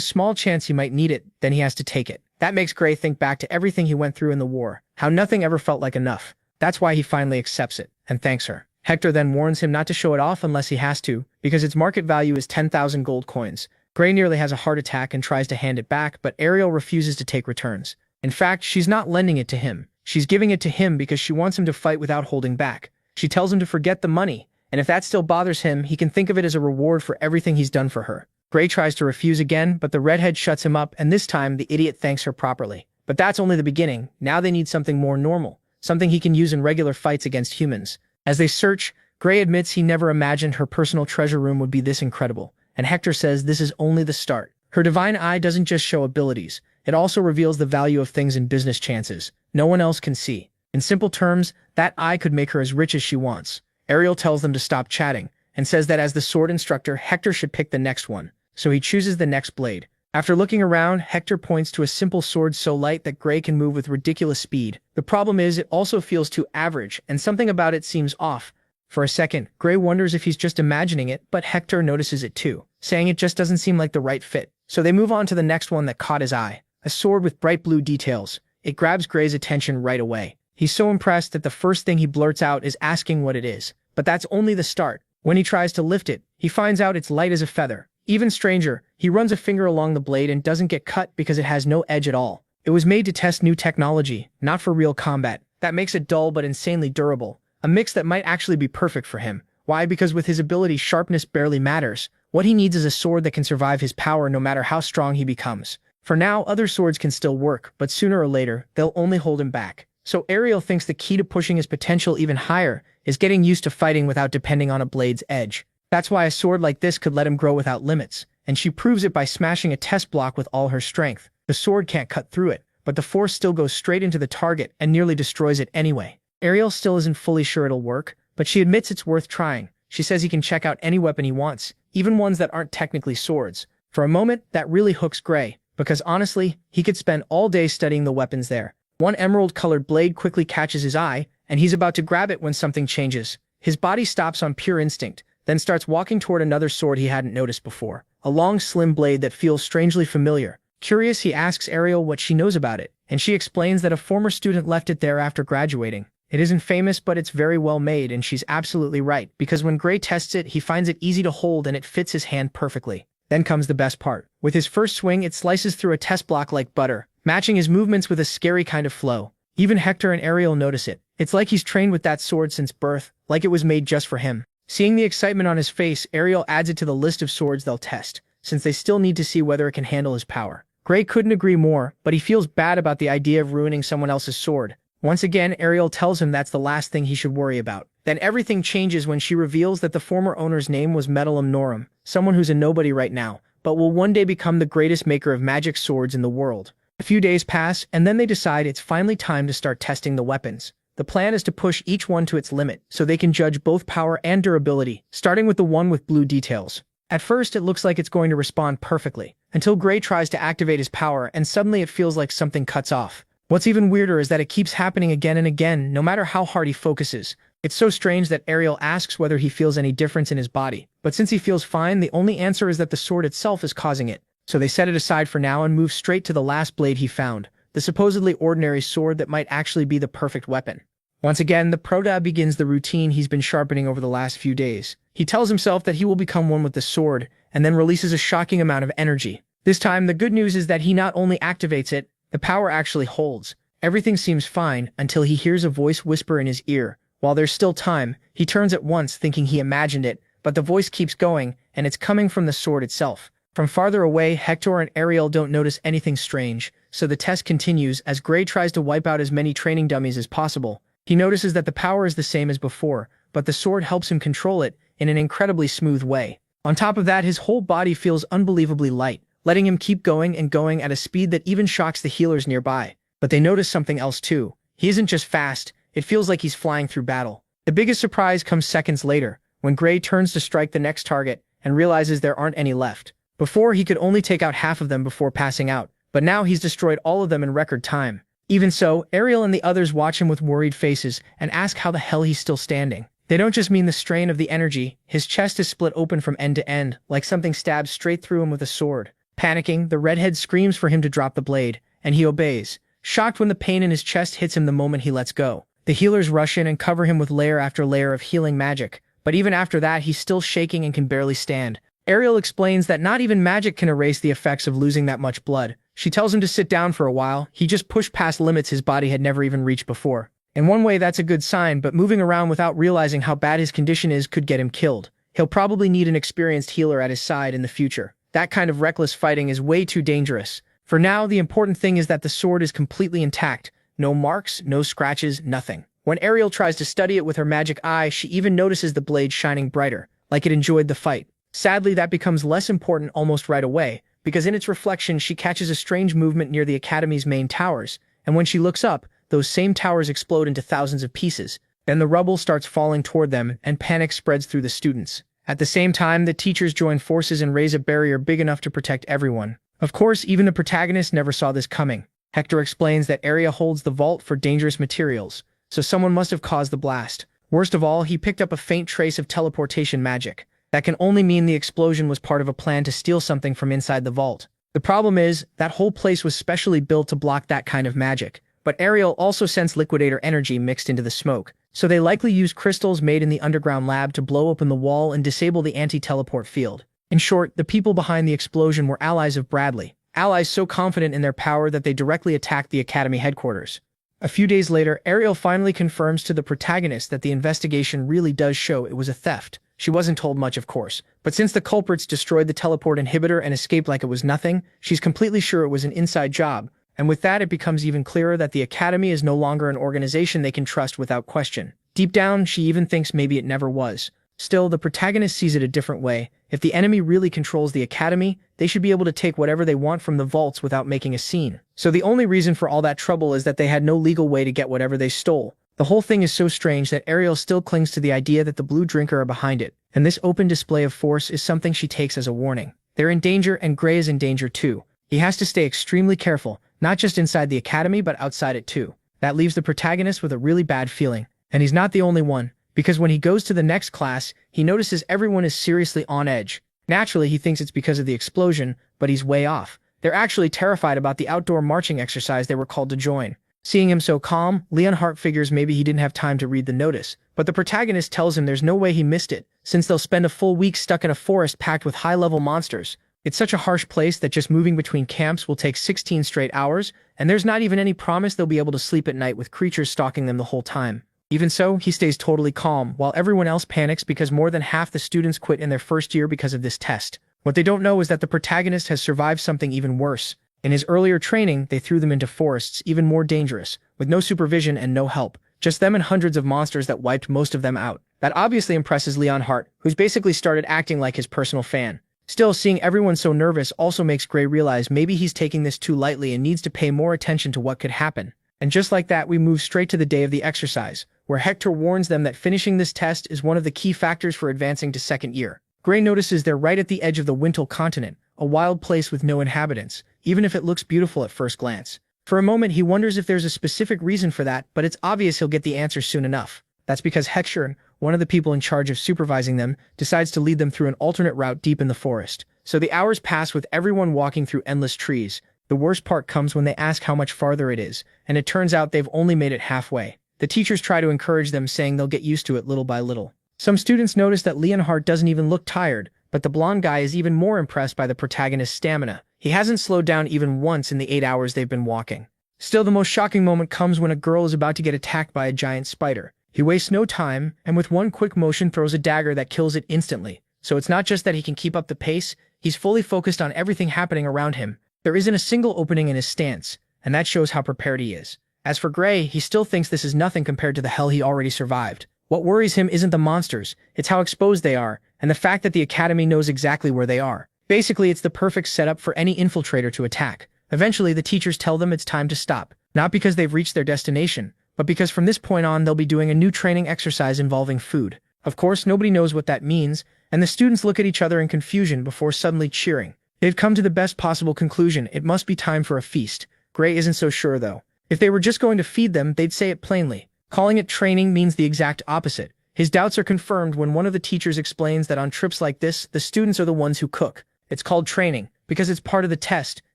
small chance he might need it, then he has to take it. That makes Gray think back to everything he went through in the war, how nothing ever felt like enough. That's why he finally accepts it, and thanks her. Hector then warns him not to show it off unless he has to, because its market value is 10,000 gold coins. Gray nearly has a heart attack and tries to hand it back, but Ariel refuses to take returns. In fact, she's not lending it to him. She's giving it to him because she wants him to fight without holding back. She tells him to forget the money, and if that still bothers him, he can think of it as a reward for everything he's done for her. Gray tries to refuse again, but the redhead shuts him up, and this time the idiot thanks her properly. But that's only the beginning. Now they need something more normal, something he can use in regular fights against humans. As they search, Gray admits he never imagined her personal treasure room would be this incredible, and Hector says this is only the start. Her divine eye doesn't just show abilities, it also reveals the value of things in business chances no one else can see. In simple terms, that eye could make her as rich as she wants. Ariel tells them to stop chatting, and says that as the sword instructor, Hector should pick the next one, so he chooses the next blade. After looking around, Hector points to a simple sword so light that Gray can move with ridiculous speed. The problem is it also feels too average, and something about it seems off. For a second, Gray wonders if he's just imagining it, but Hector notices it too, saying it just doesn't seem like the right fit. So they move on to the next one that caught his eye, a sword with bright blue details. It grabs Gray's attention right away. He's so impressed that the first thing he blurts out is asking what it is. But that's only the start. When he tries to lift it, he finds out it's light as a feather. Even stranger, he runs a finger along the blade and doesn't get cut because it has no edge at all. It was made to test new technology, not for real combat. That makes it dull but insanely durable. A mix that might actually be perfect for him. Why? Because with his ability, sharpness barely matters. What he needs is a sword that can survive his power no matter how strong he becomes. For now, other swords can still work, but sooner or later, they'll only hold him back. So Ariel thinks the key to pushing his potential even higher is getting used to fighting without depending on a blade's edge. That's why a sword like this could let him grow without limits, and she proves it by smashing a test block with all her strength. The sword can't cut through it, but the force still goes straight into the target and nearly destroys it anyway. Ariel still isn't fully sure it'll work, but she admits it's worth trying. She says he can check out any weapon he wants, even ones that aren't technically swords. For a moment, that really hooks Gray, because honestly, he could spend all day studying the weapons there. One emerald-colored blade quickly catches his eye, and he's about to grab it when something changes. His body stops on pure instinct, then starts walking toward another sword he hadn't noticed before. A long, slim blade that feels strangely familiar. Curious, he asks Ariel what she knows about it, and she explains that a former student left it there after graduating. It isn't famous, but it's very well made, and she's absolutely right, because when Gray tests it, he finds it easy to hold and it fits his hand perfectly. Then comes the best part. With his first swing, it slices through a test block like butter, matching his movements with a scary kind of flow. Even Hector and Ariel notice it. It's like he's trained with that sword since birth, like it was made just for him. Seeing the excitement on his face, Ariel adds it to the list of swords they'll test, since they still need to see whether it can handle his power. Gray couldn't agree more, but he feels bad about the idea of ruining someone else's sword. Once again, Ariel tells him that's the last thing he should worry about. Then everything changes when she reveals that the former owner's name was Metalum Norum, someone who's a nobody right now, but will one day become the greatest maker of magic swords in the world. A few days pass, and then they decide it's finally time to start testing the weapons. The plan is to push each one to its limit, so they can judge both power and durability, starting with the one with blue details. At first, it looks like it's going to respond perfectly, until Gray tries to activate his power, and suddenly it feels like something cuts off. What's even weirder is that it keeps happening again and again, no matter how hard he focuses. It's so strange that Ariel asks whether he feels any difference in his body, but since he feels fine, the only answer is that the sword itself is causing it. So they set it aside for now and move straight to the last blade he found, the supposedly ordinary sword that might actually be the perfect weapon. Once again, the Prota begins the routine he's been sharpening over the last few days. He tells himself that he will become one with the sword, and then releases a shocking amount of energy. This time, the good news is that he not only activates it, the power actually holds. Everything seems fine until he hears a voice whisper in his ear. While there's still time, he turns at once thinking he imagined it, but the voice keeps going, and it's coming from the sword itself. From farther away, Hector and Ariel don't notice anything strange, so the test continues as Gray tries to wipe out as many training dummies as possible. He notices that the power is the same as before, but the sword helps him control it in an incredibly smooth way. On top of that, his whole body feels unbelievably light, letting him keep going and going at a speed that even shocks the healers nearby. But they notice something else too. He isn't just fast, it feels like he's flying through battle. The biggest surprise comes seconds later, when Gray turns to strike the next target and realizes there aren't any left. Before, he could only take out half of them before passing out, but now he's destroyed all of them in record time. Even so, Ariel and the others watch him with worried faces and ask how the hell he's still standing. They don't just mean the strain of the energy. His chest is split open from end to end, like something stabbed straight through him with a sword. Panicking, the redhead screams for him to drop the blade, and he obeys, shocked when the pain in his chest hits him the moment he lets go. The healers rush in and cover him with layer after layer of healing magic, but even after that he's still shaking and can barely stand. Ariel explains that not even magic can erase the effects of losing that much blood. She tells him to sit down for a while. He just pushed past limits his body had never even reached before. In one way, that's a good sign, but moving around without realizing how bad his condition is could get him killed. He'll probably need an experienced healer at his side in the future. That kind of reckless fighting is way too dangerous. For now, the important thing is that the sword is completely intact. No marks, no scratches, nothing. When Ariel tries to study it with her magic eye, she even notices the blade shining brighter, like it enjoyed the fight. Sadly, that becomes less important almost right away, because in its reflection she catches a strange movement near the Academy's main towers, and when she looks up, those same towers explode into thousands of pieces. Then the rubble starts falling toward them, and panic spreads through the students. At the same time, the teachers join forces and raise a barrier big enough to protect everyone. Of course, even the protagonist never saw this coming. Hector explains that Area holds the vault for dangerous materials, so someone must have caused the blast. Worst of all, he picked up a faint trace of teleportation magic. That can only mean the explosion was part of a plan to steal something from inside the vault. The problem is, that whole place was specially built to block that kind of magic. But Ariel also sensed liquidator energy mixed into the smoke, so they likely used crystals made in the underground lab to blow open the wall and disable the anti-teleport field. In short, the people behind the explosion were allies of Bradley, allies so confident in their power that they directly attacked the Academy headquarters. A few days later, Ariel finally confirms to the protagonist that the investigation really does show it was a theft. She wasn't told much, of course, but since the culprits destroyed the teleport inhibitor and escaped like it was nothing, she's completely sure it was an inside job. And with that, it becomes even clearer that the Academy is no longer an organization they can trust without question. Deep down, she even thinks maybe it never was. Still, the protagonist sees it a different way. If the enemy really controls the Academy, they should be able to take whatever they want from the vaults without making a scene. So the only reason for all that trouble is that they had no legal way to get whatever they stole. The whole thing is so strange that Ariel still clings to the idea that the Blue Drinker are behind it, and this open display of force is something she takes as a warning. They're in danger, and Gray is in danger too. He has to stay extremely careful, not just inside the Academy but outside it too. That leaves the protagonist with a really bad feeling. And he's not the only one, because when he goes to the next class, he notices everyone is seriously on edge. Naturally, he thinks it's because of the explosion, but he's way off. They're actually terrified about the outdoor marching exercise they were called to join. Seeing him so calm, Leonhardt figures maybe he didn't have time to read the notice, but the protagonist tells him there's no way he missed it, since they'll spend a full week stuck in a forest packed with high-level monsters. It's such a harsh place that just moving between camps will take 16 straight hours, and there's not even any promise they'll be able to sleep at night with creatures stalking them the whole time. Even so, he stays totally calm, while everyone else panics because more than half the students quit in their first year because of this test. What they don't know is that the protagonist has survived something even worse. In his earlier training, they threw them into forests even more dangerous, with no supervision and no help. Just them and hundreds of monsters that wiped most of them out. That obviously impresses Leonhardt, who's basically started acting like his personal fan. Still, seeing everyone so nervous also makes Gray realize maybe he's taking this too lightly and needs to pay more attention to what could happen. And just like that, we move straight to the day of the exercise, where Hector warns them that finishing this test is one of the key factors for advancing to second year. Gray notices they're right at the edge of the Wintle continent, a wild place with no inhabitants, even if it looks beautiful at first glance. For a moment, he wonders if there's a specific reason for that, but it's obvious he'll get the answer soon enough. That's because Hector, one of the people in charge of supervising them, decides to lead them through an alternate route deep in the forest. So the hours pass with everyone walking through endless trees. The worst part comes when they ask how much farther it is, and it turns out they've only made it halfway. The teachers try to encourage them, saying they'll get used to it little by little. Some students notice that Leonhardt doesn't even look tired, but the blonde guy is even more impressed by the protagonist's stamina. He hasn't slowed down even once in the 8 hours they've been walking. Still, the most shocking moment comes when a girl is about to get attacked by a giant spider. He wastes no time, and with one quick motion throws a dagger that kills it instantly. So it's not just that he can keep up the pace, he's fully focused on everything happening around him. There isn't a single opening in his stance, and that shows how prepared he is. As for Gray, he still thinks this is nothing compared to the hell he already survived. What worries him isn't the monsters, it's how exposed they are, and the fact that the Academy knows exactly where they are. Basically, it's the perfect setup for any infiltrator to attack. Eventually, the teachers tell them it's time to stop, not because they've reached their destination, but because from this point on they'll be doing a new training exercise involving food. Of course, nobody knows what that means, and the students look at each other in confusion before suddenly cheering. They've come to the best possible conclusion: it must be time for a feast. Gray isn't so sure though. If they were just going to feed them, they'd say it plainly. Calling it training means the exact opposite. His doubts are confirmed when one of the teachers explains that on trips like this, the students are the ones who cook. It's called training because it's part of the test,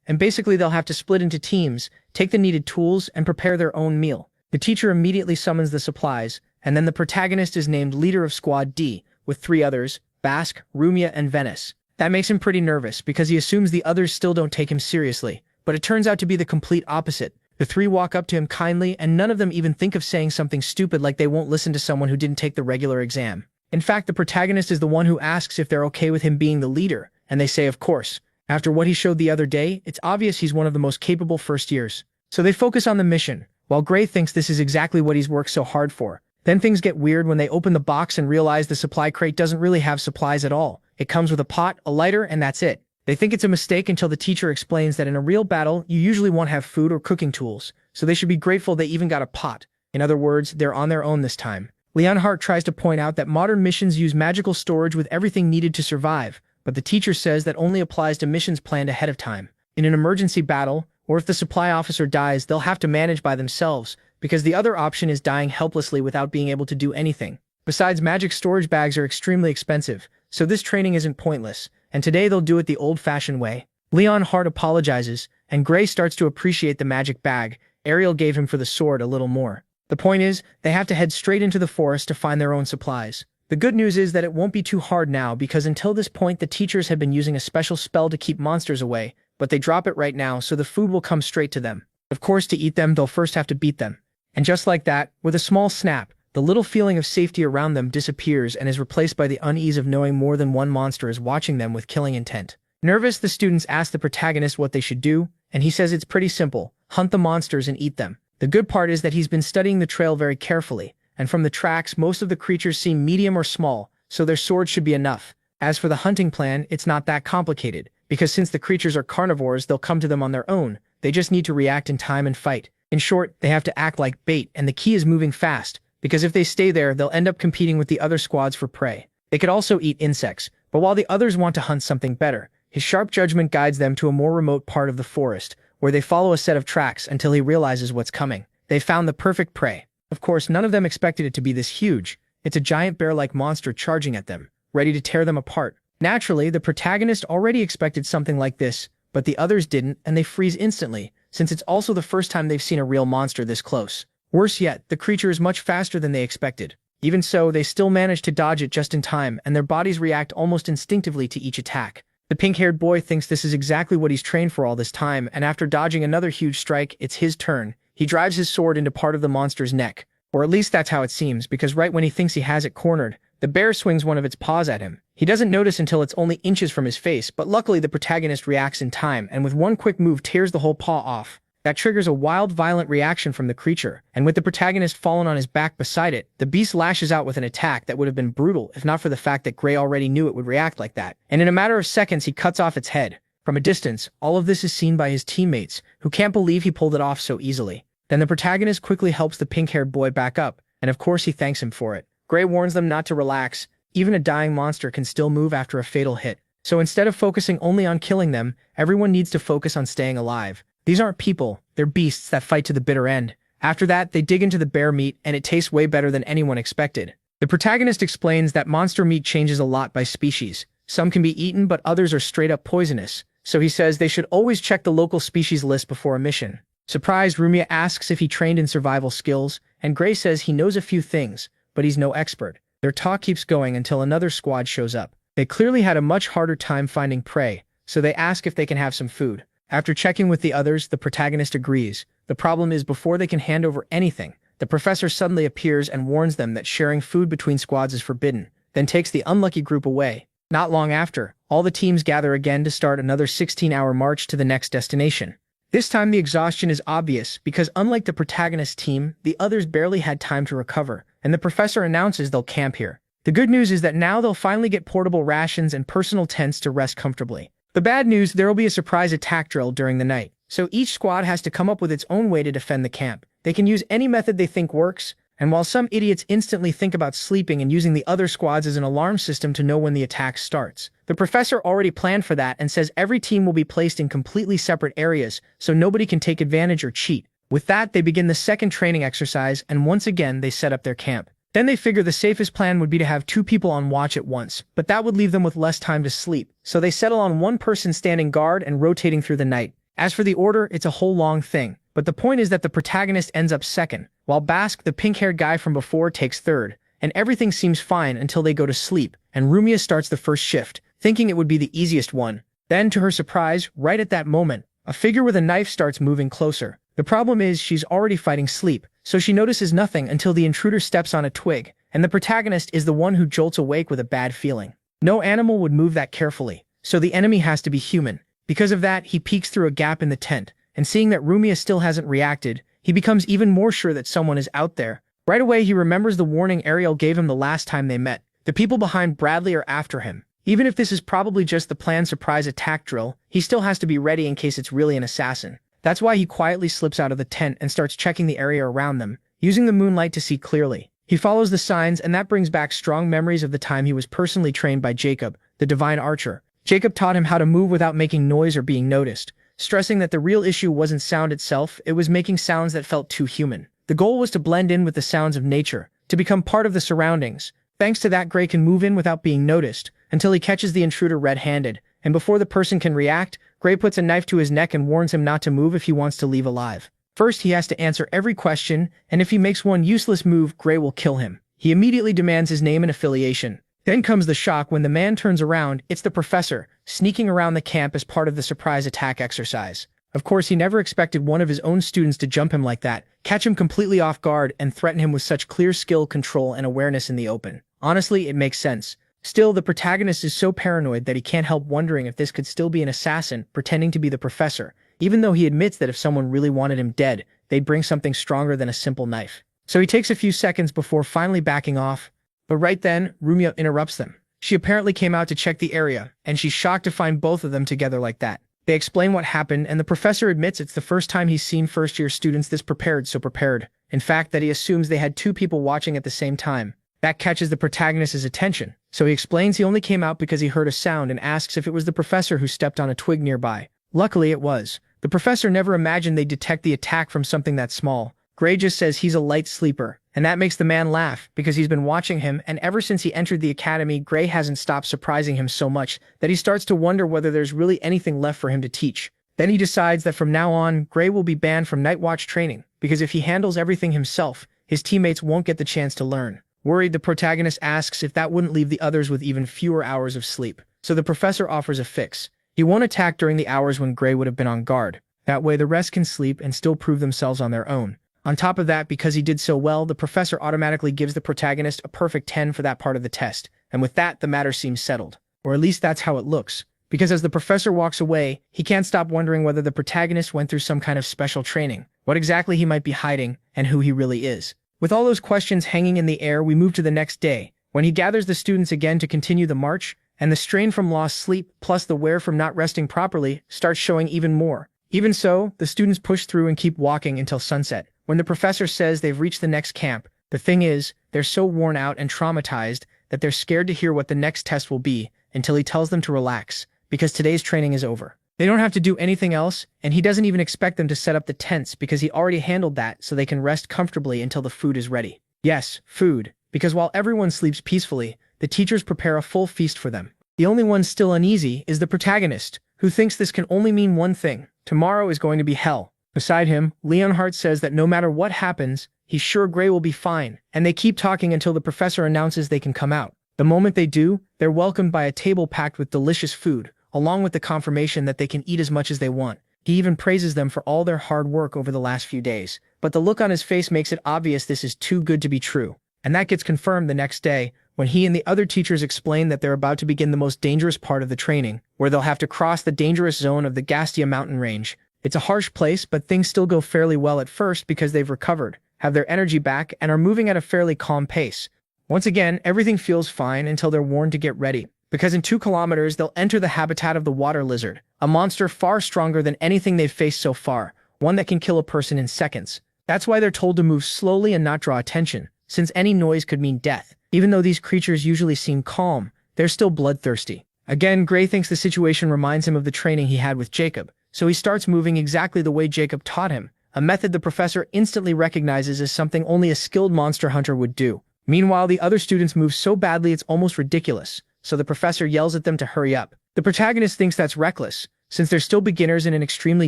and basically they'll have to split into teams, take the needed tools, and prepare their own meal. The teacher immediately summons the supplies, and then the protagonist is named leader of Squad D, with 3 others, Basque, Rumia, and Venice. That makes him pretty nervous because he assumes the others still don't take him seriously, but it turns out to be the complete opposite. The 3 walk up to him kindly, and none of them even think of saying something stupid like they won't listen to someone who didn't take the regular exam. In fact, the protagonist is the one who asks if they're okay with him being the leader, and they say of course. After what he showed the other day, it's obvious he's one of the most capable first years. So they focus on the mission, while Gray thinks this is exactly what he's worked so hard for. Then things get weird when they open the box and realize the supply crate doesn't really have supplies at all. It comes with a pot, a lighter, and that's it. They think it's a mistake until the teacher explains that in a real battle, you usually won't have food or cooking tools, so they should be grateful they even got a pot. In other words, they're on their own this time. Leonhardt tries to point out that modern missions use magical storage with everything needed to survive, but the teacher says that only applies to missions planned ahead of time. In an emergency battle, or if the supply officer dies, they'll have to manage by themselves, because the other option is dying helplessly without being able to do anything. Besides, magic storage bags are extremely expensive, so this training isn't pointless, and today they'll do it the old-fashioned way. Leonhardt apologizes, and Gray starts to appreciate the magic bag Ariel gave him for the sword a little more. The point is, they have to head straight into the forest to find their own supplies. The good news is that it won't be too hard now because until this point the teachers have been using a special spell to keep monsters away, but they drop it right now so the food will come straight to them. Of course, to eat them, they'll first have to beat them. And just like that, with a small snap, the little feeling of safety around them disappears and is replaced by the unease of knowing more than one monster is watching them with killing intent. Nervous, the students ask the protagonist what they should do, and he says it's pretty simple: hunt the monsters and eat them. The good part is that he's been studying the trail very carefully, and from the tracks most of the creatures seem medium or small, so their swords should be enough. As for the hunting plan, it's not that complicated, because since the creatures are carnivores, they'll come to them on their own. They just need to react in time and fight. In short, they have to act like bait, and the key is moving fast, because if they stay there, they'll end up competing with the other squads for prey. They could also eat insects, but while the others want to hunt something better, his sharp judgment guides them to a more remote part of the forest, where they follow a set of tracks until he realizes what's coming. They found the perfect prey. Of course, none of them expected it to be this huge. It's a giant bear-like monster charging at them, ready to tear them apart. Naturally, the protagonist already expected something like this, but the others didn't, and they freeze instantly, since it's also the first time they've seen a real monster this close. Worse yet, the creature is much faster than they expected. Even so, they still manage to dodge it just in time, and their bodies react almost instinctively to each attack. The pink-haired boy thinks this is exactly what he's trained for all this time, and after dodging another huge strike, it's his turn. He drives his sword into part of the monster's neck. Or at least that's how it seems, because right when he thinks he has it cornered, the bear swings one of its paws at him. He doesn't notice until it's only inches from his face, but luckily the protagonist reacts in time, and with one quick move tears the whole paw off. That triggers a wild, violent reaction from the creature, and with the protagonist fallen on his back beside it, the beast lashes out with an attack that would have been brutal if not for the fact that Gray already knew it would react like that. And in a matter of seconds, he cuts off its head. From a distance, all of this is seen by his teammates, who can't believe he pulled it off so easily. Then the protagonist quickly helps the pink-haired boy back up, and of course he thanks him for it. Gray warns them not to relax. Even a dying monster can still move after a fatal hit. So instead of focusing only on killing them, everyone needs to focus on staying alive. These aren't people, they're beasts that fight to the bitter end. After that, they dig into the bear meat, and it tastes way better than anyone expected. The protagonist explains that monster meat changes a lot by species. Some can be eaten, but others are straight up poisonous. So he says they should always check the local species list before a mission. Surprised, Rumia asks if he trained in survival skills, and Gray says he knows a few things, but he's no expert. Their talk keeps going until another squad shows up. They clearly had a much harder time finding prey, so they ask if they can have some food. After checking with the others, the protagonist agrees. The problem is, before they can hand over anything, the professor suddenly appears and warns them that sharing food between squads is forbidden, then takes the unlucky group away. Not long after, all the teams gather again to start another 16-hour march to the next destination. This time the exhaustion is obvious because unlike the protagonist team, the others barely had time to recover, and the professor announces they'll camp here. The good news is that now they'll finally get portable rations and personal tents to rest comfortably. The bad news, there will be a surprise attack drill during the night, so each squad has to come up with its own way to defend the camp. They can use any method they think works, and while some idiots instantly think about sleeping and using the other squads as an alarm system to know when the attack starts, the professor already planned for that and says every team will be placed in completely separate areas so nobody can take advantage or cheat. With that, they begin the second training exercise, and once again they set up their camp. Then they figure the safest plan would be to have 2 people on watch at once, but that would leave them with less time to sleep, so they settle on 1 person standing guard and rotating through the night. As for the order, it's a whole long thing, but the point is that the protagonist ends up second, while Bask, the pink-haired guy from before, takes third, and everything seems fine until they go to sleep, and Rumia starts the first shift, thinking it would be the easiest one. Then, to her surprise, right at that moment, a figure with a knife starts moving closer. The problem is she's already fighting sleep, so she notices nothing until the intruder steps on a twig, and the protagonist is the one who jolts awake with a bad feeling. No animal would move that carefully, so the enemy has to be human. Because of that, he peeks through a gap in the tent, and seeing that Rumia still hasn't reacted, he becomes even more sure that someone is out there. Right away, he remembers the warning Ariel gave him the last time they met. The people behind Bradley are after him. Even if this is probably just the planned surprise attack drill, he still has to be ready in case it's really an assassin. That's why he quietly slips out of the tent and starts checking the area around them, using the moonlight to see clearly. He follows the signs, and that brings back strong memories of the time he was personally trained by Jacob, the divine archer. Jacob taught him how to move without making noise or being noticed, stressing that the real issue wasn't sound itself, it was making sounds that felt too human. The goal was to blend in with the sounds of nature, to become part of the surroundings. Thanks to that, Gray can move in without being noticed, until he catches the intruder red-handed, and before the person can react, Gray puts a knife to his neck and warns him not to move if he wants to leave alive. First, he has to answer every question, and if he makes one useless move, Gray will kill him. He immediately demands his name and affiliation. Then comes the shock when the man turns around. It's the professor, sneaking around the camp as part of the surprise attack exercise. Of course, he never expected one of his own students to jump him like that, catch him completely off guard, and threaten him with such clear skill, control, and awareness in the open. Honestly, it makes sense. Still, the protagonist is so paranoid that he can't help wondering if this could still be an assassin pretending to be the professor, even though he admits that if someone really wanted him dead, they'd bring something stronger than a simple knife. So he takes a few seconds before finally backing off, but right then, Rumia interrupts them. She apparently came out to check the area, and she's shocked to find both of them together like that. They explain what happened, and the professor admits it's the first time he's seen first-year students this prepared, so prepared. In fact, that he assumes they had 2 people watching at the same time. That catches the protagonist's attention, so he explains he only came out because he heard a sound and asks if it was the professor who stepped on a twig nearby. Luckily, it was. The professor never imagined they'd detect the attack from something that small. Gray just says he's a light sleeper, and that makes the man laugh because he's been watching him, and ever since he entered the academy, Gray hasn't stopped surprising him so much that he starts to wonder whether there's really anything left for him to teach. Then he decides that from now on, Gray will be banned from night watch training because if he handles everything himself, his teammates won't get the chance to learn. Worried, the protagonist asks if that wouldn't leave the others with even fewer hours of sleep. So the professor offers a fix. He won't attack during the hours when Gray would have been on guard. That way the rest can sleep and still prove themselves on their own. On top of that, because he did so well, the professor automatically gives the protagonist a perfect 10 for that part of the test. And with that, the matter seems settled. Or at least that's how it looks. Because as the professor walks away, he can't stop wondering whether the protagonist went through some kind of special training, what exactly he might be hiding, and who he really is. With all those questions hanging in the air, we move to the next day, when he gathers the students again to continue the march, and the strain from lost sleep, plus the wear from not resting properly, starts showing even more. Even so, the students push through and keep walking until sunset, when the professor says they've reached the next camp. The thing is, they're so worn out and traumatized that they're scared to hear what the next test will be until he tells them to relax, because today's training is over. They don't have to do anything else, and he doesn't even expect them to set up the tents because he already handled that so they can rest comfortably until the food is ready. Yes, food, because while everyone sleeps peacefully, the teachers prepare a full feast for them. The only one still uneasy is the protagonist, who thinks this can only mean one thing. Tomorrow is going to be hell. Beside him, Leonhardt says that no matter what happens, he's sure Gray will be fine, and they keep talking until the professor announces they can come out. The moment they do, they're welcomed by a table packed with delicious food, along with the confirmation that they can eat as much as they want. He even praises them for all their hard work over the last few days. But the look on his face makes it obvious this is too good to be true. And that gets confirmed the next day, when he and the other teachers explain that they're about to begin the most dangerous part of the training, where they'll have to cross the dangerous zone of the Gastia mountain range. It's a harsh place, but things still go fairly well at first because they've recovered, have their energy back, and are moving at a fairly calm pace. Once again, everything feels fine until they're warned to get ready, because in 2 kilometers they'll enter the habitat of the water lizard, a monster far stronger than anything they've faced so far, one that can kill a person in seconds. That's why they're told to move slowly and not draw attention, since any noise could mean death. Even though these creatures usually seem calm, they're still bloodthirsty. Again, Gray thinks the situation reminds him of the training he had with Jacob, so he starts moving exactly the way Jacob taught him, a method the professor instantly recognizes as something only a skilled monster hunter would do. Meanwhile, the other students move so badly it's almost ridiculous, so the professor yells at them to hurry up. The protagonist thinks that's reckless, since they're still beginners in an extremely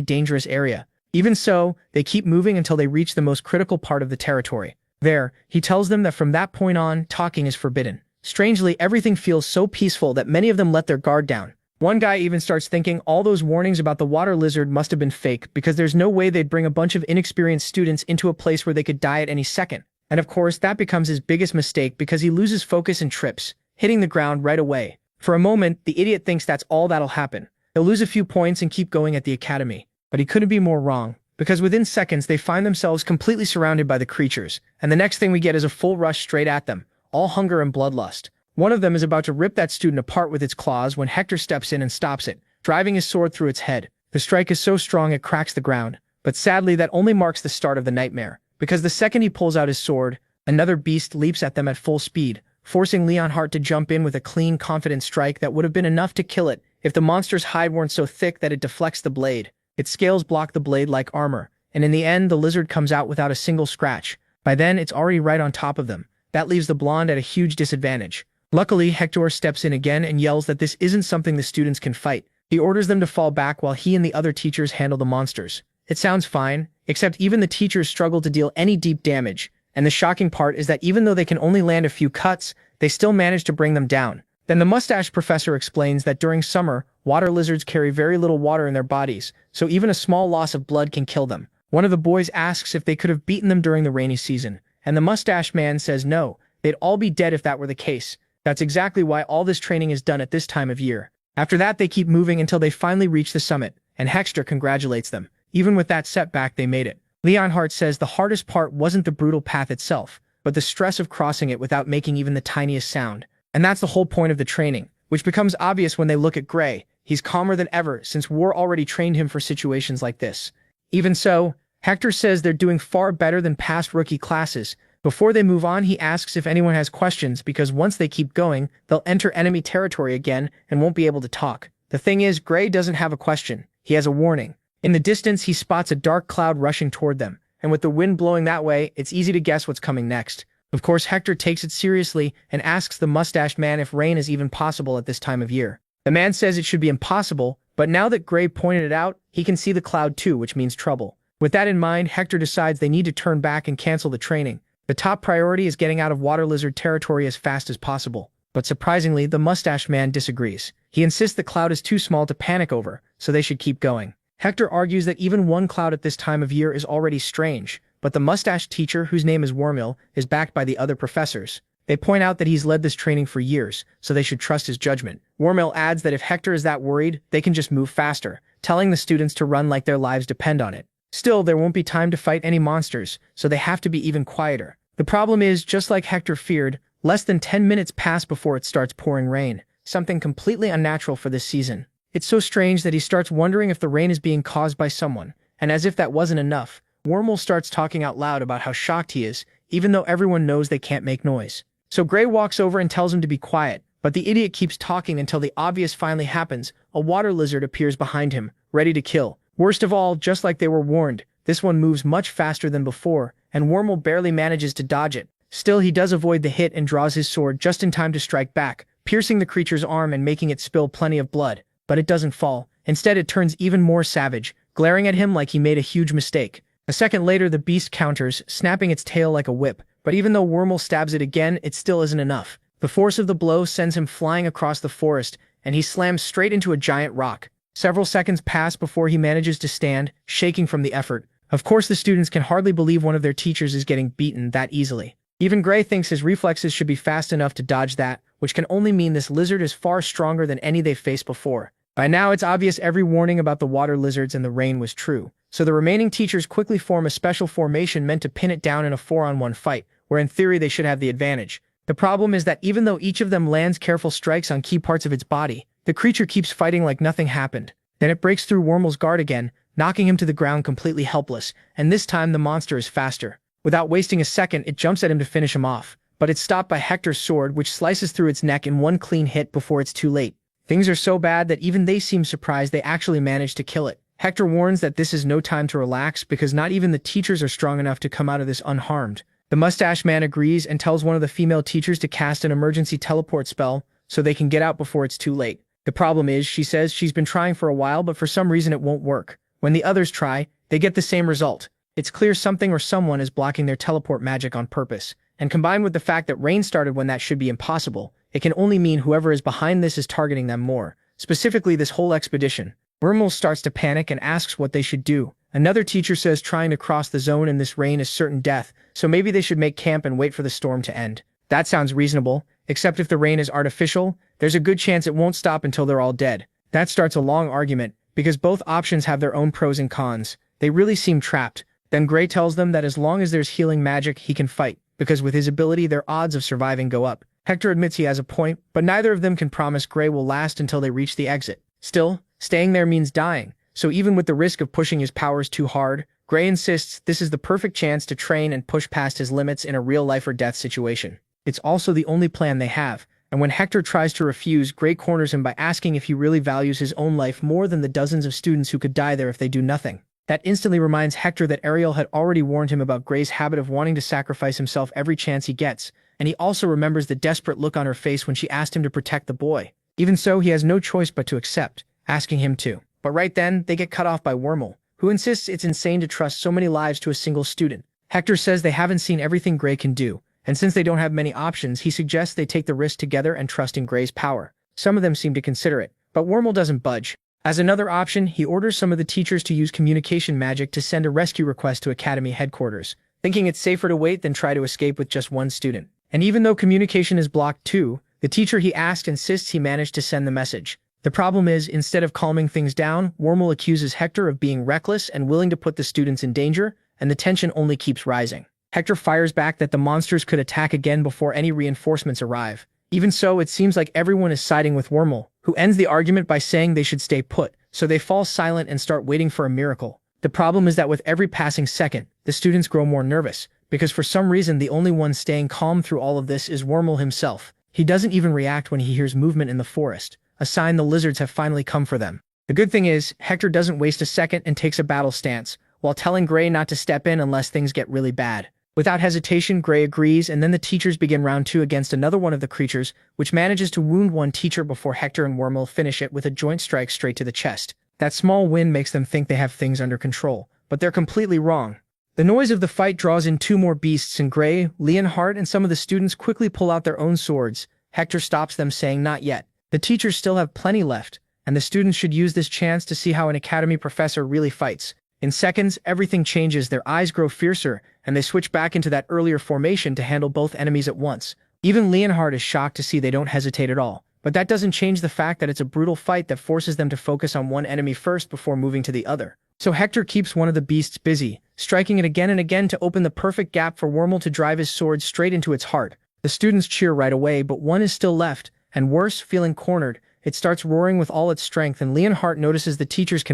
dangerous area. Even so, they keep moving until they reach the most critical part of the territory. There, he tells them that from that point on, talking is forbidden. Strangely, everything feels so peaceful that many of them let their guard down. One guy even starts thinking all those warnings about the water lizard must have been fake because there's no way they'd bring a bunch of inexperienced students into a place where they could die at any second. And of course, that becomes his biggest mistake because he loses focus and trips, hitting the ground right away. For a moment, the idiot thinks that's all that'll happen. He'll lose a few points and keep going at the academy. But he couldn't be more wrong, because within seconds they find themselves completely surrounded by the creatures, and the next thing we get is a full rush straight at them, all hunger and bloodlust. One of them is about to rip that student apart with its claws when Hector steps in and stops it, driving his sword through its head. The strike is so strong it cracks the ground, but sadly that only marks the start of the nightmare, because the second he pulls out his sword, another beast leaps at them at full speed, forcing Leonhardt to jump in with a clean, confident strike that would have been enough to kill it if the monster's hide weren't so thick that it deflects the blade. Its scales block the blade like armor, and in the end the lizard comes out without a single scratch. By then, it's already right on top of them. That leaves the blonde at a huge disadvantage. Luckily, Hector steps in again and yells that this isn't something the students can fight. He orders them to fall back while he and the other teachers handle the monsters. It sounds fine, except even the teachers struggle to deal any deep damage, and the shocking part is that even though they can only land a few cuts, they still manage to bring them down. Then the mustache professor explains that during summer, water lizards carry very little water in their bodies, so even a small loss of blood can kill them. One of the boys asks if they could have beaten them during the rainy season, and the mustache man says no, they'd all be dead if that were the case. That's exactly why all this training is done at this time of year. After that, they keep moving until they finally reach the summit, and Hector congratulates them. Even with that setback, they made it. Leonhardt says the hardest part wasn't the brutal path itself, but the stress of crossing it without making even the tiniest sound. And that's the whole point of the training, which becomes obvious when they look at Gray. He's calmer than ever since war already trained him for situations like this. Even so, Hector says they're doing far better than past rookie classes. Before they move on, he asks if anyone has questions because once they keep going, they'll enter enemy territory again and won't be able to talk. The thing is, Gray doesn't have a question. He has a warning. In the distance, he spots a dark cloud rushing toward them, and with the wind blowing that way, it's easy to guess what's coming next. Of course, Hector takes it seriously and asks the mustached man if rain is even possible at this time of year. The man says it should be impossible, but now that Gray pointed it out, he can see the cloud too, which means trouble. With that in mind, Hector decides they need to turn back and cancel the training. The top priority is getting out of water lizard territory as fast as possible. But surprisingly, the mustached man disagrees. He insists the cloud is too small to panic over, so they should keep going. Hector argues that even one cloud at this time of year is already strange, but the mustached teacher, whose name is Wormill, is backed by the other professors. They point out that he's led this training for years, so they should trust his judgment. Wormill adds that if Hector is that worried, they can just move faster, telling the students to run like their lives depend on it. Still, there won't be time to fight any monsters, so they have to be even quieter. The problem is, just like Hector feared, less than 10 minutes pass before it starts pouring rain, something completely unnatural for this season. It's so strange that he starts wondering if the rain is being caused by someone, and as if that wasn't enough, Wormill starts talking out loud about how shocked he is, even though everyone knows they can't make noise. So Gray walks over and tells him to be quiet, but the idiot keeps talking until the obvious finally happens. A water lizard appears behind him, ready to kill. Worst of all, just like they were warned, this one moves much faster than before, and Wormill barely manages to dodge it. Still, he does avoid the hit and draws his sword just in time to strike back, piercing the creature's arm and making it spill plenty of blood. But it doesn't fall. Instead, it turns even more savage, glaring at him like he made a huge mistake. A second later, the beast counters, snapping its tail like a whip, but even though Wormill stabs it again, it still isn't enough. The force of the blow sends him flying across the forest, and he slams straight into a giant rock. Several seconds pass before he manages to stand, shaking from the effort. Of course, the students can hardly believe one of their teachers is getting beaten that easily. Even Gray thinks his reflexes should be fast enough to dodge that, which can only mean this lizard is far stronger than any they've faced before. By now, it's obvious every warning about the water lizards and the rain was true, so the remaining teachers quickly form a special formation meant to pin it down in a 4-on-1 fight, where in theory they should have the advantage. The problem is that even though each of them lands careful strikes on key parts of its body, the creature keeps fighting like nothing happened. Then it breaks through Wormill's guard again, knocking him to the ground completely helpless, and this time the monster is faster. Without wasting a second, it jumps at him to finish him off, but it's stopped by Hector's sword, which slices through its neck in one clean hit before it's too late. Things are so bad that even they seem surprised they actually managed to kill it. Hector warns that this is no time to relax because not even the teachers are strong enough to come out of this unharmed. The mustache man agrees and tells one of the female teachers to cast an emergency teleport spell so they can get out before it's too late. The problem is, she says she's been trying for a while, but for some reason it won't work. When the others try, they get the same result. It's clear something or someone is blocking their teleport magic on purpose, and combined with the fact that rain started when that should be impossible, it can only mean whoever is behind this is targeting them more, specifically this whole expedition. Wormhole starts to panic and asks what they should do. Another teacher says trying to cross the zone in this rain is certain death, so maybe they should make camp and wait for the storm to end. That sounds reasonable, except if the rain is artificial, there's a good chance it won't stop until they're all dead. That starts a long argument, because both options have their own pros and cons. They really seem trapped. Then Gray tells them that as long as there's healing magic, he can fight, because with his ability their odds of surviving go up. Hector admits he has a point, but neither of them can promise Gray will last until they reach the exit. Still, staying there means dying, so even with the risk of pushing his powers too hard, Gray insists this is the perfect chance to train and push past his limits in a real life or death situation. It's also the only plan they have, and when Hector tries to refuse, Gray corners him by asking if he really values his own life more than the dozens of students who could die there if they do nothing. That instantly reminds Hector that Ariel had already warned him about Gray's habit of wanting to sacrifice himself every chance he gets, and he also remembers the desperate look on her face when she asked him to protect the boy. Even so, he has no choice but to accept, asking him to. But right then, they get cut off by Wormhole, who insists it's insane to trust so many lives to a single student. Hector says they haven't seen everything Gray can do, and since they don't have many options, he suggests they take the risk together and trust in Gray's power. Some of them seem to consider it, but Wormhole doesn't budge. As another option, he orders some of the teachers to use communication magic to send a rescue request to Academy headquarters, thinking it's safer to wait than try to escape with just one student. And even though communication is blocked too, the teacher he asked insists he managed to send the message. The problem is, instead of calming things down, Wormhole accuses Hector of being reckless and willing to put the students in danger, and the tension only keeps rising. Hector fires back that the monsters could attack again before any reinforcements arrive. Even so, it seems like everyone is siding with Wormhole, who ends the argument by saying they should stay put, so they fall silent and start waiting for a miracle. The problem is that with every passing second, the students grow more nervous, because for some reason the only one staying calm through all of this is Wormhole himself. He doesn't even react when he hears movement in the forest, a sign the lizards have finally come for them. The good thing is, Hector doesn't waste a second and takes a battle stance, while telling Gray not to step in unless things get really bad. Without hesitation, Gray agrees, and then the teachers begin round 2 against another one of the creatures, which manages to wound one teacher before Hector and Wormhole finish it with a joint strike straight to the chest. That small win makes them think they have things under control, but they're completely wrong. The noise of the fight draws in 2 more beasts, and Gray, Leonhardt, and some of the students quickly pull out their own swords. Hector stops them, saying not yet. The teachers still have plenty left, and the students should use this chance to see how an academy professor really fights. In seconds, everything changes, their eyes grow fiercer, and they switch back into that earlier formation to handle both enemies at once. Even Leonhardt is shocked to see they don't hesitate at all, but that doesn't change the fact that it's a brutal fight that forces them to focus on one enemy first before moving to the other. So Hector keeps one of the beasts busy, striking it again and again to open the perfect gap for Wormhole to drive his sword straight into its heart. The students cheer right away, but one is still left, and worse, feeling cornered, it starts roaring with all its strength, and Leonhardt notices the teachers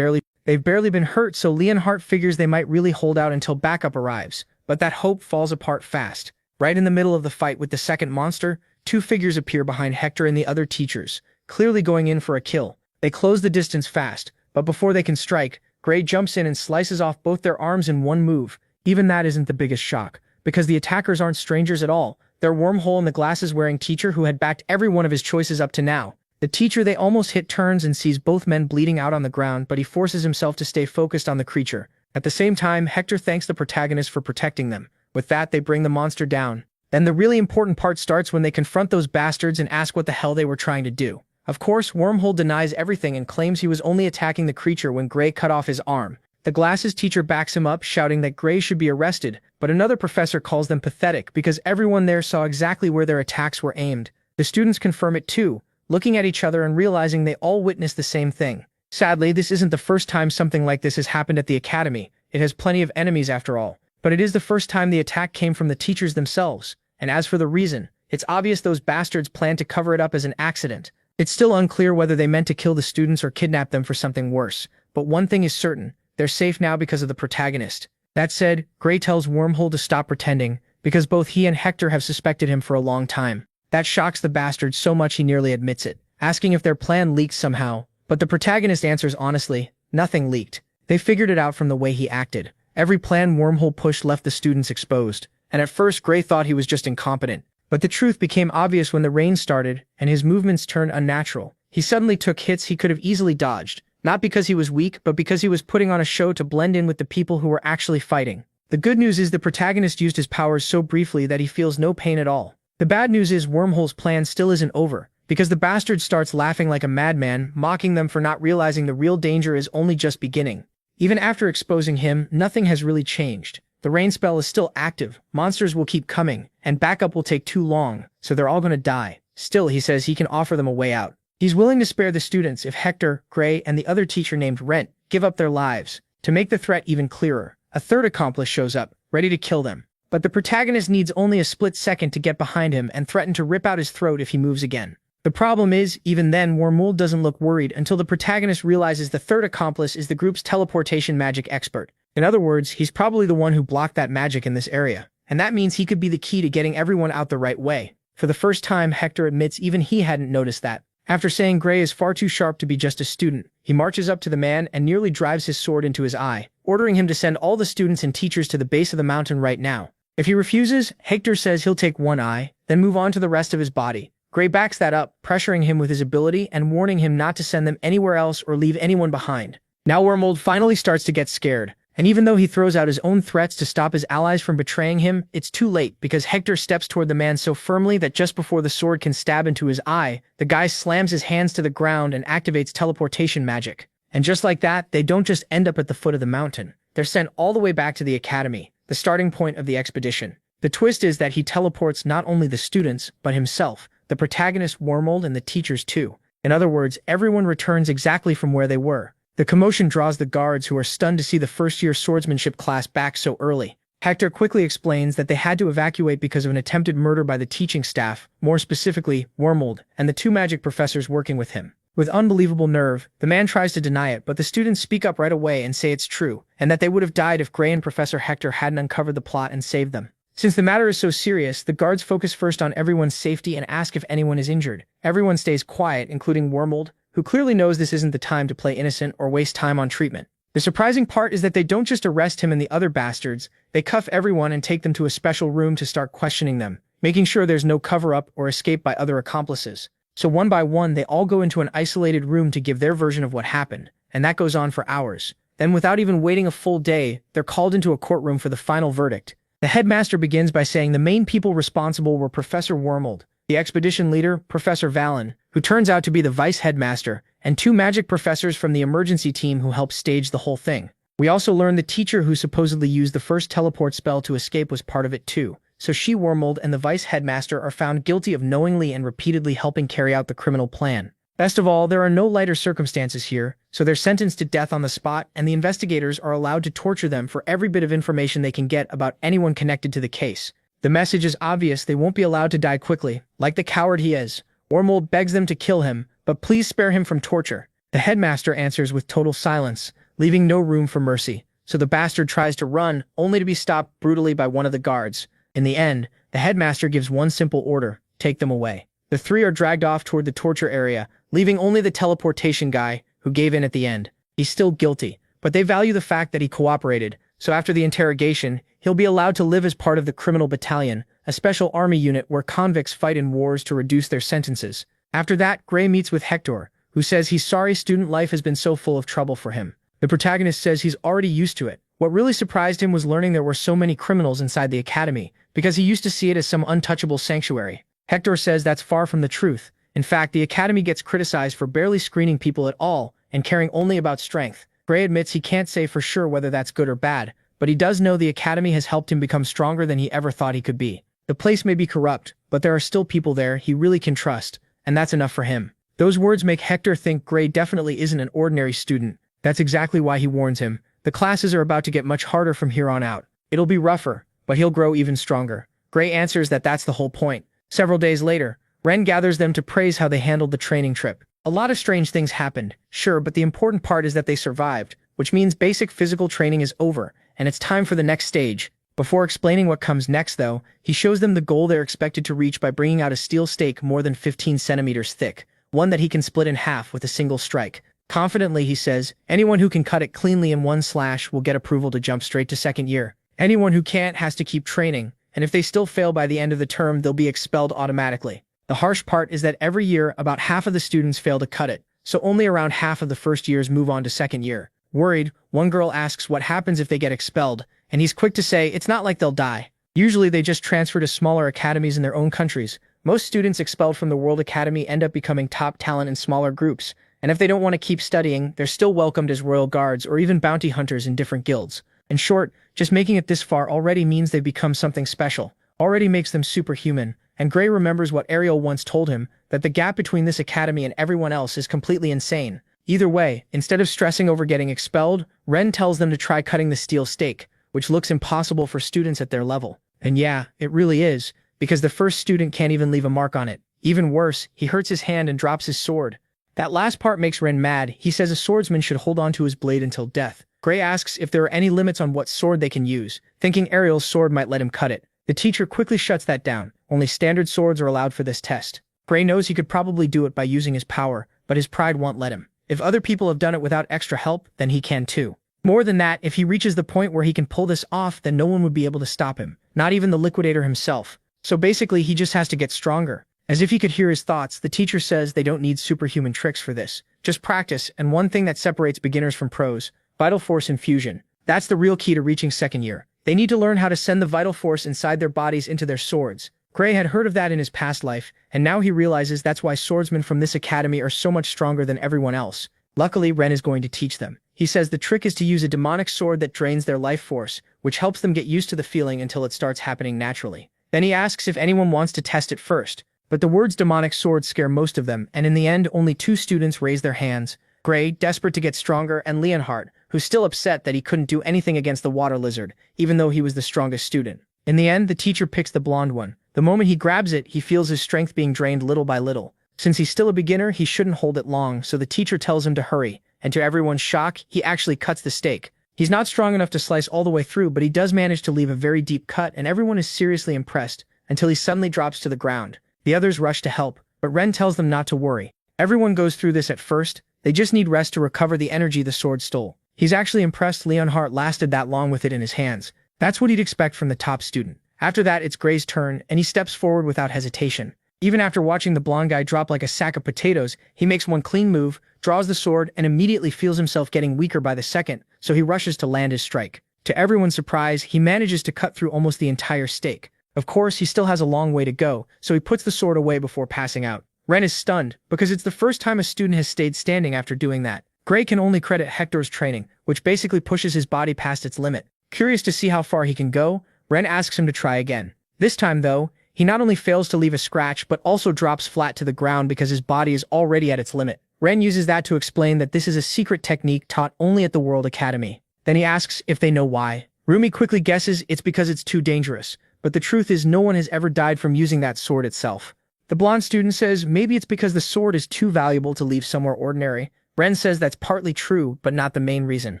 they've barely been hurt, so Leonhardt figures they might really hold out until backup arrives. But that hope falls apart fast. Right in the middle of the fight with the second monster, 2 figures appear behind Hector and the other teachers, clearly going in for a kill. They close the distance fast, but before they can strike, Gray jumps in and slices off both their arms in one move. Even that isn't the biggest shock, because the attackers aren't strangers at all. They're Wormhole and the glasses-wearing teacher who had backed every one of his choices up to now. The teacher they almost hit turns and sees both men bleeding out on the ground, but he forces himself to stay focused on the creature. At the same time, Hector thanks the protagonist for protecting them. With that, they bring the monster down. Then the really important part starts when they confront those bastards and ask what the hell they were trying to do. Of course, Wormhole denies everything and claims he was only attacking the creature when Gray cut off his arm. The glasses teacher backs him up, shouting that Gray should be arrested, but another professor calls them pathetic because everyone there saw exactly where their attacks were aimed. The students confirm it too, looking at each other and realizing they all witnessed the same thing. Sadly, this isn't the first time something like this has happened at the academy. It has plenty of enemies after all. But it is the first time the attack came from the teachers themselves. And as for the reason, it's obvious those bastards planned to cover it up as an accident. It's still unclear whether they meant to kill the students or kidnap them for something worse. But one thing is certain, they're safe now because of the protagonist. That said, Gray tells Wormhole to stop pretending, because both he and Hector have suspected him for a long time. That shocks the bastard so much he nearly admits it, asking if their plan leaked somehow. But the protagonist answers honestly, nothing leaked. They figured it out from the way he acted. Every plan Wormhole pushed left the students exposed, and at first Gray thought he was just incompetent. But the truth became obvious when the rain started, and his movements turned unnatural. He suddenly took hits he could have easily dodged, not because he was weak, but because he was putting on a show to blend in with the people who were actually fighting. The good news is the protagonist used his powers so briefly that he feels no pain at all. The bad news is Wormhole's plan still isn't over, because the bastard starts laughing like a madman, mocking them for not realizing the real danger is only just beginning. Even after exposing him, nothing has really changed. The rain spell is still active, monsters will keep coming, and backup will take too long, so they're all gonna die. Still, he says he can offer them a way out. He's willing to spare the students if Hector, Gray, and the other teacher named Rent give up their lives. To make the threat even clearer, a third accomplice shows up, ready to kill them. But the protagonist needs only a split second to get behind him and threaten to rip out his throat if he moves again. The problem is, even then, Wormhole doesn't look worried until the protagonist realizes the third accomplice is the group's teleportation magic expert. In other words, he's probably the one who blocked that magic in this area, and that means he could be the key to getting everyone out the right way. For the first time, Hector admits even he hadn't noticed that. After saying Gray is far too sharp to be just a student, he marches up to the man and nearly drives his sword into his eye, ordering him to send all the students and teachers to the base of the mountain right now. If he refuses, Hector says he'll take one eye, then move on to the rest of his body. Gray backs that up, pressuring him with his ability and warning him not to send them anywhere else or leave anyone behind. Now Wormhole finally starts to get scared, and even though he throws out his own threats to stop his allies from betraying him, it's too late because Hector steps toward the man so firmly that just before the sword can stab into his eye, the guy slams his hands to the ground and activates teleportation magic. And just like that, they don't just end up at the foot of the mountain. They're sent all the way back to the academy, the starting point of the expedition. The twist is that he teleports not only the students, but himself, the protagonist Wormhole, and the teachers too. In other words, everyone returns exactly from where they were. The commotion draws the guards, who are stunned to see the first-year swordsmanship class back so early. Hector quickly explains that they had to evacuate because of an attempted murder by the teaching staff, more specifically, Wormhole, and the two magic professors working with him. With unbelievable nerve, the man tries to deny it, but the students speak up right away and say it's true, and that they would have died if Gray and Professor Hector hadn't uncovered the plot and saved them. Since the matter is so serious, the guards focus first on everyone's safety and ask if anyone is injured. Everyone stays quiet, including Wormhole, who clearly knows this isn't the time to play innocent or waste time on treatment. The surprising part is that they don't just arrest him and the other bastards, they cuff everyone and take them to a special room to start questioning them, making sure there's no cover-up or escape by other accomplices. So one by one, they all go into an isolated room to give their version of what happened, and that goes on for hours. Then, without even waiting a full day, they're called into a courtroom for the final verdict. The headmaster begins by saying the main people responsible were Professor Wormhole, the expedition leader, Professor Valen, who turns out to be the vice headmaster, and two magic professors from the emergency team who helped stage the whole thing. We also learn the teacher who supposedly used the first teleport spell to escape was part of it too, so she, Wormhole, and the vice headmaster are found guilty of knowingly and repeatedly helping carry out the criminal plan. Best of all, there are no lighter circumstances here, so they're sentenced to death on the spot, and the investigators are allowed to torture them for every bit of information they can get about anyone connected to the case. The message is obvious: they won't be allowed to die quickly, like the coward he is. Wormhole begs them to kill him, but please spare him from torture. The headmaster answers with total silence, leaving no room for mercy, so the bastard tries to run, only to be stopped brutally by one of the guards. In the end, the headmaster gives one simple order: take them away. The three are dragged off toward the torture area, leaving only the teleportation guy, who gave in at the end. He's still guilty, but they value the fact that he cooperated, so after the interrogation, he'll be allowed to live as part of the criminal battalion, a special army unit where convicts fight in wars to reduce their sentences. After that, Gray meets with Hector, who says he's sorry student life has been so full of trouble for him. The protagonist says he's already used to it. What really surprised him was learning there were so many criminals inside the academy, because he used to see it as some untouchable sanctuary. Hector says that's far from the truth. In fact, the academy gets criticized for barely screening people at all and caring only about strength. Gray admits he can't say for sure whether that's good or bad, but he does know the academy has helped him become stronger than he ever thought he could be. The place may be corrupt, but there are still people there he really can trust, and that's enough for him. Those words make Hector think Gray definitely isn't an ordinary student. That's exactly why he warns him. The classes are about to get much harder from here on out. It'll be rougher, but he'll grow even stronger. Gray answers that that's the whole point. Several days later, Ren gathers them to praise how they handled the training trip. A lot of strange things happened, sure, but the important part is that they survived. which means basic physical training is over, and it's time for the next stage. Before explaining what comes next, though, he shows them the goal they're expected to reach by bringing out a steel stake more than 15 centimeters thick, one that he can split in half with a single strike. Confidently, he says, anyone who can cut it cleanly in one slash will get approval to jump straight to second year. Anyone who can't has to keep training, and if they still fail by the end of the term, they'll be expelled automatically. The harsh part is that every year, about half of the students fail to cut it, so only around half of the first years move on to second year. Worried, one girl asks what happens if they get expelled, and he's quick to say it's not like they'll die. Usually they just transfer to smaller academies in their own countries. Most students expelled from the World Academy end up becoming top talent in smaller groups, and if they don't want to keep studying, they're still welcomed as royal guards or even bounty hunters in different guilds. In short, just making it this far already means they've become something special, already makes them superhuman, and Gray remembers what Ariel once told him, that the gap between this academy and everyone else is completely insane. Either way, instead of stressing over getting expelled, Ren tells them to try cutting the steel stake, which looks impossible for students at their level. And yeah, it really is, because the first student can't even leave a mark on it. Even worse, he hurts his hand and drops his sword. That last part makes Ren mad. He says a swordsman should hold on to his blade until death. Gray asks if there are any limits on what sword they can use, thinking Ariel's sword might let him cut it. The teacher quickly shuts that down. Only standard swords are allowed for this test. Gray knows he could probably do it by using his power, but his pride won't let him. If other people have done it without extra help, then he can too. More than that, if he reaches the point where he can pull this off, then no one would be able to stop him, not even the liquidator himself. So basically, he just has to get stronger. As if he could hear his thoughts, the teacher says they don't need superhuman tricks for this. Just practice, and one thing that separates beginners from pros, vital force infusion. That's the real key to reaching second year. They need to learn how to send the vital force inside their bodies into their swords. Gray had heard of that in his past life, and now he realizes that's why swordsmen from this academy are so much stronger than everyone else. Luckily, Ren is going to teach them. He says the trick is to use a demonic sword that drains their life force, which helps them get used to the feeling until it starts happening naturally. Then he asks if anyone wants to test it first, but the words demonic sword scare most of them, and in the end, only 2 students raise their hands. Gray, desperate to get stronger, and Leonhardt, who's still upset that he couldn't do anything against the water lizard, even though he was the strongest student. In the end, the teacher picks the blonde one. The moment he grabs it, he feels his strength being drained little by little. Since he's still a beginner, he shouldn't hold it long, so the teacher tells him to hurry, and to everyone's shock, he actually cuts the stake. He's not strong enough to slice all the way through, but he does manage to leave a very deep cut, and everyone is seriously impressed, until he suddenly drops to the ground. The others rush to help, but Ren tells them not to worry. Everyone goes through this at first, they just need rest to recover the energy the sword stole. He's actually impressed Leonhardt lasted that long with it in his hands. That's what he'd expect from the top student. After that, it's Gray's turn, and he steps forward without hesitation. Even after watching the blonde guy drop like a sack of potatoes, he makes one clean move, draws the sword, and immediately feels himself getting weaker by the second, so he rushes to land his strike. To everyone's surprise, he manages to cut through almost the entire stake. Of course, he still has a long way to go, so he puts the sword away before passing out. Ren is stunned, because it's the first time a student has stayed standing after doing that. Gray can only credit Hector's training, which basically pushes his body past its limit. Curious to see how far he can go, Ren asks him to try again. This time, though, he not only fails to leave a scratch, but also drops flat to the ground because his body is already at its limit. Ren uses that to explain that this is a secret technique taught only at the World Academy. Then he asks if they know why. Rumi quickly guesses it's because it's too dangerous, but the truth is no one has ever died from using that sword itself. The blonde student says maybe it's because the sword is too valuable to leave somewhere ordinary. Ren says that's partly true, but not the main reason.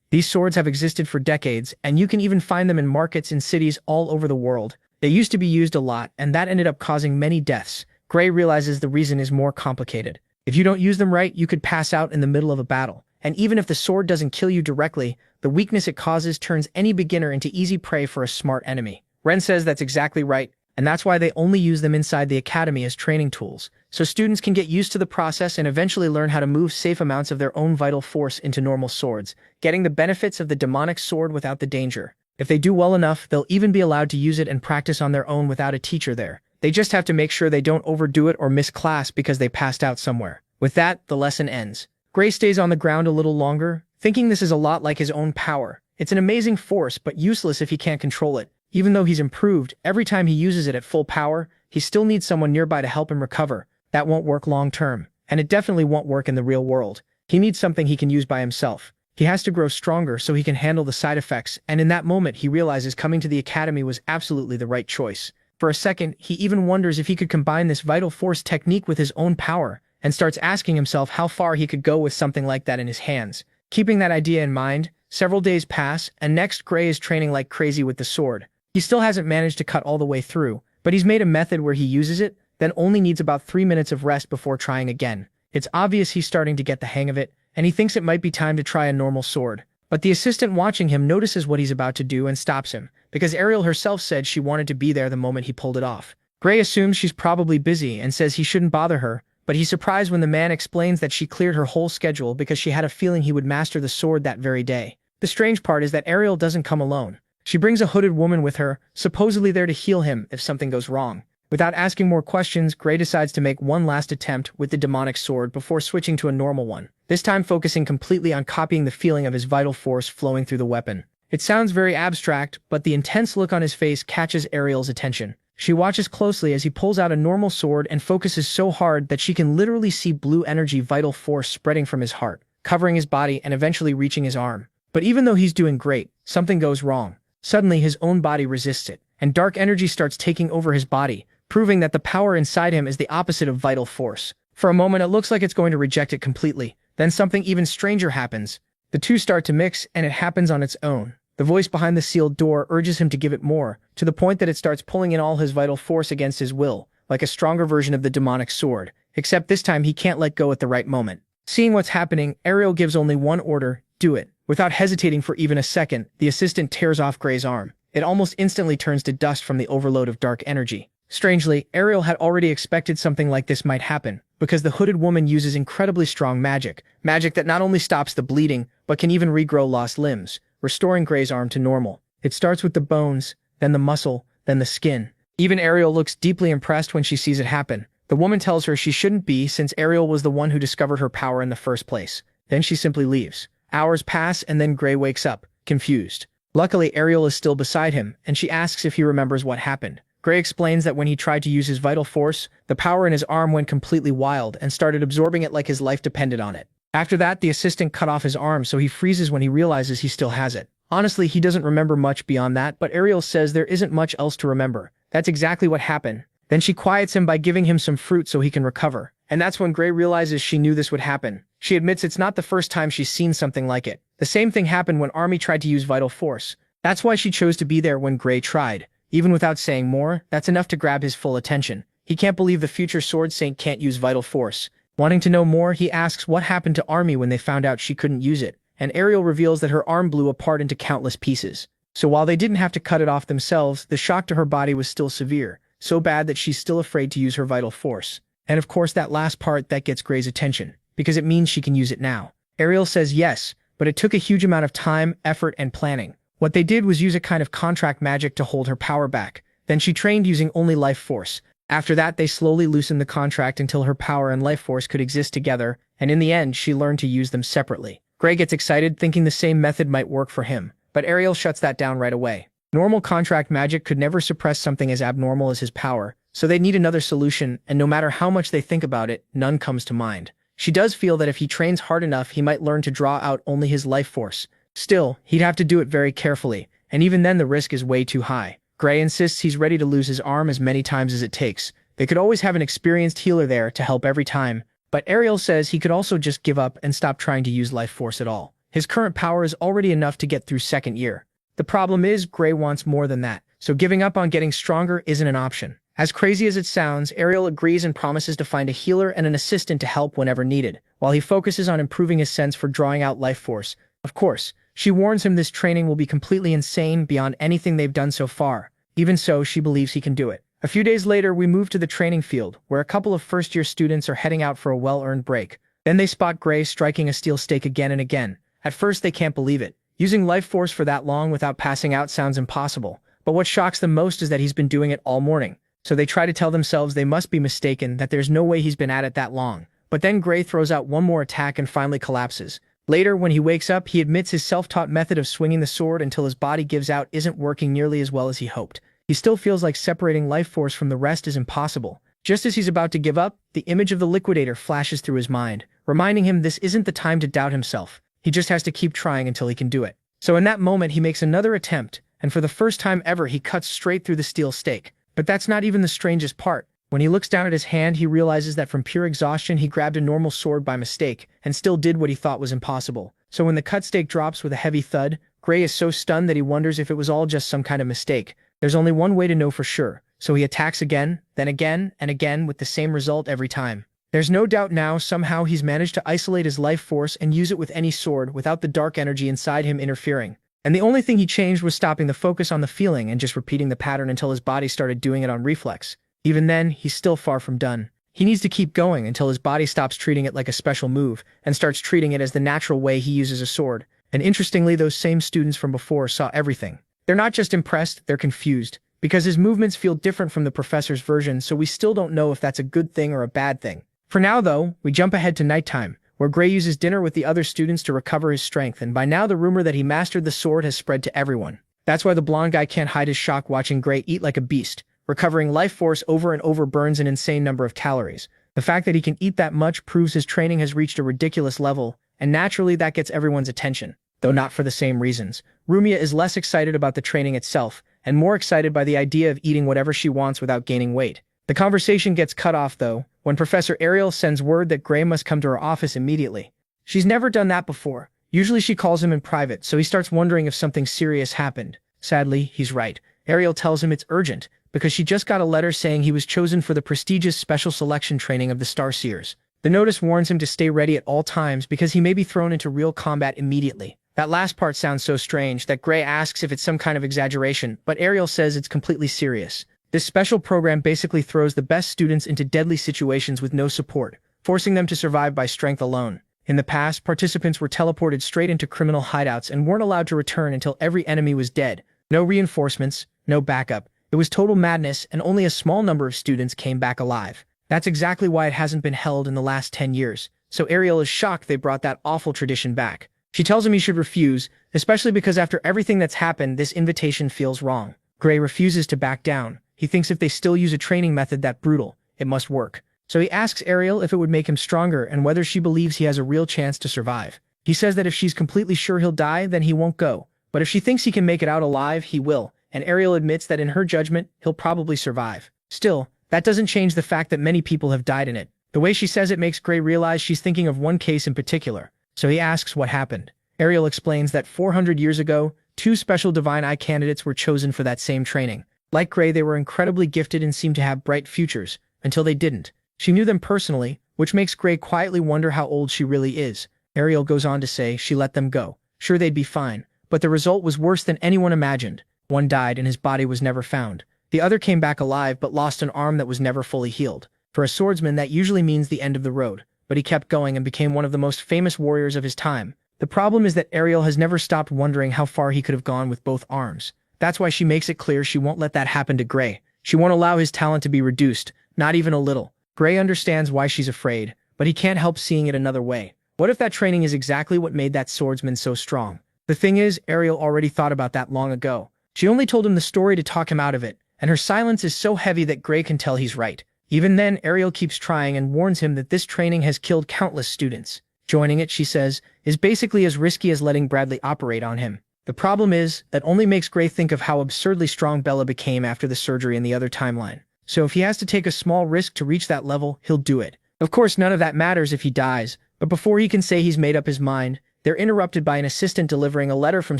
These swords have existed for decades, and you can even find them in markets in cities all over the world. They used to be used a lot, and that ended up causing many deaths. Gray realizes the reason is more complicated. If you don't use them right, you could pass out in the middle of a battle. And even if the sword doesn't kill you directly, the weakness it causes turns any beginner into easy prey for a smart enemy. Ren says that's exactly right, and that's why they only use them inside the academy as training tools, so students can get used to the process and eventually learn how to move safe amounts of their own vital force into normal swords, getting the benefits of the demonic sword without the danger. If they do well enough, they'll even be allowed to use it and practice on their own without a teacher there. They just have to make sure they don't overdo it or miss class because they passed out somewhere. With that, the lesson ends. Gray stays on the ground a little longer, thinking this is a lot like his own power. It's an amazing force, but useless if he can't control it. Even though he's improved, every time he uses it at full power, he still needs someone nearby to help him recover. That won't work long term, and it definitely won't work in the real world. He needs something he can use by himself. He has to grow stronger so he can handle the side effects, and in that moment he realizes coming to the academy was absolutely the right choice. For a second, he even wonders if he could combine this vital force technique with his own power, and starts asking himself how far he could go with something like that in his hands. Keeping that idea in mind, several days pass, and next Gray is training like crazy with the sword. He still hasn't managed to cut all the way through, but he's made a method where he uses it, then only needs about 3 minutes of rest before trying again. It's obvious he's starting to get the hang of it, and he thinks it might be time to try a normal sword. But the assistant watching him notices what he's about to do and stops him, because Ariel herself said she wanted to be there the moment he pulled it off. Gray assumes she's probably busy and says he shouldn't bother her, but he's surprised when the man explains that she cleared her whole schedule because she had a feeling he would master the sword that very day. The strange part is that Ariel doesn't come alone. She brings a hooded woman with her, supposedly there to heal him if something goes wrong. Without asking more questions, Gray decides to make one last attempt with the demonic sword before switching to a normal one, this time focusing completely on copying the feeling of his vital force flowing through the weapon. It sounds very abstract, but the intense look on his face catches Ariel's attention. She watches closely as he pulls out a normal sword and focuses so hard that she can literally see blue energy vital force spreading from his heart, covering his body and eventually reaching his arm. But even though he's doing great, something goes wrong. Suddenly his own body resists it, and dark energy starts taking over his body, proving that the power inside him is the opposite of vital force. For a moment it looks like it's going to reject it completely. Then something even stranger happens. The two start to mix, and it happens on its own. The voice behind the sealed door urges him to give it more, to the point that it starts pulling in all his vital force against his will, like a stronger version of the demonic sword, except this time he can't let go at the right moment. Seeing what's happening, Ariel gives only one order: do it. Without hesitating for even a second, the assistant tears off Gray's arm. It almost instantly turns to dust from the overload of dark energy. Strangely, Ariel had already expected something like this might happen, because the hooded woman uses incredibly strong magic that not only stops the bleeding, but can even regrow lost limbs, restoring Gray's arm to normal. It starts with the bones, then the muscle, then the skin. Even Ariel looks deeply impressed when she sees it happen. The woman tells her she shouldn't be, since Ariel was the one who discovered her power in the first place. Then she simply leaves. Hours pass, and then Gray wakes up, confused. Luckily, Ariel is still beside him, and she asks if he remembers what happened. Gray explains that when he tried to use his vital force, the power in his arm went completely wild and started absorbing it like his life depended on it. After that, the assistant cut off his arm, so he freezes when he realizes he still has it. Honestly, he doesn't remember much beyond that, but Ariel says there isn't much else to remember. That's exactly what happened. Then she quiets him by giving him some fruit so he can recover. And that's when Gray realizes she knew this would happen. She admits it's not the first time she's seen something like it. The same thing happened when Army tried to use vital force. That's why she chose to be there when Gray tried. Even without saying more, that's enough to grab his full attention. He can't believe the future Sword Saint can't use vital force. Wanting to know more, he asks what happened to Army when they found out she couldn't use it, and Ariel reveals that her arm blew apart into countless pieces. So while they didn't have to cut it off themselves, the shock to her body was still severe, so bad that she's still afraid to use her vital force. And of course that last part that gets Gray's attention, because it means she can use it now. Ariel says yes, but it took a huge amount of time, effort, and planning. What they did was use a kind of contract magic to hold her power back. Then she trained using only life force. After that, they slowly loosened the contract until her power and life force could exist together, and in the end, she learned to use them separately. Gray gets excited, thinking the same method might work for him, but Ariel shuts that down right away. Normal contract magic could never suppress something as abnormal as his power, so they need another solution, and no matter how much they think about it, none comes to mind. She does feel that if he trains hard enough, he might learn to draw out only his life force. Still, he'd have to do it very carefully, and even then the risk is way too high. Gray insists he's ready to lose his arm as many times as it takes. They could always have an experienced healer there to help every time, but Ariel says he could also just give up and stop trying to use life force at all. His current power is already enough to get through second year. The problem is, Gray wants more than that, so giving up on getting stronger isn't an option. As crazy as it sounds, Ariel agrees and promises to find a healer and an assistant to help whenever needed, while he focuses on improving his sense for drawing out life force. Of course, she warns him this training will be completely insane beyond anything they've done so far. Even so, she believes he can do it. A few days later, we move to the training field, where a couple of first-year students are heading out for a well-earned break. Then they spot Gray striking a steel stake again and again. At first, they can't believe it. Using life force for that long without passing out sounds impossible. But what shocks them most is that he's been doing it all morning. So they try to tell themselves they must be mistaken, that there's no way he's been at it that long. But then Gray throws out one more attack and finally collapses. Later, when he wakes up, he admits his self-taught method of swinging the sword until his body gives out isn't working nearly as well as he hoped. He still feels like separating life force from the rest is impossible. Just as he's about to give up, the image of the liquidator flashes through his mind, reminding him this isn't the time to doubt himself. He just has to keep trying until he can do it. So in that moment, he makes another attempt, and for the first time ever, he cuts straight through the steel stake. But that's not even the strangest part. When he looks down at his hand, he realizes that from pure exhaustion, he grabbed a normal sword by mistake and still did what he thought was impossible. So when the cut stake drops with a heavy thud, Gray is so stunned that he wonders if it was all just some kind of mistake. There's only one way to know for sure, so he attacks again, then again, and again with the same result every time. There's no doubt now somehow he's managed to isolate his life force and use it with any sword without the dark energy inside him interfering. And the only thing he changed was stopping the focus on the feeling and just repeating the pattern until his body started doing it on reflex. Even then, he's still far from done. He needs to keep going until his body stops treating it like a special move and starts treating it as the natural way he uses a sword. And interestingly, those same students from before saw everything. They're not just impressed, they're confused, because his movements feel different from the professor's version, so we still don't know if that's a good thing or a bad thing. For now, though, we jump ahead to nighttime, where Gray uses dinner with the other students to recover his strength, and by now the rumor that he mastered the sword has spread to everyone. That's why the blonde guy can't hide his shock watching Gray eat like a beast. Recovering life force over and over burns an insane number of calories. The fact that he can eat that much proves his training has reached a ridiculous level, and naturally that gets everyone's attention. Though not for the same reasons. Rumia is less excited about the training itself, and more excited by the idea of eating whatever she wants without gaining weight. The conversation gets cut off, though, when Professor Ariel sends word that Gray must come to her office immediately. She's never done that before. Usually she calls him in private, so he starts wondering if something serious happened. Sadly, he's right. Ariel tells him it's urgent, because she just got a letter saying he was chosen for the prestigious special selection training of the Starseers. The notice warns him to stay ready at all times because he may be thrown into real combat immediately. That last part sounds so strange that Gray asks if it's some kind of exaggeration, but Ariel says it's completely serious. This special program basically throws the best students into deadly situations with no support, forcing them to survive by strength alone. In the past, participants were teleported straight into criminal hideouts and weren't allowed to return until every enemy was dead. No reinforcements, no backup. It was total madness, and only a small number of students came back alive. That's exactly why it hasn't been held in the last 10 years, so Ariel is shocked they brought that awful tradition back. She tells him he should refuse, especially because after everything that's happened, this invitation feels wrong. Gray refuses to back down. He thinks if they still use a training method that brutal, it must work. So he asks Ariel if it would make him stronger and whether she believes he has a real chance to survive. He says that if she's completely sure he'll die, then he won't go. But if she thinks he can make it out alive, he will. And Ariel admits that in her judgment, he'll probably survive. Still, that doesn't change the fact that many people have died in it. The way she says it makes Gray realize she's thinking of one case in particular. So he asks what happened. Ariel explains that 400 years ago, 2 special Divine Eye candidates were chosen for that same training. Like Gray, they were incredibly gifted and seemed to have bright futures, until they didn't. She knew them personally, which makes Gray quietly wonder how old she really is. Ariel goes on to say she let them go. Sure, they'd be fine, but the result was worse than anyone imagined. One died and his body was never found. The other came back alive but lost an arm that was never fully healed. For a swordsman, that usually means the end of the road, but he kept going and became one of the most famous warriors of his time. The problem is that Ariel has never stopped wondering how far he could have gone with both arms. That's why she makes it clear she won't let that happen to Gray. She won't allow his talent to be reduced, not even a little. Gray understands why she's afraid, but he can't help seeing it another way. What if that training is exactly what made that swordsman so strong? The thing is, Ariel already thought about that long ago. She only told him the story to talk him out of it, and her silence is so heavy that Gray can tell he's right. Even then, Ariel keeps trying and warns him that this training has killed countless students. Joining it, she says, is basically as risky as letting Bradley operate on him. The problem is, that only makes Gray think of how absurdly strong Bella became after the surgery in the other timeline. So if he has to take a small risk to reach that level, he'll do it. Of course, none of that matters if he dies, but before he can say he's made up his mind, they're interrupted by an assistant delivering a letter from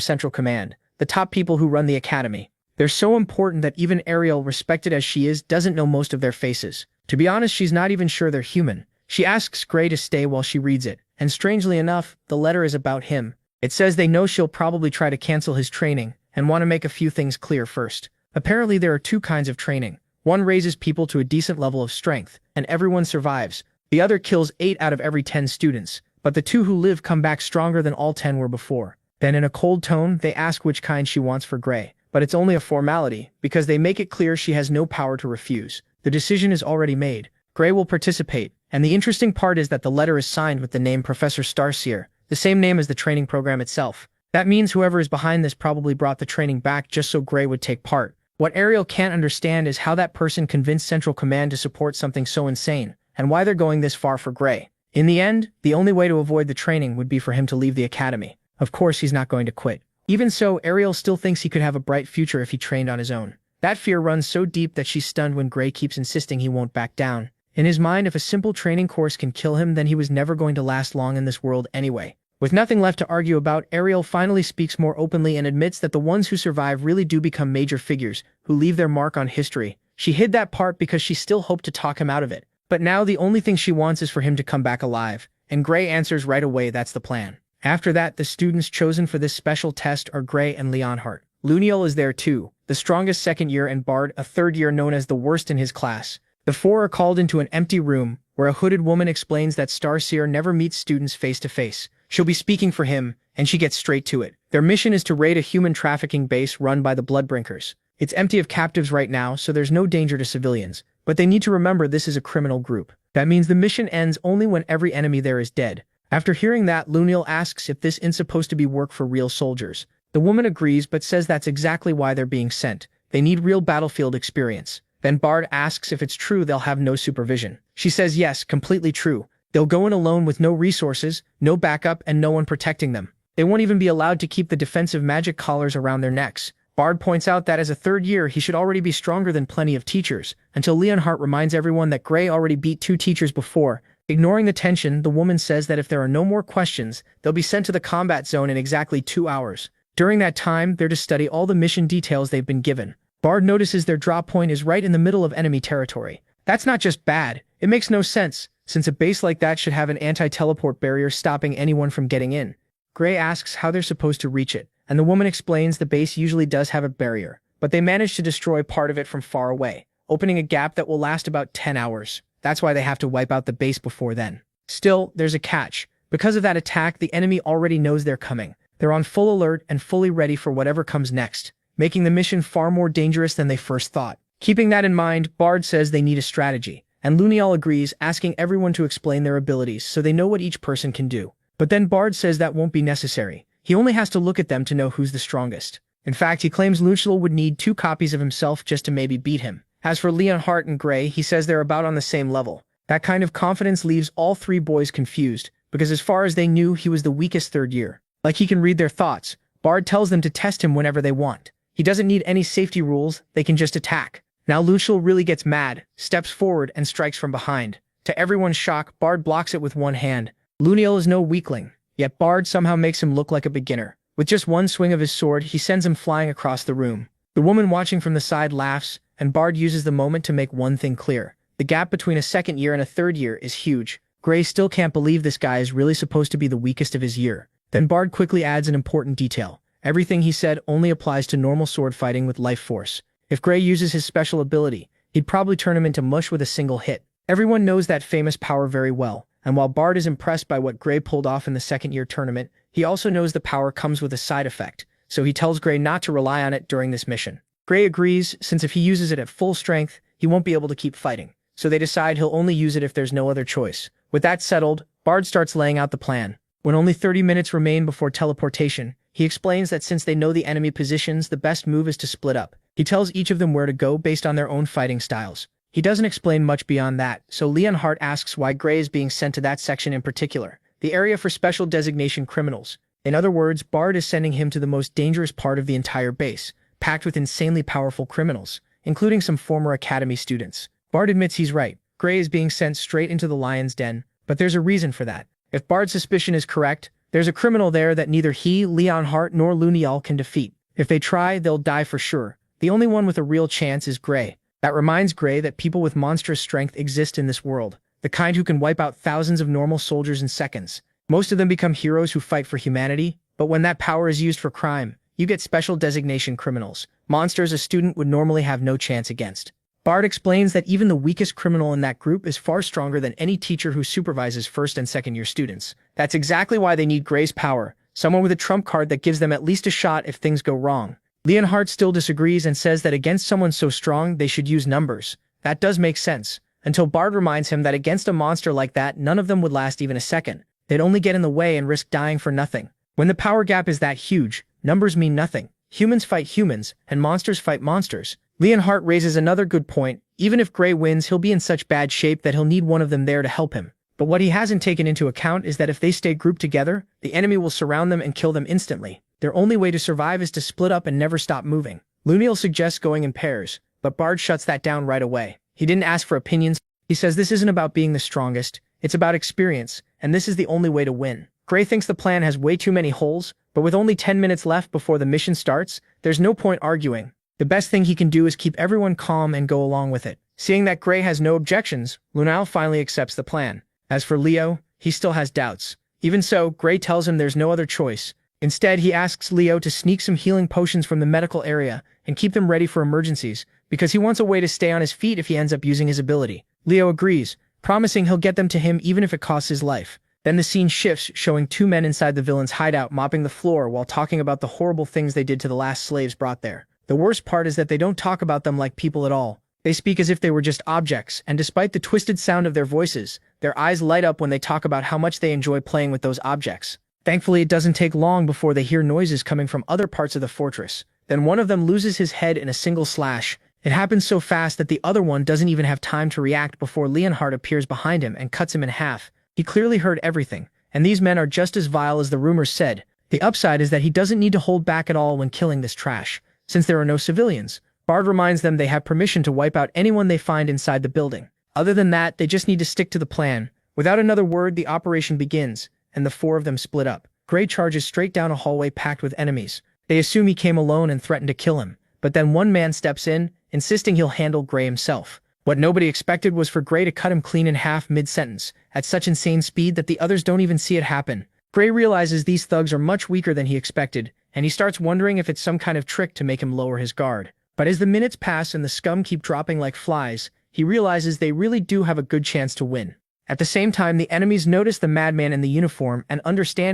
Central Command, the top people who run the academy. They're so important that even Ariel, respected as she is, doesn't know most of their faces. To be honest, she's not even sure they're human. She asks Gray to stay while she reads it, and strangely enough, the letter is about him. It says they know she'll probably try to cancel his training, and want to make a few things clear first. Apparently there are 2 kinds of training. One raises people to a decent level of strength, and everyone survives. The other kills 8 out of every 10 students, but the 2 who live come back stronger than all 10 were before. Then in a cold tone, they ask which kind she wants for Gray. But it's only a formality, because they make it clear she has no power to refuse. The decision is already made. Gray will participate, and the interesting part is that the letter is signed with the name Professor Starseer, the same name as the training program itself. That means whoever is behind this probably brought the training back just so Gray would take part. What Ariel can't understand is how that person convinced Central Command to support something so insane, and why they're going this far for Gray. In the end, the only way to avoid the training would be for him to leave the academy. Of course, he's not going to quit. Even so, Ariel still thinks he could have a bright future if he trained on his own. That fear runs so deep that she's stunned when Gray keeps insisting he won't back down. In his mind, if a simple training course can kill him, then he was never going to last long in this world anyway. With nothing left to argue about, Ariel finally speaks more openly and admits that the ones who survive really do become major figures, who leave their mark on history. She hid that part because she still hoped to talk him out of it. But now the only thing she wants is for him to come back alive, and Gray answers right away that's the plan. After that, the students chosen for this special test are Gray and Leonhardt. Luniel is there too, the strongest second year, and Bard, a third year known as the worst in his class. The four are called into an empty room, where a hooded woman explains that Starseer never meets students face to face. She'll be speaking for him, and she gets straight to it. Their mission is to raid a human trafficking base run by the Bloodbrinkers. It's empty of captives right now, so there's no danger to civilians. But they need to remember this is a criminal group. That means the mission ends only when every enemy there is dead. After hearing that, Luniel asks if this isn't supposed to be work for real soldiers. The woman agrees but says that's exactly why they're being sent. They need real battlefield experience. Then Bard asks if it's true they'll have no supervision. She says yes, completely true. They'll go in alone with no resources, no backup, and no one protecting them. They won't even be allowed to keep the defensive magic collars around their necks. Bard points out that as a third year he should already be stronger than plenty of teachers, until Leonhardt reminds everyone that Gray already beat 2 teachers before. Ignoring the tension, the woman says that if there are no more questions, they'll be sent to the combat zone in exactly 2 hours. During that time, they're to study all the mission details they've been given. Bard notices their drop point is right in the middle of enemy territory. That's not just bad, it makes no sense, since a base like that should have an anti-teleport barrier stopping anyone from getting in. Gray asks how they're supposed to reach it, and the woman explains the base usually does have a barrier, but they manage to destroy part of it from far away, opening a gap that will last about 10 hours. That's why they have to wipe out the base before then. Still, there's a catch. Because of that attack, the enemy already knows they're coming. They're on full alert and fully ready for whatever comes next, making the mission far more dangerous than they first thought. Keeping that in mind, Bard says they need a strategy, and Luniel agrees, asking everyone to explain their abilities so they know what each person can do. But then Bard says that won't be necessary. He only has to look at them to know who's the strongest. In fact, he claims Luniel would need 2 copies of himself just to maybe beat him. As for Leonhardt and Gray, he says they're about on the same level. That kind of confidence leaves all 3 boys confused, because as far as they knew, he was the weakest third year. Like he can read their thoughts, Bard tells them to test him whenever they want. He doesn't need any safety rules, they can just attack. Now Luniel really gets mad, steps forward, and strikes from behind. To everyone's shock, Bard blocks it with one hand. Luniel is no weakling, yet Bard somehow makes him look like a beginner. With just one swing of his sword, he sends him flying across the room. The woman watching from the side laughs, and Bard uses the moment to make one thing clear. The gap between a second year and a third year is huge. Gray still can't believe this guy is really supposed to be the weakest of his year. Then Bard quickly adds an important detail. Everything he said only applies to normal sword fighting with life force. If Gray uses his special ability, he'd probably turn him into mush with a single hit. Everyone knows that famous power very well, and while Bard is impressed by what Gray pulled off in the second-year tournament, he also knows the power comes with a side effect, so he tells Gray not to rely on it during this mission. Gray agrees, since if he uses it at full strength, he won't be able to keep fighting, so they decide he'll only use it if there's no other choice. With that settled, Bard starts laying out the plan. When only 30 minutes remain before teleportation, he explains that since they know the enemy positions, the best move is to split up. He tells each of them where to go based on their own fighting styles. He doesn't explain much beyond that, so Leonhardt asks why Gray is being sent to that section in particular, the area for special designation criminals. In other words, Bard is sending him to the most dangerous part of the entire base, packed with insanely powerful criminals, including some former academy students. Bard admits he's right. Gray is being sent straight into the lion's den, but there's a reason for that. If Bard's suspicion is correct, there's a criminal there that neither he, Leonhardt, nor Luniel can defeat. If they try, they'll die for sure. The only one with a real chance is Gray. That reminds Gray that people with monstrous strength exist in this world, the kind who can wipe out thousands of normal soldiers in seconds. Most of them become heroes who fight for humanity, but when that power is used for crime, you get special designation criminals, monsters a student would normally have no chance against. Bard explains that even the weakest criminal in that group is far stronger than any teacher who supervises first and second year students. That's exactly why they need Gray's power, someone with a trump card that gives them at least a shot if things go wrong. Leonhardt still disagrees and says that against someone so strong, they should use numbers. That does make sense, until Bard reminds him that against a monster like that, none of them would last even a second. They'd only get in the way and risk dying for nothing. When the power gap is that huge, numbers mean nothing. Humans fight humans, and monsters fight monsters. Leonhardt raises another good point. Even if Gray wins, he'll be in such bad shape that he'll need one of them there to help him. But what he hasn't taken into account is that if they stay grouped together, the enemy will surround them and kill them instantly. Their only way to survive is to split up and never stop moving. Luniel suggests going in pairs, but Bard shuts that down right away. He didn't ask for opinions. He says this isn't about being the strongest, it's about experience, and this is the only way to win. Gray thinks the plan has way too many holes, but with only 10 minutes left before the mission starts, there's no point arguing. The best thing he can do is keep everyone calm and go along with it. Seeing that Gray has no objections, Lunao finally accepts the plan. As for Leo, he still has doubts. Even so, Gray tells him there's no other choice. Instead, he asks Leo to sneak some healing potions from the medical area and keep them ready for emergencies, because he wants a way to stay on his feet if he ends up using his ability. Leo agrees, promising he'll get them to him even if it costs his life. Then the scene shifts, showing two men inside the villain's hideout mopping the floor while talking about the horrible things they did to the last slaves brought there. The worst part is that they don't talk about them like people at all. They speak as if they were just objects, and despite the twisted sound of their voices, their eyes light up when they talk about how much they enjoy playing with those objects. Thankfully, it doesn't take long before they hear noises coming from other parts of the fortress. Then one of them loses his head in a single slash. It happens so fast that the other one doesn't even have time to react before Leonhardt appears behind him and cuts him in half. He clearly heard everything, and these men are just as vile as the rumors said. The upside is that he doesn't need to hold back at all when killing this trash, since there are no civilians. Bard reminds them they have permission to wipe out anyone they find inside the building. Other than that, they just need to stick to the plan. Without another word, the operation begins, and the four of them split up. Gray charges straight down a hallway packed with enemies. They assume he came alone and threaten to kill him, but then one man steps in, insisting he'll handle Gray himself. What nobody expected was for Gray to cut him clean in half mid-sentence, at such insane speed that the others don't even see it happen. Gray realizes these thugs are much weaker than he expected, and he starts wondering if it's some kind of trick to make him lower his guard. But as the minutes pass and the scum keep dropping like flies, he realizes they really do have a good chance to win. At the same time, the enemies notice the madman in the uniform and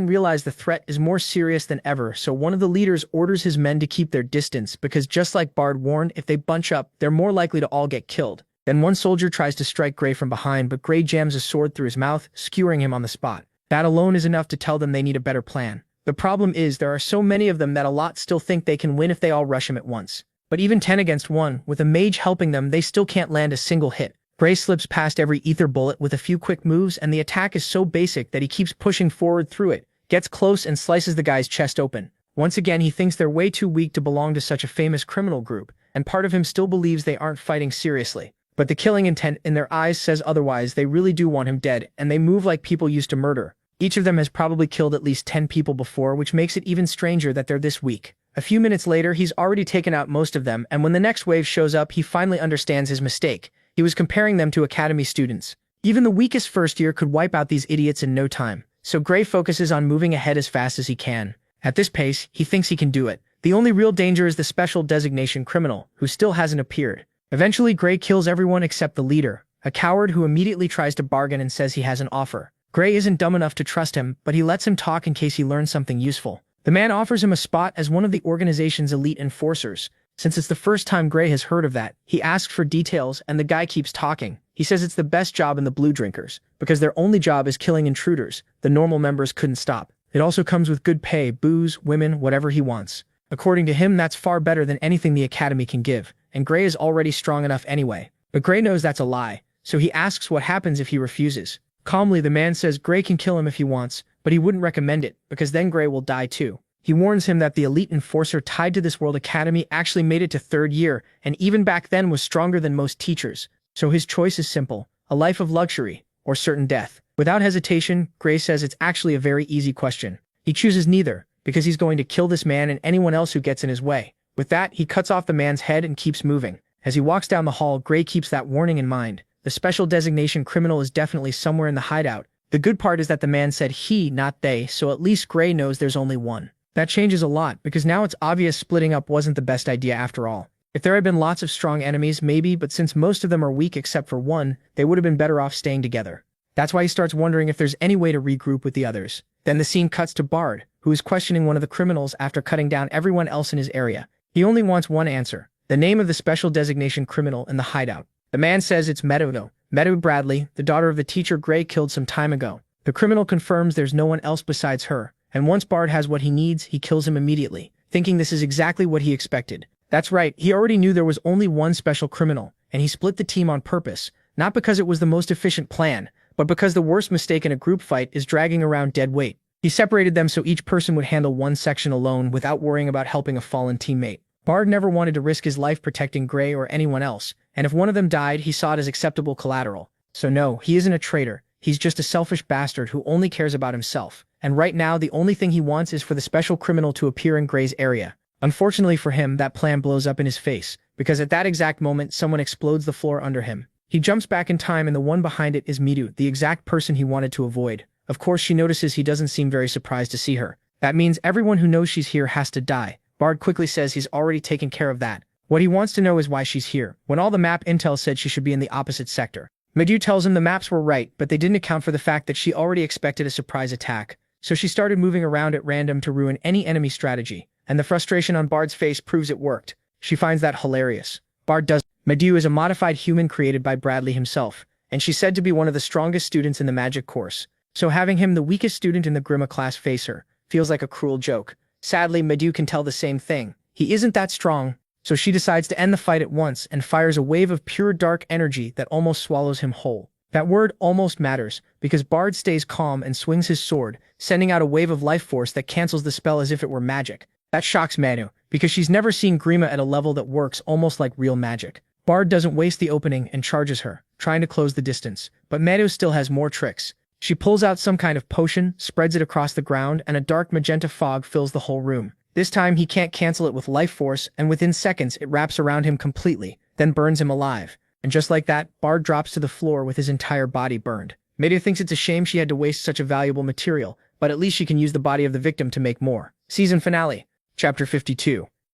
realize the threat is more serious than ever, so one of the leaders orders his men to keep their distance because just like Bard warned, if they bunch up, they're more likely to all get killed. Then one soldier tries to strike Gray from behind, but Gray jams a sword through his mouth, skewering him on the spot. That alone is enough to tell them they need a better plan. The problem is there are so many of them that a lot still think they can win if they all rush him at once. But even 10 against 1, with a mage helping them, they still can't land a single hit. Gray slips past every ether bullet with a few quick moves, and the attack is so basic that he keeps pushing forward through it, gets close and slices the guy's chest open. Once again, he thinks they're way too weak to belong to such a famous criminal group, and part of him still believes they aren't fighting seriously. But the killing intent in their eyes says otherwise. They really do want him dead, and they move like people used to murder. Each of them has probably killed at least 10 people before, which makes it even stranger that they're this weak. A few minutes later, he's already taken out most of them, and when the next wave shows up, he finally understands his mistake. He was comparing them to academy students. Even the weakest first year could wipe out these idiots in no time, so Gray focuses on moving ahead as fast as he can. At this pace, he thinks he can do it. The only real danger is the special designation criminal, who still hasn't appeared. Eventually, Gray kills everyone except the leader, a coward who immediately tries to bargain and says he has an offer. Gray isn't dumb enough to trust him, but he lets him talk in case he learns something useful. The man offers him a spot as one of the organization's elite enforcers. Since it's the first time Gray has heard of that, he asks for details and the guy keeps talking. He says it's the best job in the Blue Drinkers, because their only job is killing intruders. The normal members couldn't stop. It also comes with good pay, booze, women, whatever he wants. According to him, that's far better than anything the Academy can give, and Gray is already strong enough anyway. But Gray knows that's a lie, so he asks what happens if he refuses. Calmly, the man says Gray can kill him if he wants, but he wouldn't recommend it, because then Gray will die too. He warns him that the elite enforcer tied to this World Academy actually made it to 3rd year, and even back then was stronger than most teachers. So his choice is simple: a life of luxury, or certain death. Without hesitation, Gray says it's actually a very easy question. He chooses neither, because he's going to kill this man and anyone else who gets in his way. With that, he cuts off the man's head and keeps moving. As he walks down the hall, Gray keeps that warning in mind. The special designation criminal is definitely somewhere in the hideout. The good part is that the man said he, not they, so at least Gray knows there's only one. That changes a lot, because now it's obvious splitting up wasn't the best idea after all. If there had been lots of strong enemies, maybe, but since most of them are weak except for one, they would have been better off staying together. That's why he starts wondering if there's any way to regroup with the others. Then the scene cuts to Bard, who is questioning one of the criminals after cutting down everyone else in his area. He only wants one answer: the name of the special designation criminal in the hideout. The man says it's Meadow Bradley, the daughter of the teacher Gray killed some time ago. The criminal confirms there's no one else besides her, and once Bard has what he needs, he kills him immediately, thinking this is exactly what he expected. That's right, he already knew there was only one special criminal, and he split the team on purpose, not because it was the most efficient plan, but because the worst mistake in a group fight is dragging around dead weight. He separated them so each person would handle one section alone without worrying about helping a fallen teammate. Bard never wanted to risk his life protecting Gray or anyone else, and if one of them died, he saw it as acceptable collateral. So no, he isn't a traitor. He's just a selfish bastard who only cares about himself. and right now the only thing he wants is for the special criminal to appear in Gray's area. Unfortunately for him, that plan blows up in his face, because at that exact moment someone explodes the floor under him. He jumps back in time and the one behind it is Midu, the exact person he wanted to avoid. Of course she notices he doesn't seem very surprised to see her. That means everyone who knows she's here has to die. Bard quickly says he's already taken care of that. What he wants to know is why she's here, when all the map intel said she should be in the opposite sector. Midu tells him the maps were right, but they didn't account for the fact that she already expected a surprise attack, so she started moving around at random to ruin any enemy strategy, and the frustration on Bard's face proves it worked. She finds that hilarious. Bard does. Midu is a modified human created by Bradley himself, and she's said to be one of the strongest students in the magic course, so having him the weakest student in the Grima class face her feels like a cruel joke. Sadly, Midu can tell the same thing. He isn't that strong, so she decides to end the fight at once and fires a wave of pure dark energy that almost swallows him whole. That word almost matters, because Bard stays calm and swings his sword, sending out a wave of life force that cancels the spell as if it were magic. That shocks Manhw, because she's never seen Grima at a level that works almost like real magic. Bard doesn't waste the opening and charges her, trying to close the distance, but Manhw still has more tricks. She pulls out some kind of potion, spreads it across the ground, and a dark magenta fog fills the whole room. This time he can't cancel it with life force, and within seconds it wraps around him completely, then burns him alive. And just like that, Bard drops to the floor with his entire body burned. Manhw thinks it's a shame she had to waste such a valuable material, but at least she can use the body of the victim to make more. Season finale. Chapter 52.